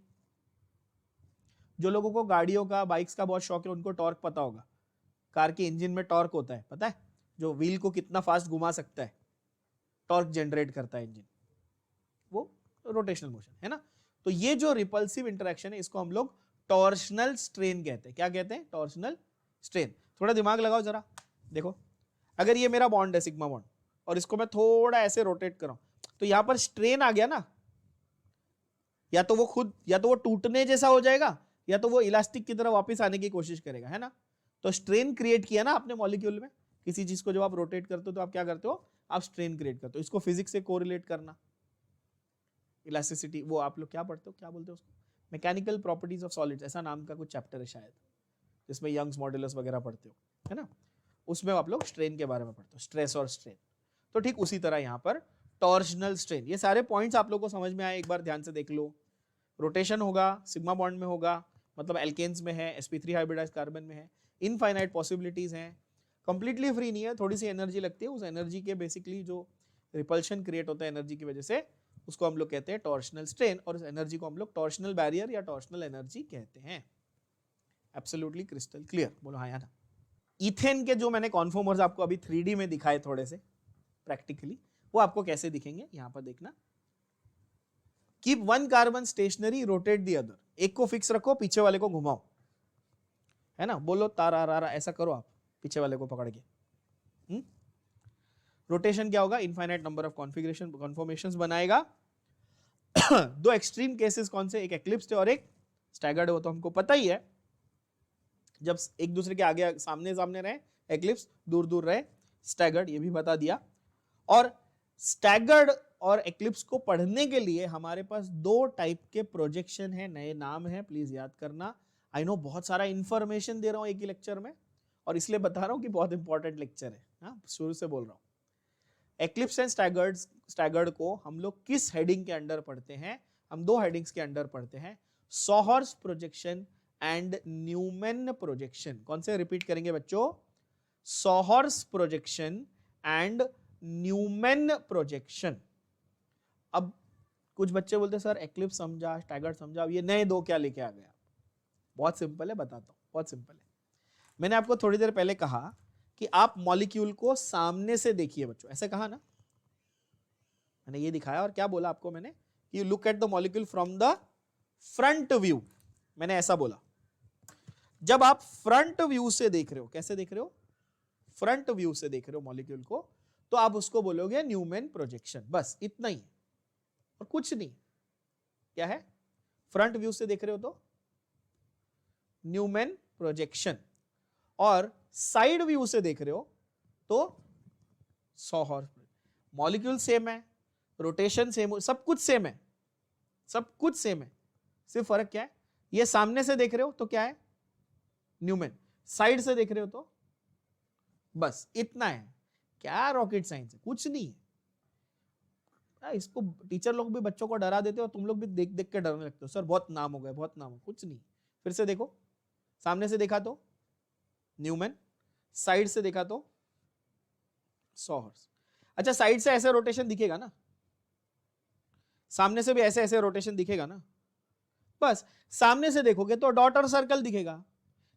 जो लोगों को गाड़ियों का, बाइक्स का बहुत शौक है, उनको टॉर्क पता होगा. कार के इंजन में टॉर्क होता है, पता है? जो व्हील को कितना फास्ट घुमा सकता है, टॉर्क जनरेट करता है इंजन, वो रोटेशनल मोशन है ना. तो ये जो रिपल्सिव इंटरेक्शन है, इसको हम लोग टॉर्शनल स्ट्रेन कहते हैं. क्या कहते हैं? Torsional strain. थोड़ा दिमाग लगाओ जरा, देखो. अगर ये मेरा बॉन्ड है, सिग्मा बॉन्ड, और इसको मैं थोड़ा ऐसे रोटेट कर रहा हूं, तो यहां पर स्ट्रेन आ गया ना. या तो वो टूटने जैसा हो जाएगा, या तो वो इलास्टिक की तरह वापस आने की कोशिश करेगा, है ना. तो स्ट्रेन क्रिएट किया ना आपने मॉलिक्यूल में. किसी चीज को जब आप रोटेट करते हो तो आप क्या करते हो? आप स्ट्रेन क्रिएट करते हो. इसको फिजिक्स से कोरिलेट करना. इलास्टिसिटी, वो आप लोग क्या पढ़ते हो, क्या बोलते हो उसको? मैकेनिकल प्रॉपर्टीज ऑफ सॉलिड्स, ऐसा नाम का कुछ चैप्टर है शायद, जिसमें यंग्स मॉड्यूलस वगैरह पढ़ते हो, है ना. उसमें आप लोग स्ट्रेन के बारे में पढ़ते हो, स्ट्रेस और स्ट्रेन. तो ठीक उसी तरह यहां पर टॉर्शनल स्ट्रेन. ये सारे पॉइंट्स आप लोग को समझ में आए, एक बार ध्यान से देख लो. रोटेशन होगा, सिग्मा बॉन्ड में होगा, मतलब एल्केन्स में है, sp3 हाइब्रिडाइज्ड कार्बन में है, इनफाइनाइट पॉसिबिलिटीज हैं, कंप्लीटली फ्री नहीं है, थोड़ी सी एनर्जी लगती है. उस एनर्जी के बेसिकली जो रिपल्शन क्रिएट होता है एनर्जी की वजह से, उसको हम लोग कहते हैं टॉर्शनल स्ट्रेन, और उस एनर्जी को हम लोग टॉर्शनल बैरियर या टॉर्शनल एनर्जी कहते हैं. Absolutely crystal clear? बोलो हाँ या ना. इथेन के जो मैंने कॉन्फॉर्मर्स आपको अभी 3D में दिखाए थोड़े से प्रैक्टिकली, वो आपको कैसे दिखेंगे यहां पर देखना. Keep one carbon stationary, rotate the other. एक को फिक्स रखो, पीछे वाले को घुमाओ, है ना. बोलो तारा रारा, ऐसा करो आप, पीछे वाले को पकड़ के. रोटेशन क्या होगा? इनफाइनाइट नंबर ऑफ कॉन्फ़िगरेशन कॉन्फॉर्मेशंस बनाएगा. दो एक्सट्रीम केसेस कौन से? एक एक्लिप्स्ड और एक स्टैगर्ड. हो तो हमको पता ही है, जब एक दूसरे के आगे सामने सामने रहे एक्लिप्स, दूर दूर रहे स्टैगर्ड, ये भी बता दिया. और स्टैगर्ड और एक्लिप्स को पढ़ने के लिए हमारे पास दो टाइप के प्रोजेक्शन है, नए नाम है, प्लीज याद करना. आई नो बहुत सारा इंफॉर्मेशन दे रहा हूं एक ही लेक्चर में, और इसलिए बता रहा हूं कि बहुत इंपॉर्टेंट लेक्चर है. हाँ, शुरू से बोल रहा हूं. एक्लिप्स एंड स्टैगर्ड को हम लोग किस हेडिंग के अंडर पढ़ते हैं? हम दो हेडिंग्स के अंडर पढ़ते हैं, sawhorse projection and Newman projection. कौन से रिपीट करेंगे बच्चों? Sawhorse projection and Newman projection. अब कुछ बच्चे बोलते हैं सर एक्लिप्स समझा, स्टैगर्ड समझा, ये नए दो क्या लेके आ गया? बहुत सिंपल है, बताता हूं, बहुत सिंपल है. मैंने आपको थोड़ी देर पहले कहा कि आप मॉलिक्यूल को सामने से देखिए बच्चों, ऐसे कहा ना, मैंने ये दिखाया. और क्या बोला आपको मैंने? You look at the molecule from the front view. मैंने ऐसा बोला. जब आप फ्रंट व्यू से देख रहे हो, कैसे देख रहे हो? फ्रंट व्यू से देख रहे हो मॉलिक्यूल को, तो आप उसको बोलोगे न्यूमैन प्रोजेक्शन. बस इतना ही, और कुछ नहीं. क्या है? फ्रंट व्यू से देख रहे हो तो न्यूमैन प्रोजेक्शन, और साइड व्यू से देख रहे हो तो सॉहर्स. मॉलिक्यूल सेम है, रोटेशन सेम, सब कुछ सेम है, सब कुछ सेम है, सिर्फ फर्क क्या है, ये सामने से देख रहे हो तो क्या है न्यूमन, साइड से देख रहे हो तो, बस इतना है। क्या रॉकेट साइंस है, कुछ नहीं है। इसको टीचर लोग भी बच्चों को डरा देते हो, तुम लोग भी देख देख के डरने लगते हो, सर बहुत नाम हो गए, बहुत नाम हो, कुछ नहीं। फिर से देखो, सामने से देखा तो न्यूमन, साइड से देखा तो सॉहर्स। अच्छा, साइड से ऐसे रोटेशन दिखेगा ना, सामने से भी ऐसे ऐसे रोटेशन दिखेगा ना, बस सामने से देखोगे तो डॉट और सर्कल दिखेगा,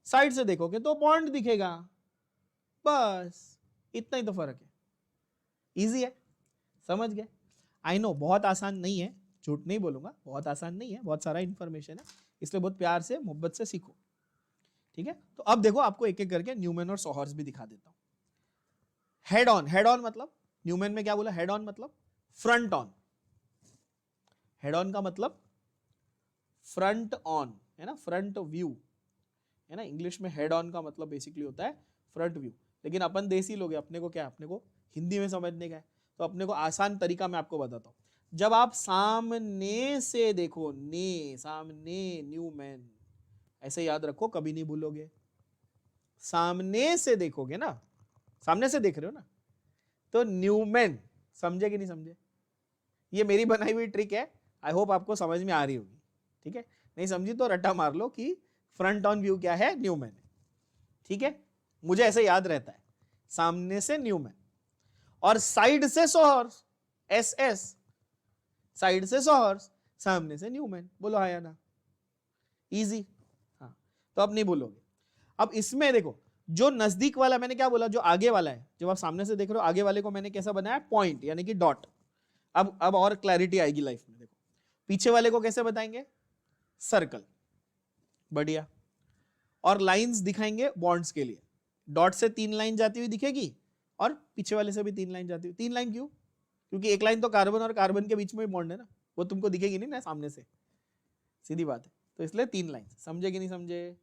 साइड से देखोगे तो पॉइंट दिखेगा, बस इतना ही तो फर्क है। इजी है, समझ गए। आई नो बहुत आसान नहीं है, झूठ नहीं बोलूंगा, बहुत आसान नहीं है, बहुत सारा इंफॉर्मेशन है, इसलिए बहुत प्यार से मोहब्बत से सीखो, ठीक है। तो अब देखो आपको एक एक करके न्यूमन और सॉहर्स भी दिखा देता हूं। हेड ऑन, हेड ऑन मतलब न्यूमन में क्या बोला, हेड ऑन मतलब फ्रंट ऑन, हेड ऑन का मतलब फ्रंट ऑन है ना, फ्रंट व्यू है ना, इंग्लिश में हेड ऑन का मतलब बेसिकली होता है फ्रंट व्यू, लेकिन अपन देसी लोग हैं, अपने को क्या, अपने को हिंदी में समझने का है, तो अपने को आसान तरीका मैं आपको बताता हूं। जब आप सामने से देखो, ने सामने, न्यूमैन, ऐसे याद रखो, कभी नहीं भूलोगे। सामने से देखोगे ना, सामने से देख रहे हो ना, तो न्यूमैन, समझे कि नहीं समझे? ये मेरी बनाई हुई ट्रिक है, आई होप आपको समझ में आ रही होगी, ठीक है। नहीं समझी तो रट्टा मार लो कि फ्रंट ऑन व्यू क्या है, न्यूमैन, ठीक है। मुझे ऐसे याद रहता है, सामने से न्यूमैन और साइड से सॉहर्स, एस एस, साइड से सॉहर्स, सामने से न्यूमैन। बोलो हाँ या ना, इजी। हाँ, तो अब नहीं बोलोगे। अब इसमें देखो, जो नजदीक वाला मैंने क्या बोला, जो आगे वाला है, जब आप सामने से देख रहे हो, आगे वाले को मैंने कैसा बनाया, पॉइंट यानी कि डॉट। अब और क्लैरिटी आएगी लाइफ में। देखो पीछे वाले को कैसे बताएंगे, सर्कल, बढ़िया। और लाइंस दिखाएंगे बॉन्ड्स के लिए, डॉट से 3 लाइन जाती हुई दिखेगी और पीछे वाले से भी 3 लाइन जाती हुई। 3 लाइन क्यों? क्योंकि एक लाइन तो कार्बन और कार्बन के बीच में बॉन्ड है ना, वो तुमको दिखेगी नहीं ना सामने से, सीधी बात है, तो इसलिए 3 लाइन। समझे कि नहीं समझे?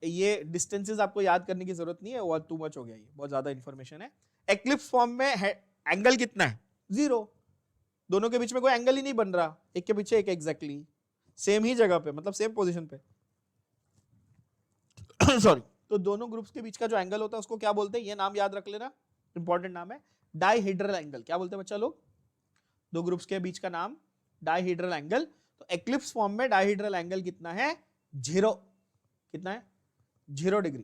ये डिस्टेंसेस आपको याद करने की जरूरत नहीं है, वो टू मच हो गया, ये बहुत ज्यादा इंफॉर्मेशन है। एक्लिप्स फॉर्म में एंगल कितना है, 0, दोनों के बीच में कोई एंगल ही नहीं बन रहा, एक के पीछे एक एग्जैक्टली सेम ही जगह पे, मतलब सेम पोजीशन पे। सॉरी, तो दोनों ग्रुप्स के बीच का जो एंगल होता है उसको क्या बोलते हैं, ये नाम याद रख लेना, इंपॉर्टेंट नाम है, डाइहेड्रल एंगल। क्या बोलते हैं बच्चा लोग? दो ग्रुप्स के बीच का नाम डाइहेड्रल एंगल। तो एक्लिप्स फॉर्म में डाइहेड्रल एंगल कितना है, 0। कितना है? 0 डिग्री,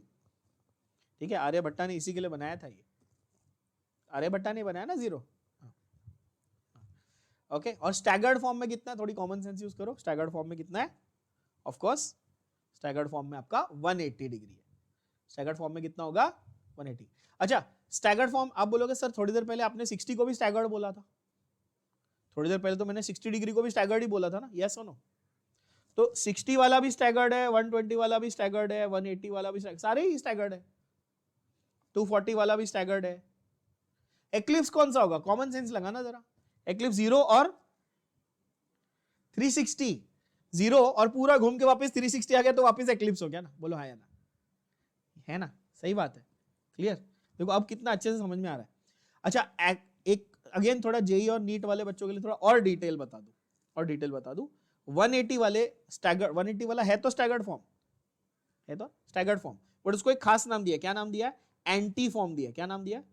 ठीक है। आर्यभट्टा ने इसी के लिए बनाया था ये, आर्यभट्टा ने बनाया ना 0। ओके, और स्टैगर्ड फॉर्म में कितना है, थोड़ी कॉमन सेंस यूज करो, स्टैगर्ड फॉर्म में कितना है? ऑफ कोर्स स्टैगर्ड फॉर्म में आपका 180 डिग्री है। स्टैगर्ड फॉर्म में कितना होगा? 180। अच्छा, स्टैगर्ड फॉर्म आप बोलोगे सर थोड़ी देर पहले आपने 60 को भी स्टैगर्ड बोला था, थोड़ी देर पहले तो मैंने 60 डिग्री को भी स्टैगर्ड ही बोला था ना, यस और नो? तो 60 वाला भी स्टैगर्ड है, 120 वाला भी स्टैगर्ड है, 180 वाला भी स्टैगर्ड, सारे ही स्टैगर्ड है, 240 वाला भी स्टैगर्ड है। एक्लिप्स कौन सा होगा? कॉमन सेंस लगाना जरा। एक्लिप्स 0 और 360, 0 और पूरा घूम के वापस 360 आ गया तो वापस एक्लिप्स हो गया ना। बोलो हाँ या ना, है ना? सही बात है, क्लियर? देखो अब कितना अच्छे से समझ में आ रहा है। अच्छा, एक अगेन थोड़ा जेई और नीट वाले बच्चों के लिए थोड़ा और डिटेल बता दूं, और डिटेल बता दूं। 180 वाले स्टैगर्ड, 180 वाला है तो स्टैगर्ड फॉर्म है, तो स्टैगर्ड फॉर्म, बट उसको एक खास नाम दिया। क्या नाम दिया? एंटी फॉर्म दिया। क्या नाम दिया?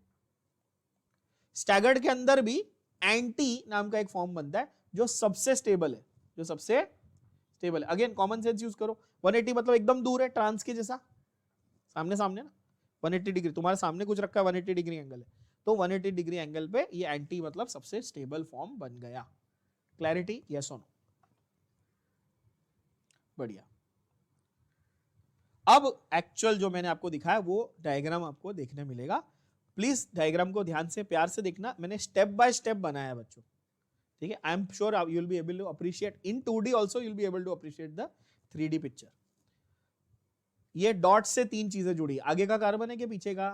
स्टैगर्ड के अंदर भी एंटी नाम का एक फॉर्म बनता है जो सबसे स्टेबल है, जो सबसे स्टेबल है। अगेन कॉमन सेंस यूज करो, 180 मतलब एकदम दूर है, ट्रांस के जैसा, सामने सामने ना, 180 डिग्री तुम्हारे सामने कुछ रखा है, 180 डिग्री एंगल है, तो 180 डिग्री एंगल पे ये एंटी मतलब सबसे स्टेबल फॉर्म बन गया। क्लैरिटी, यस और नो? बढ़िया। अब एक्चुअल जो मैंने आपको दिखाया वो डायग्राम आपको देखने मिलेगा। प्लीज डायग्राम को ध्यान से प्यार से देखना, मैंने स्टेप बाय स्टेप बनाया है बच्चों, ठीक है। I am sure you will be able to appreciate in 2D also, you will be able to appreciate the 3D picture. ये डॉट से 3 चीजें जुड़ी, आगे का कार्बन है कि पीछे का?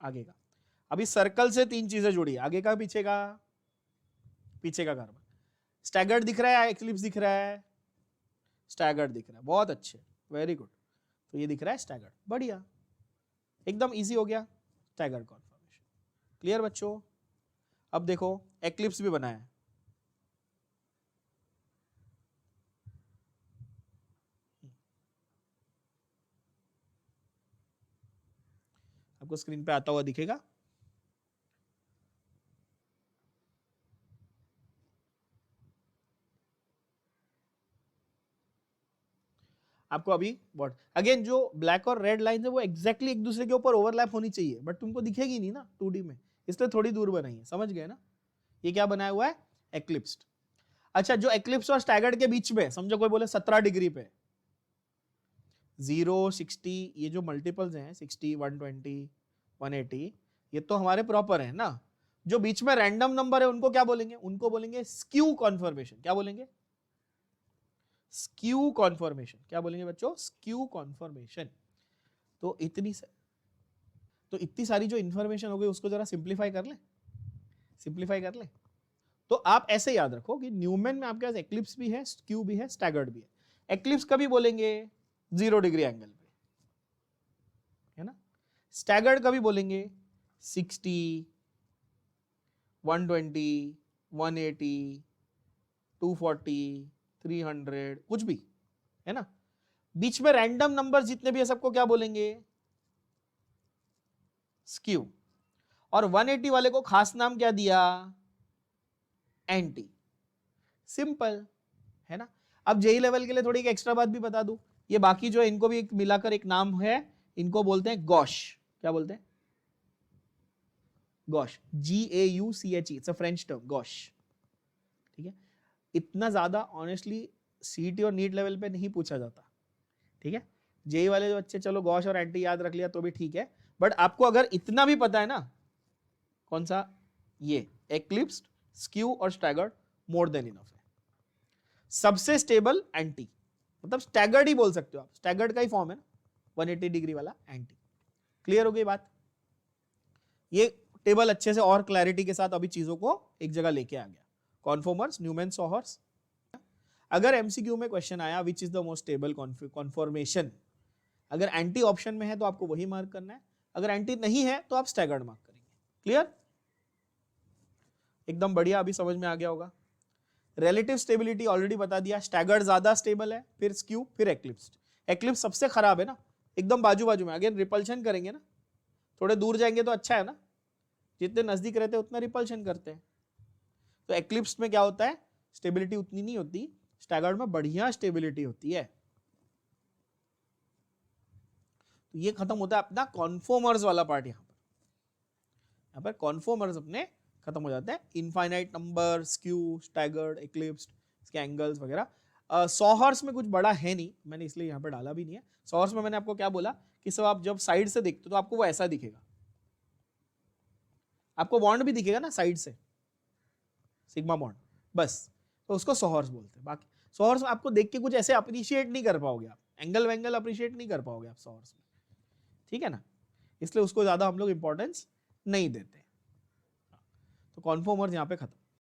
आगे का। अभी सर्कल से 3 चीजें जुड़ी, आगे का पीछे का? पीछे का कार्बन। स्टैगर्ड दिख रहा है, एक्लिप्स दिख रहा है? स्टैगर्ड दिख रहा है, बहुत अच्छे, वेरी गुड। तो ये दिख रहा है स्टैगर्ड, बढ़िया, एकदम इजी हो गया स्टैगर्ड कॉन्फर्मेशन। क्लियर बच्चों? अब देखो एक्लिप्स भी बनाया है, आपको स्क्रीन पे आता हुआ दिखेगा। आपको अभी व्हाट अगेन जो ब्लैक और रेड लाइन है वो एग्जैक्टली एक दूसरे के ऊपर ओवरलैप होनी चाहिए, बट तुमको दिखेगी नहीं ना 2D में, इसलिए थोड़ी दूर बनाई है, समझ गए ना? ये क्या बनाया हुआ है? एक्लिप्स्ड। अच्छा, जो एक्लिप्स और स्टैगर्ड के बीच में समझो कोई बोले 17 डिग्री पे 0, 60, ये जो मल्टीपल्स हैं 60, 120, 180, ये तो हमारे प्रॉपर है ना। जो बीच में रैंडम नंबर है उनको क्या बोलेंगे? उनको बोलेंगे स्क्यू कॉन्फर्मेशन। क्या बोलेंगे? Skew conformation. क्या बोलेंगे बच्चों? Skew conformation. तो इतनी सारी जो इंफॉर्मेशन हो गई उसको जरा सिंप्लीफाई कर ले, सिंप्लीफाई कर ले। तो आप ऐसे याद रखो कि न्यूमैन में आपके पास एक्लिप्स भी है, स्क्यू भी है, स्टैगर्ड भी है। एक्लिप्स कभी बोलेंगे 0 डिग्री एंगल पे, है ना? स्टैगर्ड कभी बोलेंगे 60, 120, 180, 240, 300, कुछ भी, है ना? बीच में रैंडम नंबर जितने भी है सबको क्या बोलेंगे? स्क्यू। और 180 वाले को खास नाम क्या दिया? एंटी। सिंपल, है ना? अब जेई लेवल के लिए थोड़ी एक एक्स्ट्रा बात भी बता दूं, ये बाकी जो है इनको भी मिलाकर एक नाम है, इनको बोलते हैं गॉश। क्या बोलते हैं? Gosh, GAUCHE, it's a French term, gosh. ठीक है? इतना ज्यादा ऑनेस्टली सीईटी और नीट लेवल पे नहीं पूछा जाता, ठीक है? जेई वाले जो बच्चे चलो गॉश और एंटी याद रख लिया तो भी ठीक है, बट आपको अगर इतना भी पता है ना, कौन सा? ये एक्लिप्स्ड, स्क्यू और स्टैगर्ड, मोर देन इनफ है। सबसे स्टेबल एंटी, मतलब स्टैगर्ड ही बोल सकते हो आप, स्टैगर्ड का ही फॉर्म है ना 180 डिग्री वाला एंटी। क्लियर हो गई बात? ये टेबल अच्छे से और क्लैरिटी के साथ अभी चीजों को एक जगह लेके आ गया। Conformers, Newman, सॉहर्स। अगर एमसीक्यू में क्वेश्चन आया which is the most stable conformation, अगर एंटी ऑप्शन में है तो आपको वही मार्क करना है, अगर एंटी नहीं है तो आप स्टैगर्ड मार्क करेंगे। क्लियर? एकदम बढ़िया, अभी समझ में आ गया होगा। रिलेटिव स्टेबिलिटी ऑलरेडी बता दिया, स्टैगर्ड ज्यादा स्टेबल है, फिर स्क्यू, फिर एक्लिप्स्ड। एक्लिप्स सबसे खराब है ना, एकदम बाजू बाजू में, अगेन रिपल्शन करेंगे ना, थोड़े दूर जाएंगे तो अच्छा है ना, जितने नजदीक रहते हैं उतना रिपल्शन करते हैं। तो एक्लिप्स में क्या होता है? स्टेबिलिटी उतनी नहीं होती, स्टैगर्ड में बढ़िया स्टेबिलिटी होती है। तो ये खत्म होता है अपना कॉन्फॉर्मर्स वाला पार्ट। यहाँ पर कॉन्फॉर्मर्स अपने खत्म हो जाते हैं। इनफाइनाइट नंबर, स्क्यू, स्टैगर्ड, एक्लिप्स्ड, इसके एंगल्स वगैरह। सॉहर्स में कुछ बड़ा है नहीं, मैंने इसलिए यहाँ पर डाला भी नहीं है। सॉहर्स में मैंने आपको क्या बोला कि सब आप जब साइड से देखते हो तो आपको वो ऐसा दिखेगा, आपको बॉन्ड भी दिखेगा ना साइड से, सिग्मा बॉन्ड, बस, तो उसको सॉहर्स बोलते हैं। बाकी सॉहर्स आपको देख के कुछ ऐसे अप्रिशिएट नहीं कर पाओगे आप, एंगल वेंगल अप्रिशिएट नहीं कर पाओगे आप सॉहर्स में, ठीक है ना? इसलिए उसको ज्यादा हम लोग इंपॉर्टेंस नहीं देते। तो कॉन्फॉर्मर्स यहाँ पे खत्म।